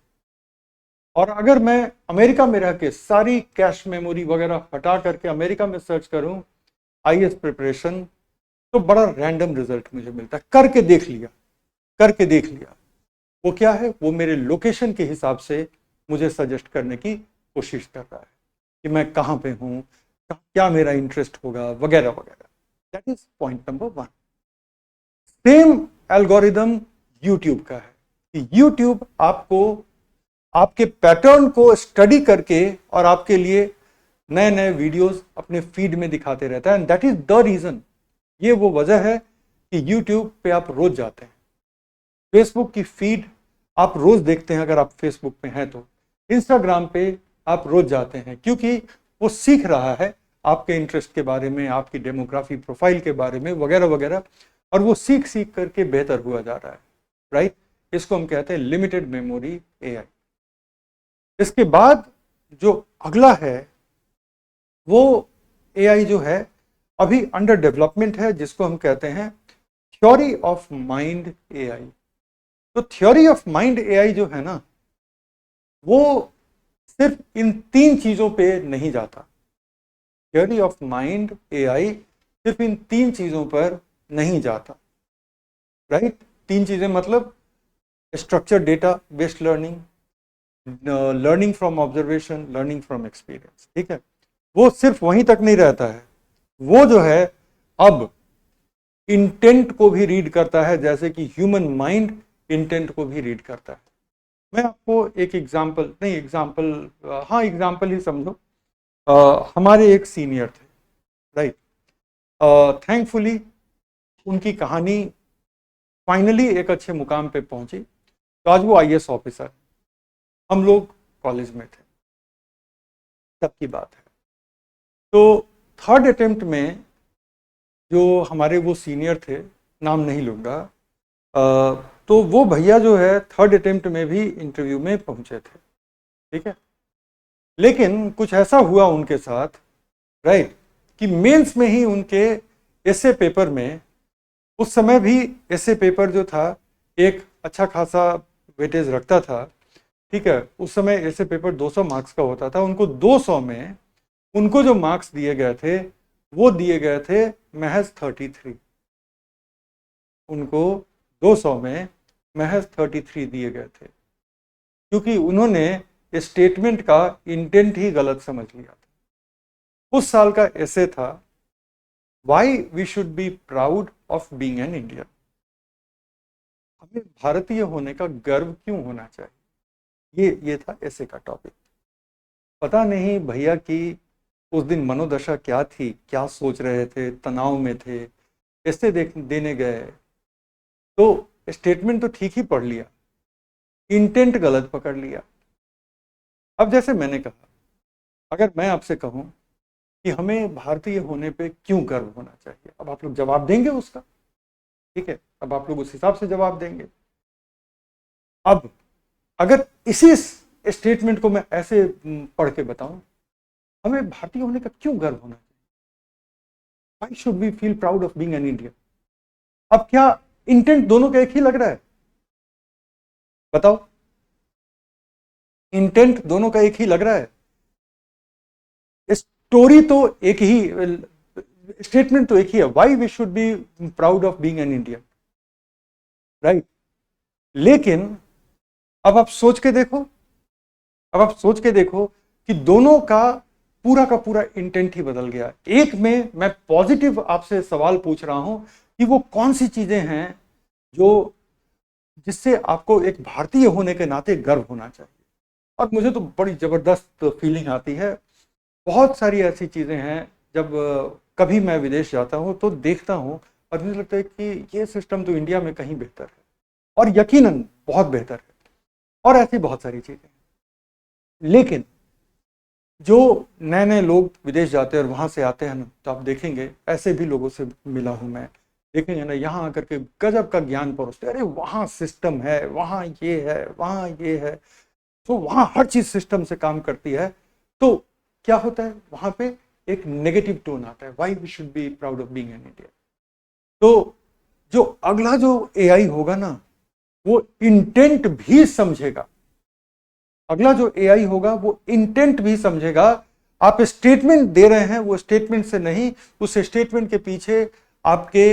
A: और अगर मैं अमेरिका में रह के सारी कैश मेमोरी वगैरह हटा करके अमेरिका में सर्च करूं आईएएस प्रिपरेशन, तो बड़ा रैंडम रिजल्ट मुझे मिलता है। करके देख लिया। वो क्या है? वो मेरे लोकेशन के हिसाब से मुझे सजेस्ट करने की कोशिश कर रहा है कि मैं कहाँ पे हूँ, क्या मेरा इंटरेस्ट होगा, वगैरह वगैरह। That is point number 1। Same algorithm YouTube का है कि यूट्यूब आपको आपके पैटर्न को स्टडी करके और आपके लिए नए नए वीडियोस अपने फीड में दिखाते रहता है। And that is the reason, ये वो वजह है कि यूट्यूब पे आप रोज जाते हैं। फेसबुक की फीड आप रोज देखते हैं अगर आप फेसबुक पे हैं तो। इंस्टाग्राम पे आप रोज जाते हैं, क्योंकि वो सीख रहा है आपके इंटरेस्ट के बारे में, आपकी डेमोग्राफी प्रोफाइल के बारे में, वगैरह वगैरह, और वो सीख सीख करके बेहतर हुआ जा रहा है। राइट। इसको हम कहते हैं लिमिटेड मेमोरी एआई। इसके बाद जो अगला है वो एआई जो है अभी अंडर डेवलपमेंट है, जिसको हम कहते हैं थ्योरी ऑफ माइंड एआई। तो थ्योरी ऑफ माइंड एआई जो है ना, वो सिर्फ इन 3 चीजों पे नहीं जाता। थ्योरी ऑफ माइंड एआई सिर्फ इन 3 चीजों पर नहीं जाता। राइट। 3 चीजें मतलब structured data based learning, learning from observation, learning from experience. ठीक है, वो सिर्फ वहीं तक नहीं रहता है, वो जो है अब इंटेंट को भी रीड करता है, जैसे कि ह्यूमन माइंड इंटेंट को भी रीड करता है। मैं आपको एक एग्जांपल नहीं, एग्जांपल ही समझो। हमारे एक सीनियर थे। राइट। थैंकफुली उनकी कहानी फाइनली एक अच्छे मुकाम पे पहुंची, तो आज वो आईएएस ऑफिसर। हम लोग कॉलेज में थे, तब की बात है। तो 3rd अटेम्प्ट में जो हमारे वो सीनियर थे, नाम नहीं लूँगा, तो वो भैया जो है 3rd अटेम्प्ट में भी इंटरव्यू में पहुंचे थे। ठीक है, लेकिन कुछ ऐसा हुआ उनके साथ, राइट, कि मेंस में ही उनके ऐसे पेपर में, उस समय भी ऐसे पेपर जो था एक अच्छा खासा वेटेज रखता था, ठीक है। उस समय ऐसे पेपर 200 मार्क्स का होता था, उनको 200 में उनको जो मार्क्स दिए गए थे वो दिए गए थे महज 33। उनको 200 में महज 33 दिए गए थे, क्योंकि उन्होंने स्टेटमेंट का इंटेंट ही गलत समझ लिया था। उस साल का ऐसे था, why we should be proud of being an Indian. हमें भारतीय होने का गर्व क्यों होना चाहिए, ये था ऐसे का टॉपिक। पता नहीं भैया कि उस दिन मनोदशा क्या थी, क्या सोच रहे थे, तनाव में थे, ऐसे देने गए तो स्टेटमेंट तो ठीक ही पढ़ लिया, इंटेंट गलत पकड़ लिया। अब जैसे मैंने कहा, अगर मैं आपसे कहूं कि हमें भारतीय होने पे क्यों गर्व होना चाहिए, अब आप लोग जवाब देंगे उसका, ठीक है। अब आप लोग उस हिसाब से जवाब देंगे। अब अगर इसी स्टेटमेंट को मैं ऐसे पढ़ के बताऊं, हमें भारतीय होने का क्यों गर्व होना चाहिए, why should we feel proud of being an Indian. अब क्या इंटेंट दोनों का एक ही लग रहा है, बताओ, इंटेंट दोनों का एक ही लग रहा है। स्टोरी तो एक ही, स्टेटमेंट तो एक ही है, why we should be proud of being an Indian, right. लेकिन अब आप सोच के देखो, अब आप सोच के देखो कि दोनों का पूरा इंटेंट ही बदल गया। एक में मैं पॉजिटिव आपसे सवाल पूछ रहा हूं कि वो कौन सी चीजें हैं जो, जिससे आपको एक भारतीय होने के नाते गर्व होना चाहिए। और मुझे तो बड़ी जबरदस्त फीलिंग आती है, बहुत सारी ऐसी चीजें हैं, जब कभी मैं विदेश जाता हूं तो देखता हूं और मुझे लगता है कि ये सिस्टम तो इंडिया में कहीं बेहतर है, और यकीनन बहुत बेहतर है, और ऐसी बहुत सारी चीजें। लेकिन जो नए नए लोग विदेश जाते हैं और वहां से आते हैं ना, तो आप देखेंगे, ऐसे भी लोगों से मिला हूं मैं, देखेंगे ना, यहाँ आकर के गजब का ज्ञान परोसते, अरे वहां सिस्टम है, वहां ये है, वहां ये है, तो वहां हर चीज सिस्टम से काम करती है। तो क्या होता है वहां पे, एक नेगेटिव टोन आता है, why we should be proud of being an Indian. तो जो अगला जो एआई होगा ना, वो इंटेंट भी समझेगा, अगला जो एआई होगा वो इंटेंट भी समझेगा। आप स्टेटमेंट दे रहे हैं, वो स्टेटमेंट से नहीं, उस स्टेटमेंट के पीछे आपके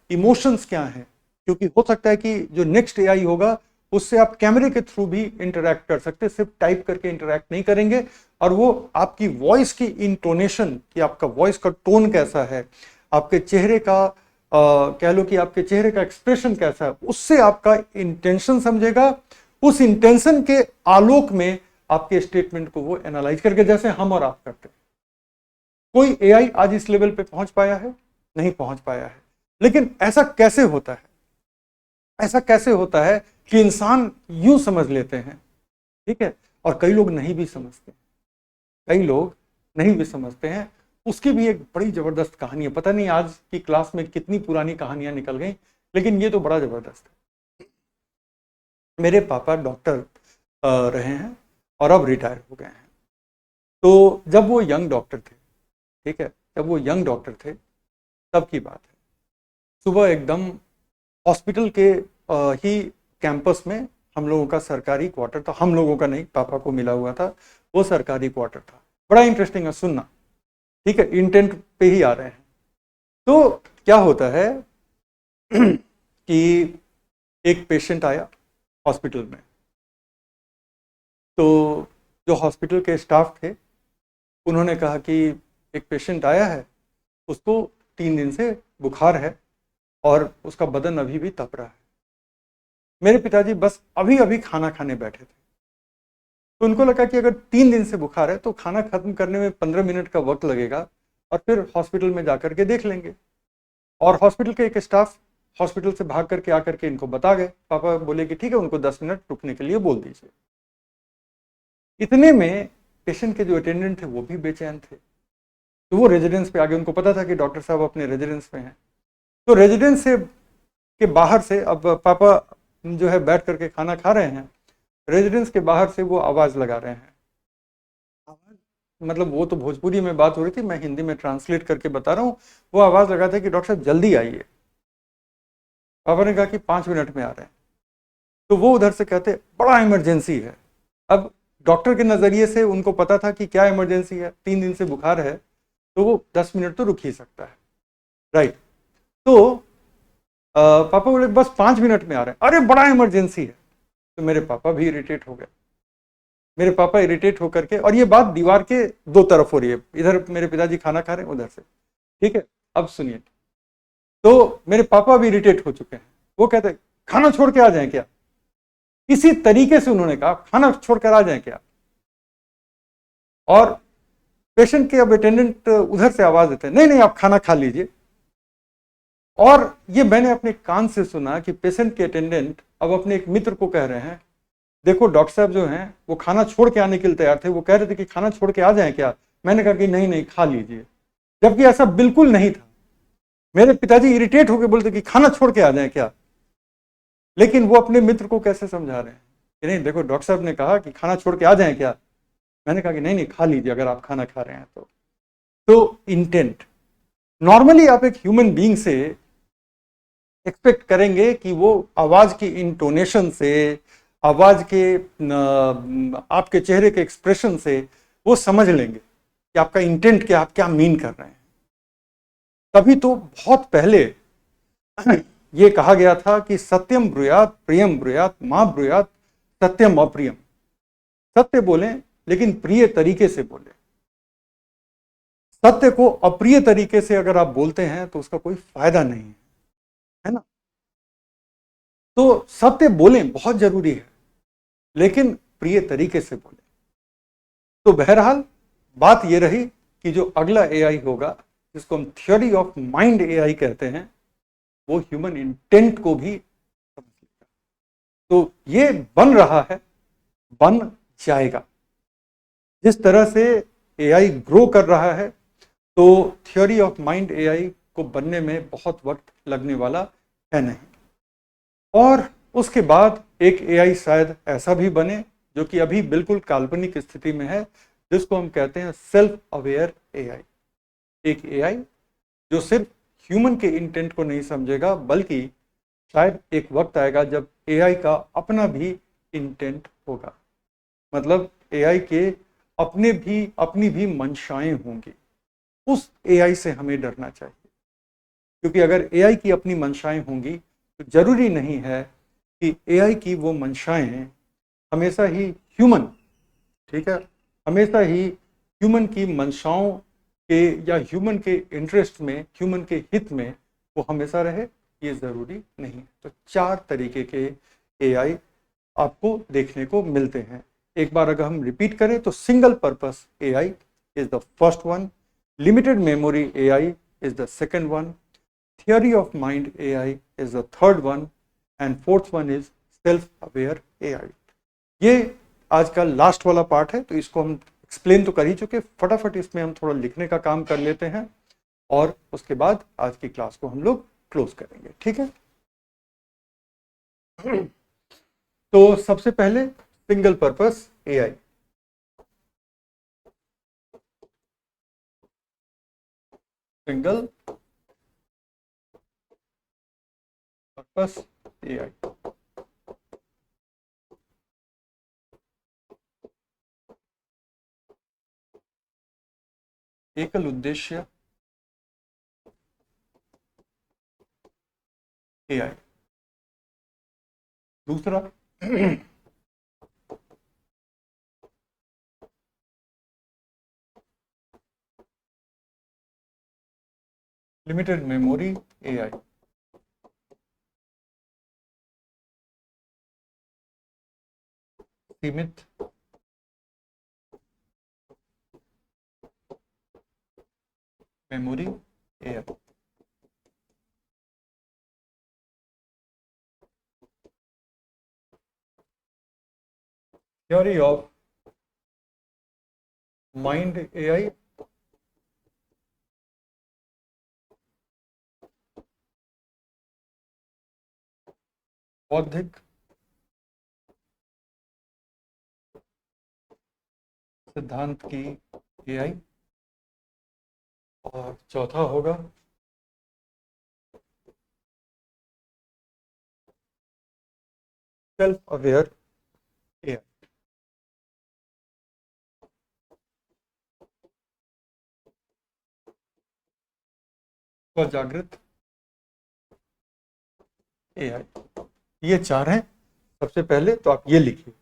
A: इमोशंस क्या हैं, क्योंकि हो सकता है कि जो नेक्स्ट एआई होगा उससे आप कैमरे के थ्रू भी इंटरैक्ट कर सकते हैं, सिर्फ टाइप करके इंटरैक्ट नहीं करेंगे, और वो आपकी वॉइस की इंटोनेशन, कि आपका वॉइस का टोन कैसा है, आपके चेहरे का कह लो कि आपके चेहरे का एक्सप्रेशन कैसा है, उससे आपका इंटेंशन समझेगा। उस इंटेंशन के आलोक में आपके स्टेटमेंट को वो एनालाइज करके, जैसे हम और आप करते हैं। कोई एआई आज इस लेवल पे पहुंच पाया है? नहीं पहुंच पाया है। लेकिन ऐसा कैसे होता है, ऐसा कैसे होता है कि इंसान यूं समझ लेते हैं, ठीक है, और कई लोग नहीं भी समझते, कई लोग नहीं भी समझते हैं। उसकी भी एक बड़ी जबरदस्त कहानी है, पता नहीं आज की क्लास में कितनी पुरानी कहानियां निकल गई, लेकिन ये तो बड़ा जबरदस्त है। मेरे पापा डॉक्टर रहे हैं और अब रिटायर हो गए हैं। तो जब वो यंग डॉक्टर थे, ठीक है, जब वो यंग डॉक्टर थे तब की बात है, सुबह एकदम हॉस्पिटल के ही कैंपस में हम लोगों का सरकारी क्वार्टर था, हम लोगों का नहीं, पापा को मिला हुआ था, वो सरकारी क्वार्टर था। बड़ा इंटरेस्टिंग है सुनना, ठीक है, इंटेंट पे ही आ रहे हैं। तो क्या होता है कि एक पेशेंट आया हॉस्पिटल में, तो जो हॉस्पिटल के स्टाफ थे उन्होंने कहा कि एक पेशेंट आया है, उसको 3 दिन से बुखार है और उसका बदन अभी भी तप रहा है। मेरे पिताजी बस अभी अभी खाना खाने बैठे थे, तो उनको लगा कि अगर 3 दिन से बुखार है तो खाना खत्म करने में 15 मिनट का वक्त लगेगा, और फिर हॉस्पिटल में जाकर के देख लेंगे। और हॉस्पिटल के एक स्टाफ हॉस्पिटल से भाग करके आकर के इनको बता गए। पापा बोले कि ठीक है, उनको 10 मिनट रुकने के लिए बोल दीजिए। इतने में पेशेंट के जो अटेंडेंट थे वो भी बेचैन थे, तो वो रेजिडेंस पे आ गए। उनको पता था कि डॉक्टर साहब अपने रेजिडेंस पे हैं, तो रेजिडेंस से के बाहर से, अब पापा जो है बैठ करके खाना खा रहे हैं, रेजिडेंस के बाहर से वो आवाज लगा रहे हैं, आवाज मतलब वो तो भोजपुरी में बात हो रही थी, मैं हिंदी में ट्रांसलेट करके बता रहा हूँ। वो आवाज लगाते कि डॉक्टर साहब जल्दी आइए। पापा ने कहा कि 5 मिनट में आ रहे हैं। तो वो उधर से कहते बड़ा इमरजेंसी है। अब डॉक्टर के नजरिए से उनको पता था कि क्या इमरजेंसी है, 3 दिन से बुखार है, तो वो 10 मिनट तो रुक ही सकता है, राइट। तो पापा बोले बस 5 मिनट में आ रहे हैं, अरे बड़ा इमरजेंसी है। तो मेरे पापा भी इरिटेट हो गए। मेरे पापा इरिटेट होकर के, और ये बात दीवार के दो तरफ हो रही है, इधर मेरे पिताजी खाना खा रहे हैं, उधर से, ठीक है। अब सुनिए, तो मेरे पापा भी इरिटेट हो चुके हैं। वो कहते हैं खाना छोड़ के आ जाएं क्या। इसी तरीके से उन्होंने कहा खाना छोड़कर आ जाएं क्या। और पेशेंट के अब अटेंडेंट उधर से आवाज देते हैं नहीं नहीं आप खाना खा लीजिए। और ये मैंने अपने कान से सुना कि पेशेंट के अटेंडेंट अब अपने एक मित्र को कह रहे हैं देखो डॉक्टर साहब जो हैं वो खाना छोड़ के आने के लिए तैयार थे, वो कह रहे थे कि खाना छोड़ के आ जाएं क्या। मैंने कहा कि नहीं नहीं खा लीजिए, जबकि ऐसा बिल्कुल नहीं था। मेरे पिताजी इरिटेट होकर बोलते कि खाना छोड़ के आ जाएं क्या। लेकिन वो अपने मित्र को कैसे समझा रहे हैं कि नहीं देखो डॉक्टर साहब ने कहा कि खाना छोड़ के आ जाएं क्या। मैंने कहा कि नहीं नहीं खा लीजिए अगर आप खाना खा रहे हैं तो इंटेंट, नॉर्मली आप एक ह्यूमन बीइंग से एक्सपेक्ट करेंगे कि वो आवाज की इंटोनेशन से, आवाज के आपके चेहरे के एक्सप्रेशन से वो समझ लेंगे कि आपका इंटेंट क्या, आप क्या मीन कर रहे हैं। तभी तो बहुत पहले ये कहा गया था कि सत्यम ब्रूयात प्रियम ब्रूयात मां ब्रूयात सत्यम अप्रियम। सत्य बोलें लेकिन प्रिय तरीके से बोलें। सत्य को अप्रिय तरीके से अगर आप बोलते हैं तो उसका कोई फायदा नहीं है ना। तो सत्य बोलें बहुत जरूरी है, लेकिन प्रिय तरीके से बोलें। तो बहरहाल बात यह रही कि जो अगला एआई होगा, जिसको हम थ्योरी ऑफ माइंड एआई कहते हैं, वो ह्यूमन इंटेंट को भी समझ लेगा। तो ये बन रहा है, बन जाएगा। जिस तरह से एआई ग्रो कर रहा है, तो थ्योरी ऑफ माइंड एआई को बनने में बहुत वक्त लगने वाला है नहीं। और उसके बाद एक एआई शायद ऐसा भी बने जो कि अभी बिल्कुल काल्पनिक स्थिति में है, जिसको हम कहते हैं सेल्फ अवेयर एआई। एक एआई जो सिर्फ ह्यूमन के इंटेंट को नहीं समझेगा, बल्कि शायद एक वक्त आएगा जब एआई का अपना भी इंटेंट होगा। मतलब एआई के अपनी भी मंशाएं होंगी। उस एआई से हमें डरना चाहिए, क्योंकि अगर एआई की अपनी मंशाएं होंगी तो जरूरी नहीं है कि एआई की वो मंशाएं हमेशा ही ह्यूमन, ठीक है, हमेशा ही ह्यूमन की मंशाओं के या ह्यूमन के इंटरेस्ट में, ह्यूमन के हित में वो हमेशा रहे, ये जरूरी नहीं है। तो 4 तरीके के एआई आपको देखने को मिलते हैं। एक बार अगर हम रिपीट करें तो single purpose AI is the first one, limited memory AI is the second one, theory of mind AI is the third one, and fourth one is self aware AI। ये आज का लास्ट वाला पार्ट है, तो इसको हम एक्सप्लेन तो कर ही चुके। फटाफट इसमें हम थोड़ा लिखने का काम कर लेते हैं और उसके बाद आज की क्लास को हम लोग क्लोज करेंगे, ठीक है। तो सबसे पहले single purpose AI. Single purpose AI, एकल उद्देश्य एआई। दूसरा लिमिटेड मेमोरी एआई। सीमित memory AI. Theory of mind AI, बौद्धिक सिद्धांत की एआई, और चौथा होगा सेल्फ अवेयर एआई, स्वजागृत एआई। ये चार हैं। सबसे पहले तो आप ये लिखिए,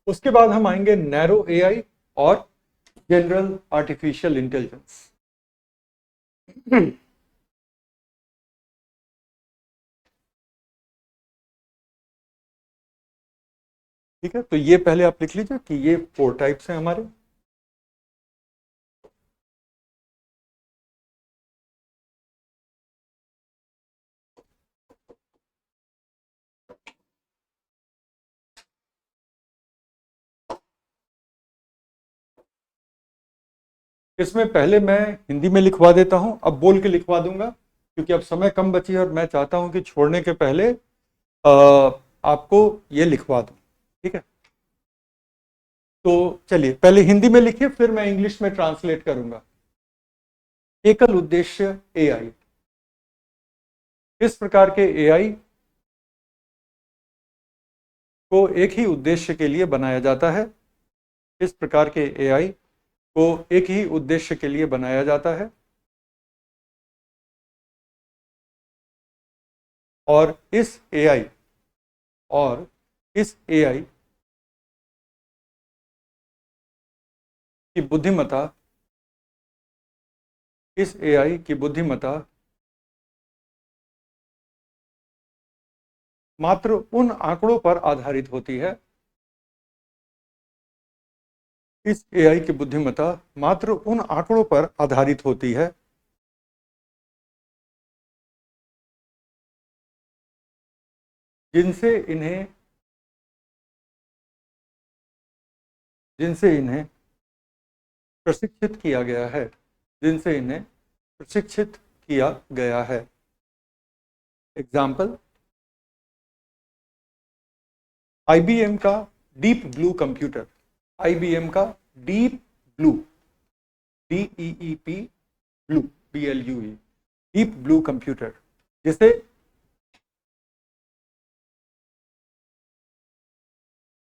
A: उसके बाद हम आएंगे नैरो एआई और जनरल आर्टिफिशियल इंटेलिजेंस। ठीक है, तो ये पहले आप लिख लीजिए कि ये 4 टाइप्स हैं हमारे। इसमें पहले मैं हिंदी में लिखवा देता हूं, अब बोल के लिखवा दूंगा क्योंकि अब समय कम बची है और मैं चाहता हूं कि छोड़ने के पहले आपको ये लिखवा दूं। ठीक है, तो चलिए पहले हिंदी में लिखिए, फिर मैं इंग्लिश में ट्रांसलेट करूंगा। एकल उद्देश्य एआई। इस प्रकार के एआई को एक ही उद्देश्य के लिए बनाया जाता है। इस प्रकार के एआई को एक ही उद्देश्य के लिए बनाया जाता है, और इस एआई की बुद्धिमत्ता इस एआई की बुद्धिमत्ता मात्र उन आंकड़ों पर आधारित होती है। इस एआई की बुद्धिमत्ता मात्र उन आंकड़ों पर आधारित होती है जिनसे इन्हें जिनसे इन्हें प्रशिक्षित किया गया है जिनसे इन्हें प्रशिक्षित किया गया है। एग्जाम्पल, आईबीएम का डीप ब्लू कंप्यूटर। आईबीएम का deep blue, DEEP blue, BLUE, deep blue computer, जिसे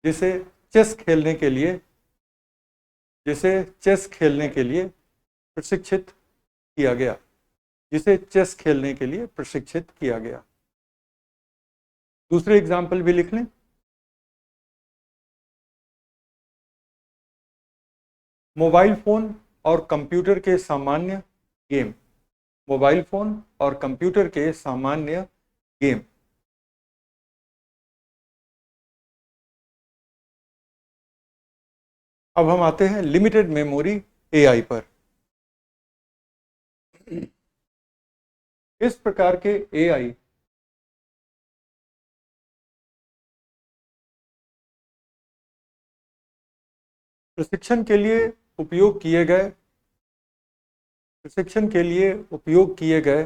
A: जिसे चेस खेलने के लिए जिसे चेस खेलने के लिए प्रशिक्षित किया गया जिसे चेस खेलने के लिए प्रशिक्षित किया गया। दूसरे एग्जाम्पल भी लिख लें। मोबाइल फोन और कंप्यूटर के सामान्य गेम। मोबाइल फोन और कंप्यूटर के सामान्य गेम। अब हम आते हैं लिमिटेड मेमोरी एआई पर। इस प्रकार के एआई प्रशिक्षण के लिए उपयोग किए गए प्रशिक्षण के लिए उपयोग किए गए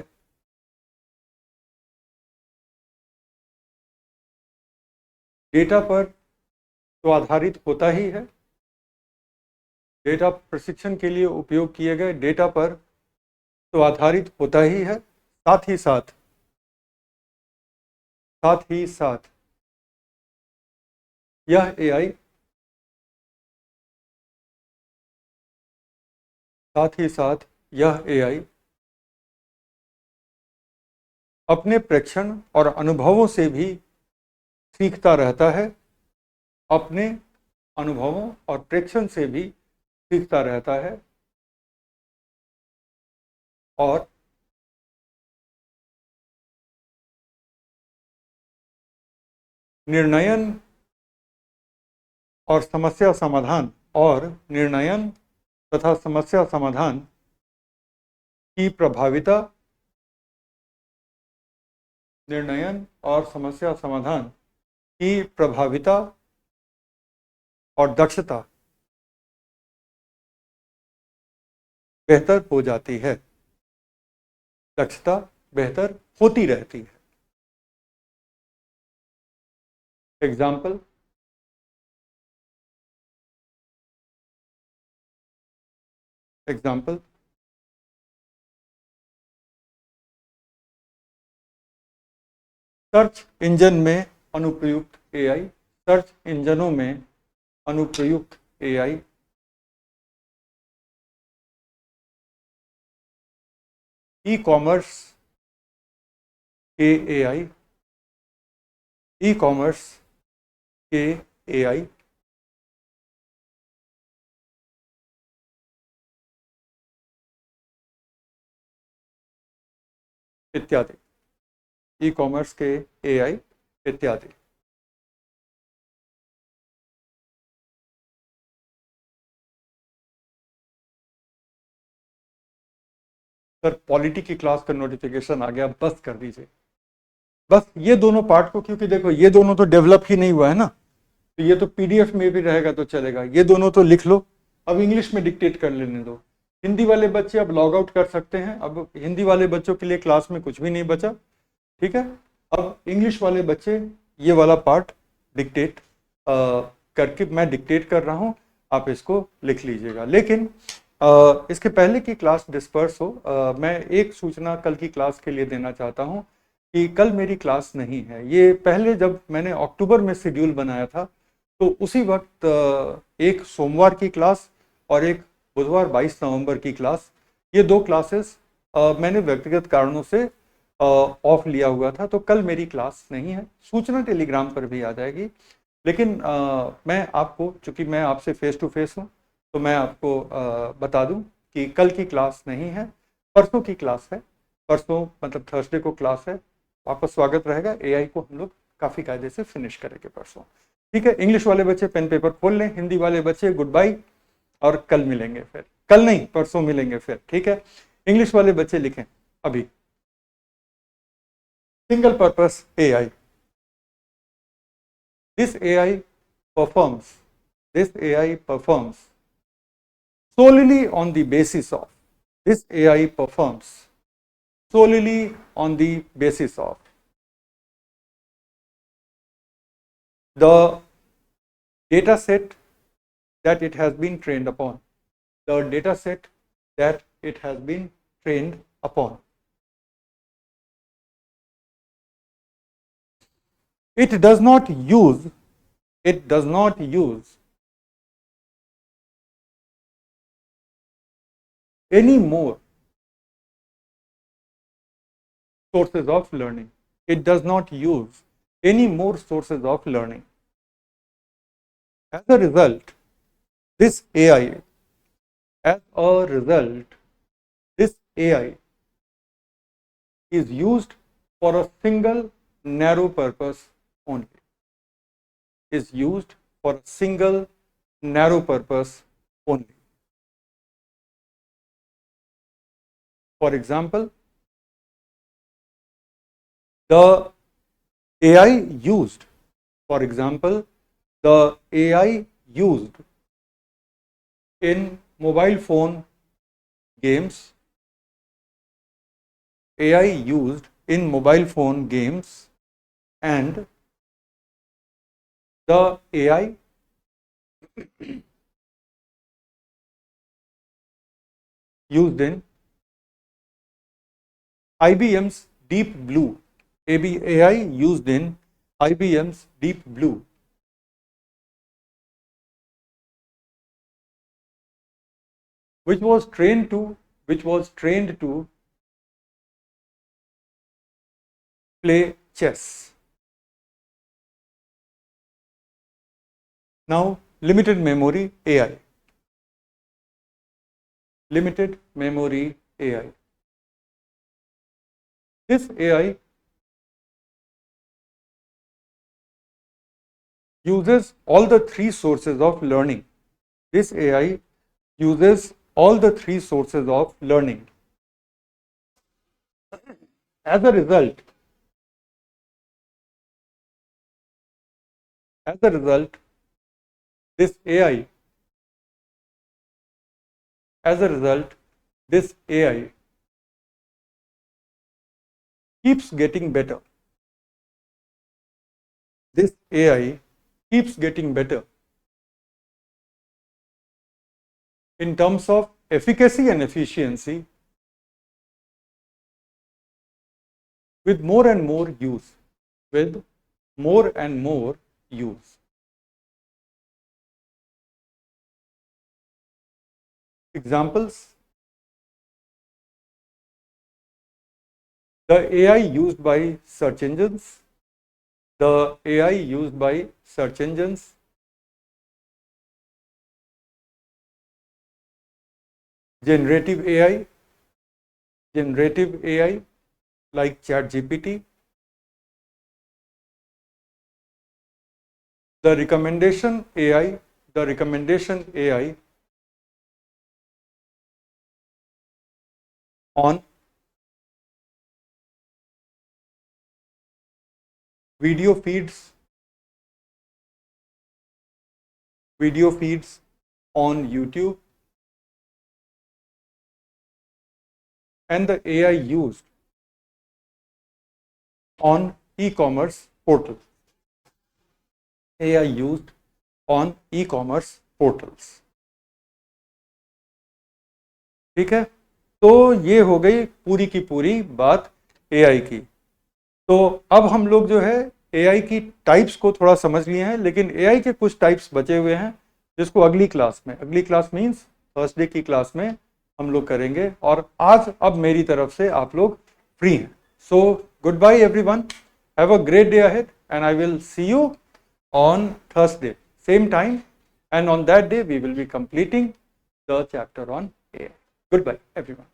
A: डेटा पर तो आधारित होता ही है। डेटा प्रशिक्षण के लिए उपयोग किए गए डेटा पर तो आधारित होता ही है। साथ ही साथ साथ ही साथ यह एआई साथ ही साथ यह एआई अपने प्रेक्षण और अनुभवों से भी सीखता रहता है। अपने अनुभवों और प्रेक्षण से भी सीखता रहता है, और निर्णयन और समस्या समाधान और निर्णयन तथा समस्या समाधान की प्रभाविता निर्णयन और समस्या समाधान की प्रभाविता और दक्षता बेहतर हो जाती है। दक्षता बेहतर होती रहती है। एग्जाम्पल, एग्जाम्पल, सर्च इंजन में अनुप्रयुक्त एआई, सर्च इंजनों में अनुप्रयुक्त एआई, ई कॉमर्स के एआई, ई कॉमर्स के एआई, इत्यादि, ई कॉमर्स के एआई इत्यादि। सर पॉलिटी की क्लास का नोटिफिकेशन आ गया, बस कर दीजिए बस ये दोनों पार्ट को, क्योंकि देखो ये दोनों तो डेवलप ही नहीं हुआ है ना, तो ये तो पीडीएफ में भी रहेगा तो चलेगा, ये दोनों तो लिख लो। अब इंग्लिश में डिक्टेट कर लेने दो। हिंदी वाले बच्चे अब लॉग आउट कर सकते हैं, अब हिंदी वाले बच्चों के लिए क्लास में कुछ भी नहीं बचा, ठीक है। अब इंग्लिश वाले बच्चे ये वाला पार्ट डिक्टेट करके, मैं डिक्टेट कर रहा हूँ, आप इसको लिख लीजिएगा। लेकिन इसके पहले की क्लास डिस्पर्स हो, मैं एक सूचना कल की क्लास के लिए देना चाहता हूँ कि कल मेरी क्लास नहीं है। ये पहले जब मैंने अक्टूबर में शेड्यूल बनाया था तो उसी वक्त एक सोमवार की क्लास और एक बुधवार 22 नवंबर की क्लास, ये दो क्लासेस मैंने व्यक्तिगत कारणों से ऑफ लिया हुआ था, तो कल मेरी क्लास नहीं है। सूचना टेलीग्राम पर भी आ जाएगी, लेकिन मैं आपको, चूंकि मैं आपसे फेस टू फेस हूँ, तो मैं आपको बता दूं कि कल की क्लास नहीं है, परसों की क्लास है। परसों मतलब थर्सडे को क्लास है, आपका स्वागत रहेगा। एआई को हम लोग काफ़ी कायदे से फिनिश करेंगे परसों, ठीक है। इंग्लिश वाले बच्चे पेन पेपर खोल लें, हिंदी वाले बच्चे गुड बाय, और कल मिलेंगे फिर, कल नहीं परसों मिलेंगे फिर, ठीक है। इंग्लिश वाले बच्चे लिखें अभी, single purpose AI, this AI performs, this AI performs solely on the basis of, this AI performs solely on the basis of the data set that it has been trained upon, the data set that it has been trained upon. It does not use, it does not use any more sources of learning. It does not use any more sources of learning. As a result, this AI, as a result, this AI is used for a single narrow purpose only, is used for a single narrow purpose only. For example, the AI used, for example, the AI used in mobile phone games, AI used in mobile phone games, and the AI used in IBM's Deep Blue, AI used in IBM's Deep Blue, which was trained to play chess. Now, limited memory AI, limited memory AI. This AI uses all the three sources of learning. This AI uses all the three sources of learning. As a result, this AI, as a result, this AI keeps getting better. This AI keeps getting better in terms of efficacy and efficiency with more and more use, with more and more use. Examples: the AI used by search engines, the AI used by search engines, generative AI like ChatGPT, the recommendation AI on video feeds on YouTube, and the AI used on e-commerce portals. AI used on e-commerce portals. ठीक है, तो ये हो गई पूरी की पूरी बात AI की। तो अब हम लोग जो है AI की टाइप्स को थोड़ा समझ लिए हैं, लेकिन AI के कुछ टाइप्स बचे हुए हैं जिसको अगली क्लास मीन्स थर्सडे की क्लास में हम लोग करेंगे। और आज अब मेरी तरफ से आप लोग फ्री हैं। So goodbye everyone, have a great day ahead and I will see you on Thursday, same time, and on that day we will be completing the chapter on AI. Goodbye, everyone.